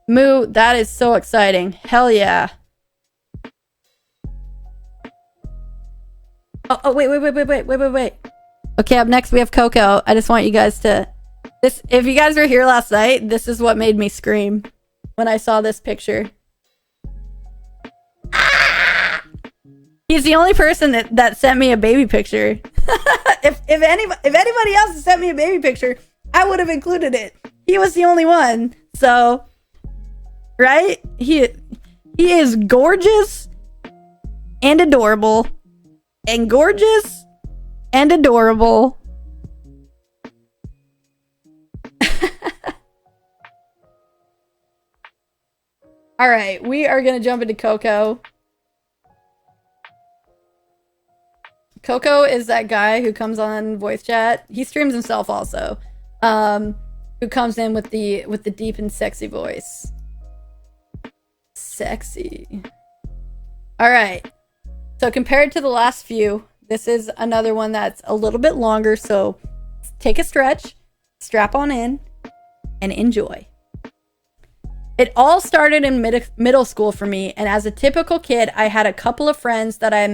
Moo, that is so exciting. Hell yeah. Oh, wait. Okay, up next we have Coco. I just want you guys to... If you guys were here last night, this is what made me scream when I saw this picture. Ah! He's the only person that sent me a baby picture. if anybody else had sent me a baby picture, I would have included it. He was the only one. So, right? He is gorgeous and adorable. And gorgeous and adorable. All right, we are going to jump into Coco. Coco is that guy who comes on voice chat. He streams himself also. Who comes in with the deep and sexy voice. Sexy. All right. So compared to the last few, this is another one that's a little bit longer, so take a stretch, strap on in, and enjoy. It all started in middle school for me, and as a typical kid, I had a couple of friends that I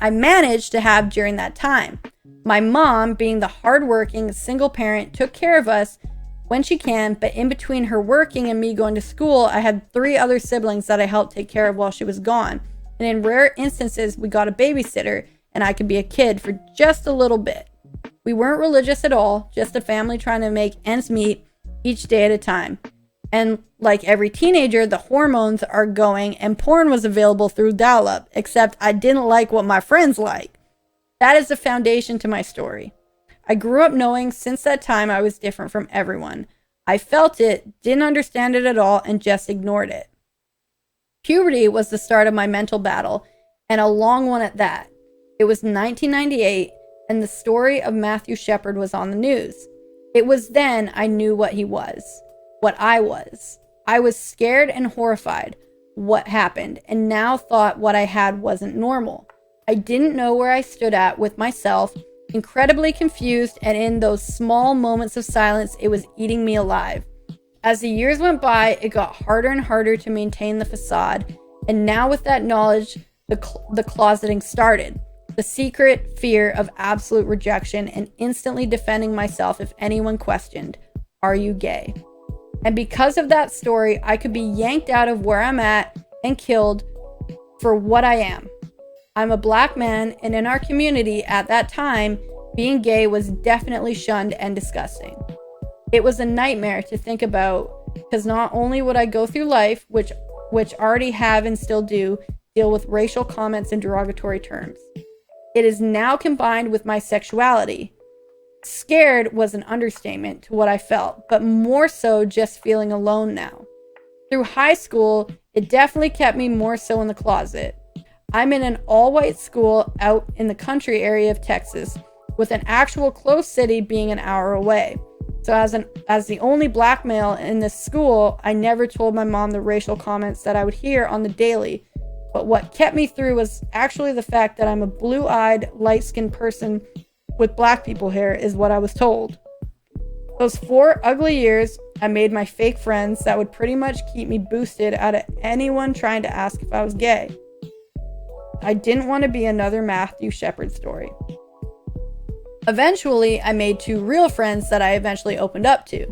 managed to have during that time. My mom, being the hardworking single parent, took care of us when she can, but in between her working and me going to school, I had 3 other siblings that I helped take care of while she was gone. And in rare instances, we got a babysitter, and I could be a kid for just a little bit. We weren't religious at all, just a family trying to make ends meet each day at a time. And like every teenager, the hormones are going, and porn was available through dial-up, except I didn't like what my friends like. That is the foundation to my story. I grew up knowing since that time I was different from everyone. I felt it, didn't understand it at all, and just ignored it. Puberty was the start of my mental battle, and a long one at that. It was 1998, and the story of Matthew Shepard was on the news. It was then I knew what he was, what I was. I was scared and horrified what happened, and now thought what I had wasn't normal. I didn't know where I stood at with myself, incredibly confused, and in those small moments of silence, it was eating me alive. As the years went by, it got harder and harder to maintain the facade, and now with that knowledge, the closeting started. The secret fear of absolute rejection and instantly defending myself if anyone questioned, "Are you gay?" And because of that story, I could be yanked out of where I'm at and killed for what I am. I'm a black man, and in our community at that time, being gay was definitely shunned and disgusting. It was a nightmare to think about, because not only would I go through life, which already have and still do, deal with racial comments and derogatory terms. It is now combined with my sexuality. Scared was an understatement to what I felt, but more so just feeling alone now. Through high school, it definitely kept me more so in the closet. I'm in an all-white school out in the country area of Texas, with an actual close city being an hour away. So as the only black male in this school, I never told my mom the racial comments that I would hear on the daily. But what kept me through was actually the fact that I'm a blue-eyed, light-skinned person with black people hair is what I was told. Those 4 ugly years, I made my fake friends that would pretty much keep me boosted out of anyone trying to ask if I was gay. I didn't want to be another Matthew Shepard story. Eventually, I made 2 real friends that I eventually opened up to.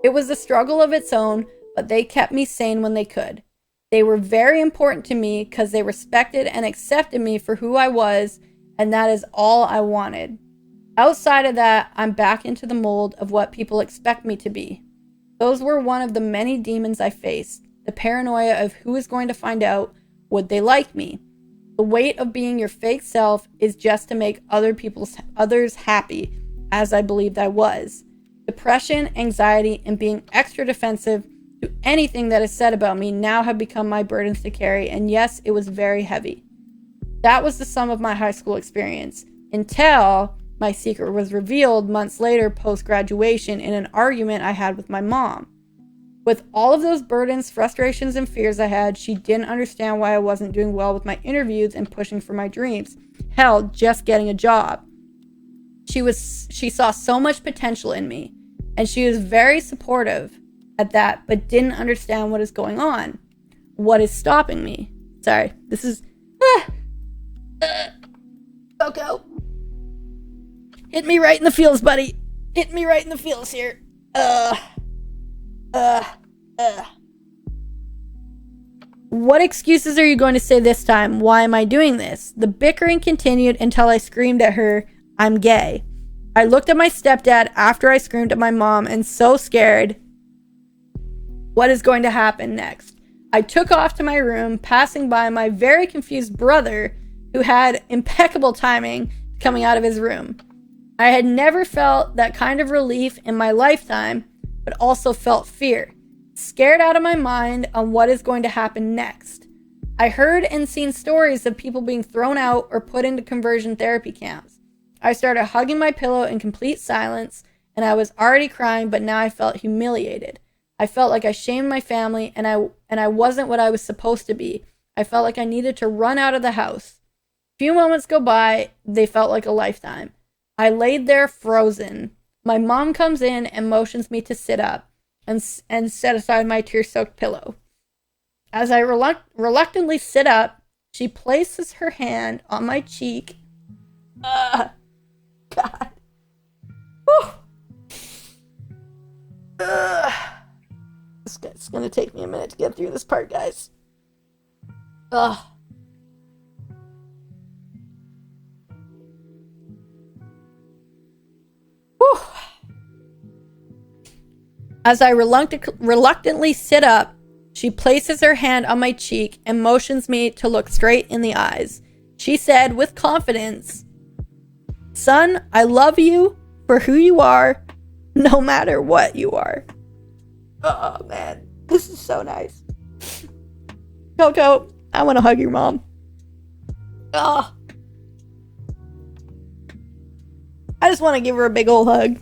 It was a struggle of its own, but they kept me sane when they could. They were very important to me because they respected and accepted me for who I was, and that is all I wanted. Outside of that, I'm back into the mold of what people expect me to be. Those were one of the many demons I faced. The paranoia of who is going to find out, would they like me? The weight of being your fake self is just to make others happy, as I believed I was. Depression, anxiety, and being extra defensive to anything that is said about me now have become my burdens to carry, and yes, it was very heavy. That was the sum of my high school experience, until my secret was revealed months later post-graduation in an argument I had with my mom. With all of those burdens, frustrations, and fears I had, she didn't understand why I wasn't doing well with my interviews and pushing for my dreams. Hell, just getting a job. She saw so much potential in me. And she was very supportive at that, but didn't understand what is going on. What is stopping me? Sorry, this is... Coco. Hit me right in the feels, buddy. Hit me right in the feels here. What excuses are you going to say this time? Why am I doing this? The bickering continued until I screamed at her, I'm gay. I looked at my stepdad after I screamed at my mom and so scared. What is going to happen next? I took off to my room, passing by my very confused brother, who had impeccable timing coming out of his room. I had never felt that kind of relief in my lifetime, but also felt fear, scared out of my mind on what is going to happen next. I heard and seen stories of people being thrown out or put into conversion therapy camps. I started hugging my pillow in complete silence, and I was already crying, but now I felt humiliated. I felt like I shamed my family, and I wasn't what I was supposed to be. I felt like I needed to run out of the house. Few moments go by, they felt like a lifetime. I laid there frozen. My mom comes in and motions me to sit up and set aside my tear-soaked pillow. As I reluctantly sit up, she places her hand on my cheek. God. Whew. It's gonna take me a minute to get through this part, guys. Ugh. Whew. As I reluctantly sit up, she places her hand on my cheek and motions me to look straight in the eyes. She said with confidence, "Son, I love you for who you are, no matter what you are." Oh, man. This is so nice. Coco, I want to hug your mom. Oh. I just want to give her a big old hug.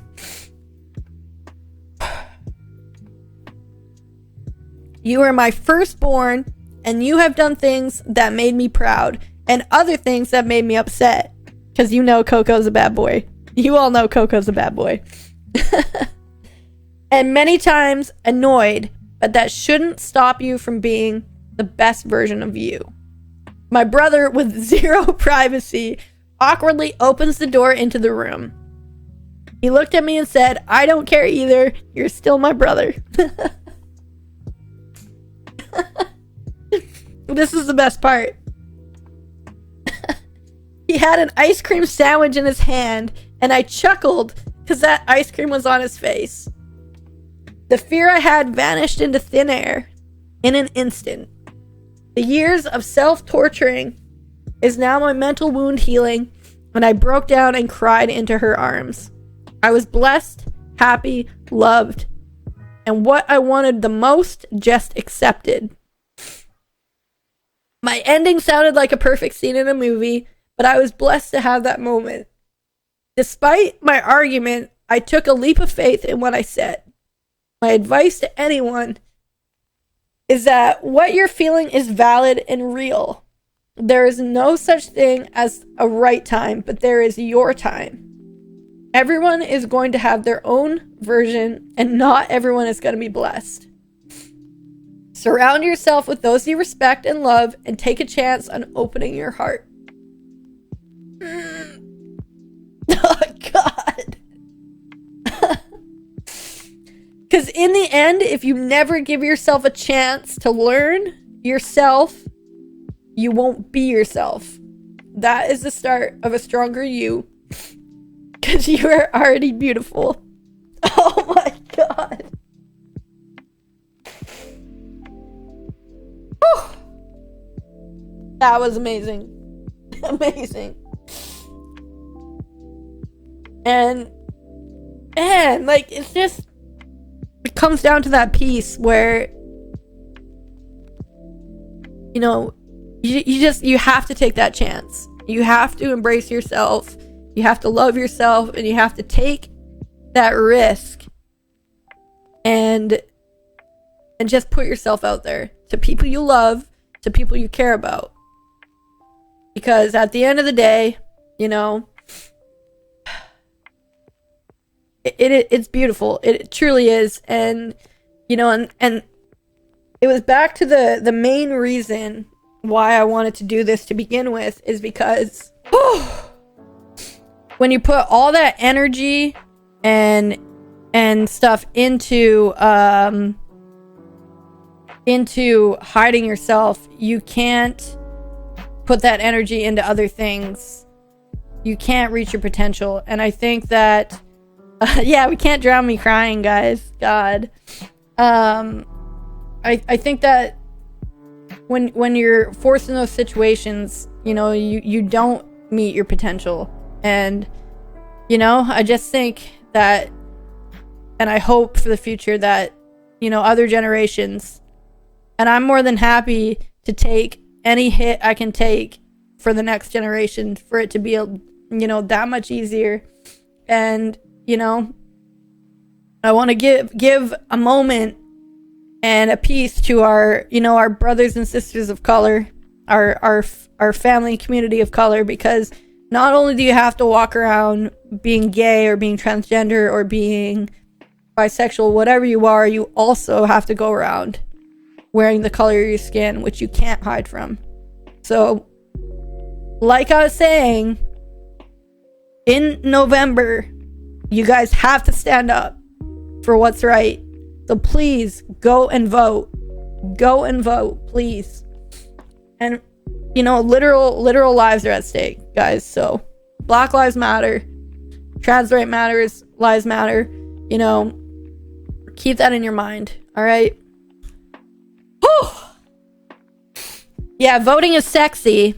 You are my firstborn, and you have done things that made me proud, and other things that made me upset. Because you know Coco's a bad boy. You all know Coco's a bad boy. And many times annoyed, but that shouldn't stop you from being the best version of you. My brother, with zero privacy, awkwardly opens the door into the room. He looked at me and said, "I don't care either. You're still my brother." This is the best part. He had an ice cream sandwich in his hand, and I chuckled because that ice cream was on his face. The fear I had vanished into thin air in an instant. The years of self-torturing is now my mental wound healing, and I broke down and cried into her arms. I was blessed, happy, loved, and what I wanted the most just accepted. My ending sounded like a perfect scene in a movie, but I was blessed to have that moment. Despite my argument, I took a leap of faith in what I said. My advice to anyone is that what you're feeling is valid and real. There is no such thing as a right time, but there is your time. Everyone is going to have their own version, and not everyone is going to be blessed. Surround yourself with those you respect and love, and take a chance on opening your heart. Oh, God. Because in the end, if you never give yourself a chance to learn yourself, you won't be yourself. That is the start of a stronger you. Because you are already beautiful. Oh my God. Whew. That was amazing. Amazing. And like, it's just, it comes down to that piece where, you know, you have to take that chance. You have to embrace yourself. You have to love yourself, and you have to take that risk and just put yourself out there to people you love, to people you care about. Because at the end of the day, you know, it's beautiful. It truly is. And, you know, and it was back to the main reason why I wanted to do this to begin with, is because when you put all that energy and stuff into hiding yourself, you can't put that energy into other things. You can't reach your potential. And I think that yeah, we can't drown me crying, guys. God. I think that when you're forced in those situations, you know, you don't meet your potential. And, you know, I just think that, and I hope for the future that, you know, other generations, and I'm more than happy to take any hit I can take for the next generation, for it to be, you know, that much easier. And, you know, I want to give a moment and a piece to our, you know, our brothers and sisters of color, our family community of color, because not only do you have to walk around being gay or being transgender or being bisexual, whatever you are, you also have to go around wearing the color of your skin, which you can't hide from. So, like I was saying, in November, you guys have to stand up for what's right. So please go and vote. Go and vote, please. And, you know, literal lives are at stake, guys. So Black Lives Matter, trans lives matter. You know, keep that in your mind. All right. Whew. Yeah, voting is sexy.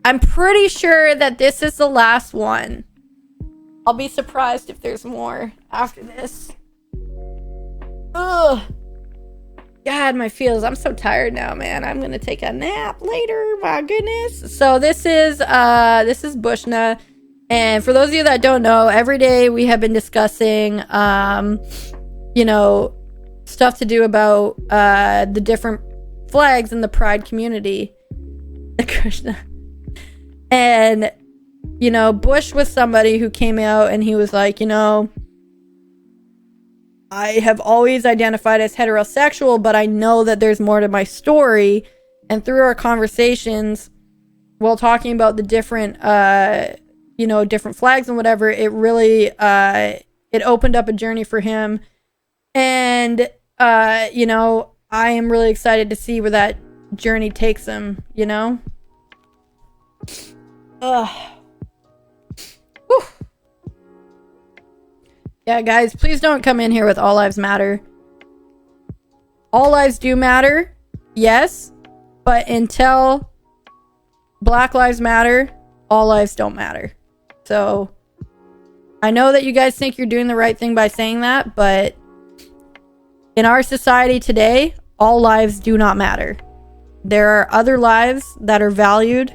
I'm pretty sure that this is the last one. I'll be surprised if there's more after this. Ugh. God, my feels. I'm so tired now, man. I'm gonna take a nap later. My goodness. So this is Bushna. And for those of you that don't know, every day we have been discussing you know, stuff to do about the different flags in the Pride community. Krishna. And, you know, Bush was somebody who came out and he was like, you know, I have always identified as heterosexual, but I know that there's more to my story. And through our conversations, while talking about the different, you know, different flags and whatever, it really, it opened up a journey for him. And, you know, I am really excited to see where that journey takes him, you know? Ugh. Whew. Yeah, guys, please don't come in here with all lives matter. All lives do matter, yes, but until Black Lives Matter, all lives don't matter. So, I know that you guys think you're doing the right thing by saying that, but in our society today, all lives do not matter. There are other lives that are valued,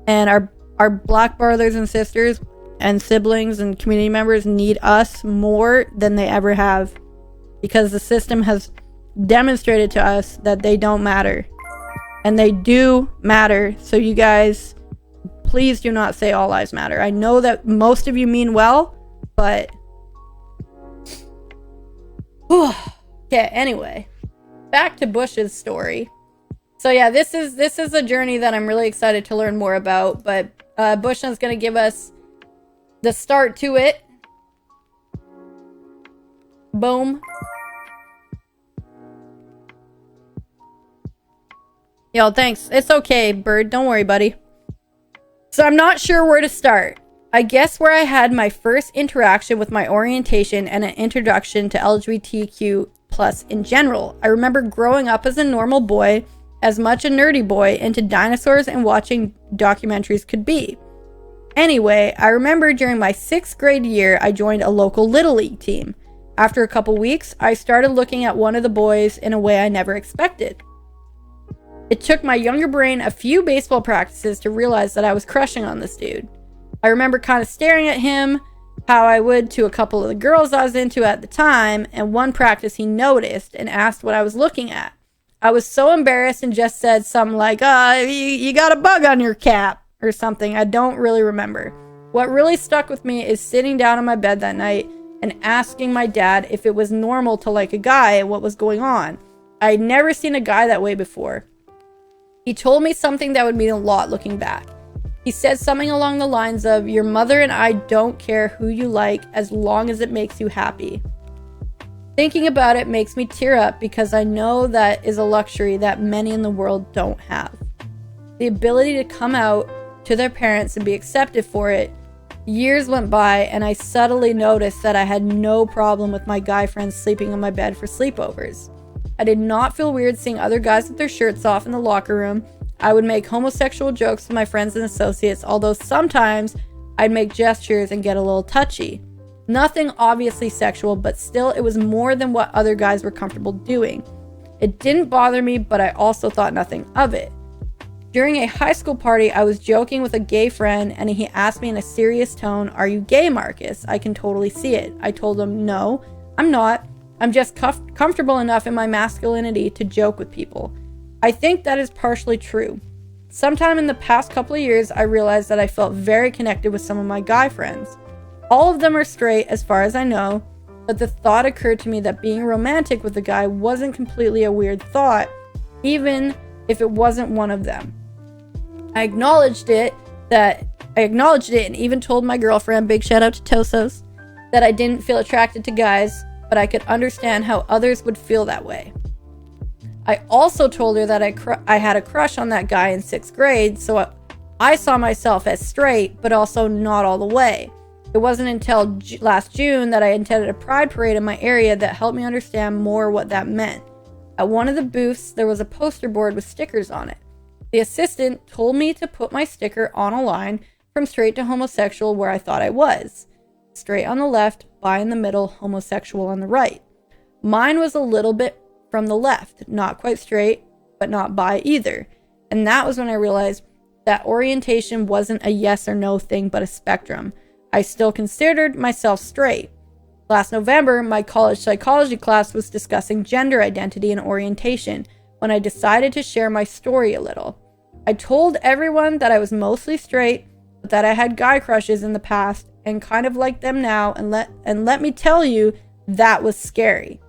and our Black brothers and sisters and siblings and community members need us more than they ever have, because the system has demonstrated to us that they don't matter, and they do matter. So you guys, please do not say all lives matter. I know that most of you mean well, but okay, anyway, back to Bush's story. So yeah, this is a journey that I'm really excited to learn more about, but Bushna's going to give us the start to it. Boom. Yo, thanks. It's okay, Bird. Don't worry, buddy. So I'm not sure where to start. I guess where I had my first interaction with my orientation and an introduction to LGBTQ plus in general. I remember growing up as a normal boy, as much a nerdy boy into dinosaurs and watching documentaries could be. Anyway, I remember during my 6th grade year, I joined a local Little League team. After a couple weeks, I started looking at one of the boys in a way I never expected. It took my younger brain a few baseball practices to realize that I was crushing on this dude. I remember kind of staring at him how I would to a couple of the girls I was into at the time, and one practice he noticed and asked what I was looking at. I was so embarrassed and just said something like, you got a bug on your cap or something. I don't really remember. What really stuck with me is sitting down on my bed that night and asking my dad if it was normal to like a guy and what was going on. I had never seen a guy that way before. He told me something that would mean a lot looking back. He said something along the lines of, your mother and I don't care who you like as long as it makes you happy. Thinking about it makes me tear up because I know that is a luxury that many in the world don't have. The ability to come out to their parents and be accepted for it. Years went by and I subtly noticed that I had no problem with my guy friends sleeping on my bed for sleepovers. I did not feel weird seeing other guys with their shirts off in the locker room. I would make homosexual jokes with my friends and associates, although sometimes I'd make gestures and get a little touchy. Nothing obviously sexual, but still it was more than what other guys were comfortable doing. It didn't bother me, but I also thought nothing of it. During a high school party, I was joking with a gay friend and he asked me in a serious tone, "Are you gay, Marcus? I can totally see it." I told him, "No, I'm not. I'm just comfortable enough in my masculinity to joke with people." I think that is partially true. Sometime in the past couple of years, I realized that I felt very connected with some of my guy friends. All of them are straight as far as I know, but the thought occurred to me that being romantic with a guy wasn't completely a weird thought, even if it wasn't one of them. I acknowledged it and even told my girlfriend, big shout out to Tosos, that I didn't feel attracted to guys, but I could understand how others would feel that way. I also told her that I had a crush on that guy in 6th grade, so I saw myself as straight, but also not all the way. It wasn't until last June that I attended a pride parade in my area that helped me understand more what that meant. At one of the booths, there was a poster board with stickers on it. The assistant told me to put my sticker on a line from straight to homosexual where I thought I was. Straight on the left, bi in the middle, homosexual on the right. Mine was a little bit from the left, not quite straight, but not bi either. And that was when I realized that orientation wasn't a yes or no thing, but a spectrum. I still considered myself straight. Last November, my college psychology class was discussing gender identity and orientation when I decided to share my story a little. I told everyone that I was mostly straight, but that I had guy crushes in the past and kind of like them now, and let me tell you, that was scary.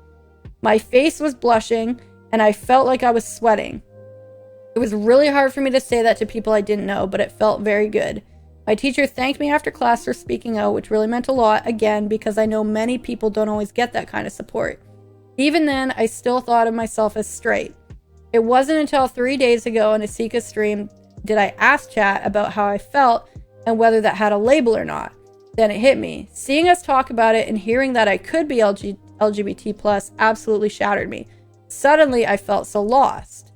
My face was blushing, and I felt like I was sweating. It was really hard for me to say that to people I didn't know, but it felt very good. My teacher thanked me after class for speaking out, which really meant a lot, again, because I know many people don't always get that kind of support. Even then, I still thought of myself as straight. It wasn't until 3 days ago in a Desica stream did I ask chat about how I felt and whether that had a label or not. Then it hit me. Seeing us talk about it and hearing that I could be LGBT+ absolutely shattered me. Suddenly, I felt so lost.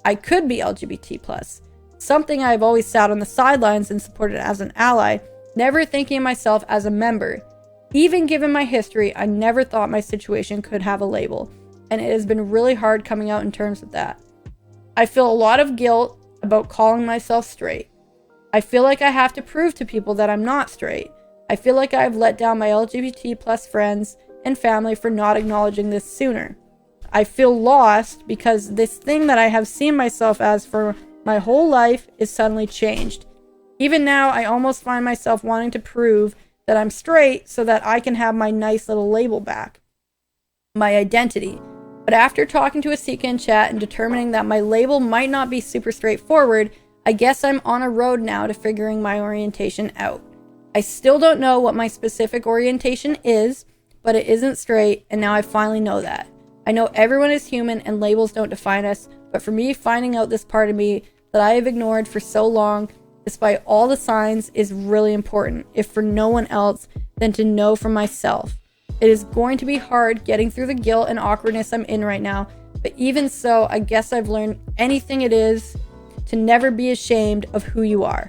I could be LGBT+. Something I've always sat on the sidelines and supported as an ally, never thinking of myself as a member. Even given my history, I never thought my situation could have a label, and it has been really hard coming out in terms of that. I feel a lot of guilt about calling myself straight. I feel like I have to prove to people that I'm not straight. I feel like I've let down my LGBT+ friends and family for not acknowledging this sooner. I feel lost because this thing that I have seen myself as for my whole life is suddenly changed. Even now, I almost find myself wanting to prove that I'm straight so that I can have my nice little label back, my identity. But after talking to a Desica in chat and determining that my label might not be super straightforward, I guess I'm on a road now to figuring my orientation out. I still don't know what my specific orientation is, but it isn't straight, and now I finally know that. I know everyone is human and labels don't define us, but for me, finding out this part of me that I have ignored for so long, despite all the signs, is really important, if for no one else, than to know for myself. It is going to be hard getting through the guilt and awkwardness I'm in right now, but even so, I guess I've learned anything it is to never be ashamed of who you are.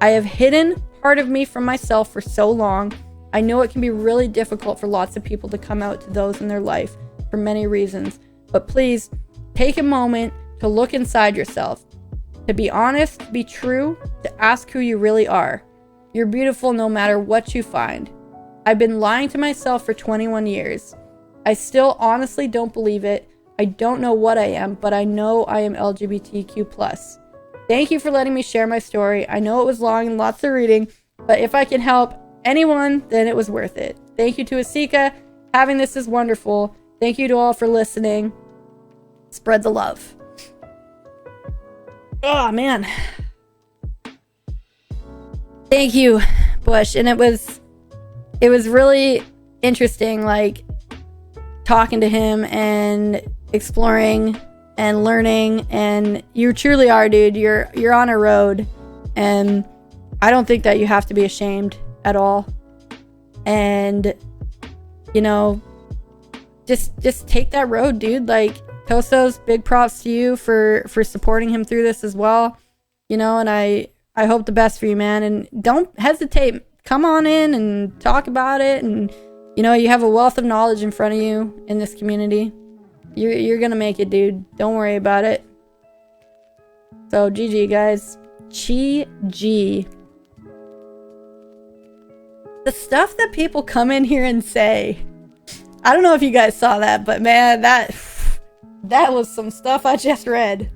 I have hidden part of me from myself for so long. I know it can be really difficult for lots of people to come out to those in their life for many reasons, but please take a moment to look inside yourself, to be honest, to be true, to ask who you really are. You're beautiful no matter what you find. I've been lying to myself for 21 years. I still honestly don't believe it. I don't know what I am, but I know I am LGBTQ+. Thank you for letting me share my story. I know it was long and lots of reading, But if I can help anyone, then it was worth it. Thank you to Desica. Having this is wonderful. Thank you to all for listening. Spread the love. Oh, man. Thank you, Bush. And it was really interesting, like, talking to him and exploring and learning. And you truly are, dude. You're on a road. And I don't think that you have to be ashamed at all. And, you know, just take that road, dude. Like, Toso's, big props to you for supporting him through this as well. You know, and I hope the best for you, man. And don't hesitate. Come on in and talk about it. And, you know, you have a wealth of knowledge in front of you in this community. You're gonna make it, dude. Don't worry about it. So, GG, guys. GG. The stuff that people come in here and say. I don't know if you guys saw that, but man, that was some stuff I just read.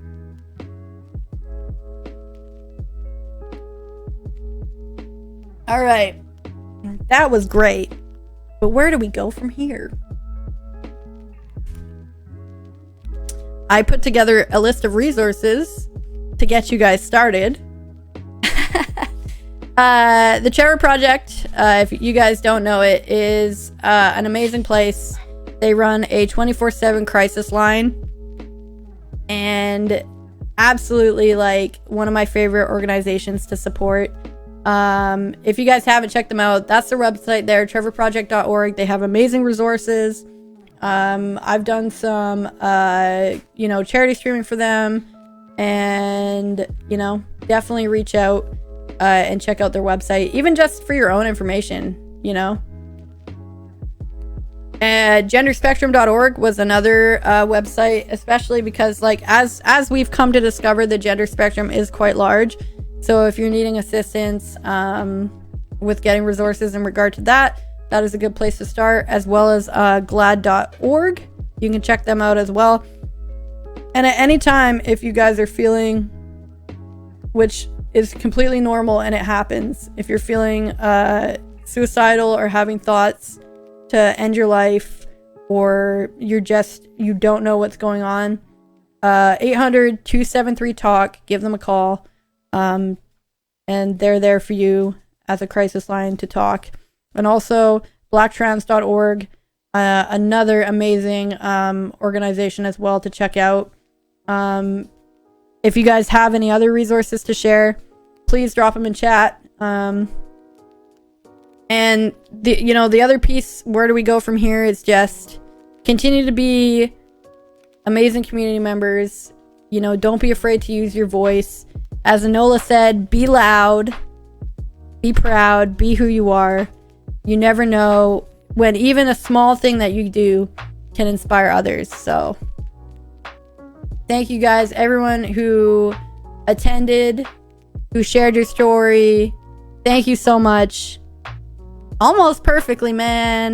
All right. That was great. But where do we go from here? I put together a list of resources to get you guys started. The Trevor Project, if you guys don't know it, is an amazing place. They run a 24/7 crisis line. And absolutely, like, one of my favorite organizations to support. If you guys haven't checked them out, that's their website there, trevorproject.org. They have amazing resources. I've done some, you know, charity streaming for them. And, you know, definitely reach out and check out their website, even just for your own information, you know. Genderspectrum.org was another website, especially because, like, as we've come to discover, the gender spectrum is quite large. So if you're needing assistance with getting resources in regard to that, that is a good place to start, as well as glad.org. You can check them out as well. And at any time, if you guys are feeling, which is completely normal and it happens, if you're feeling suicidal or having thoughts to end your life, or you don't know what's going on, 800-273-TALK, give them a call. And they're there for you as a crisis line to talk. And also blacktrans.org, another amazing organization as well to check out. If you guys have any other resources to share, please drop them in chat. And the other piece, where do we go from here, is just continue to be amazing community members. You know, don't be afraid to use your voice. As Enola said, be loud, be proud, be who you are. You never know when even a small thing that you do can inspire others. So thank you guys, everyone who attended, who shared your story. Thank you so much. Almost perfectly, man.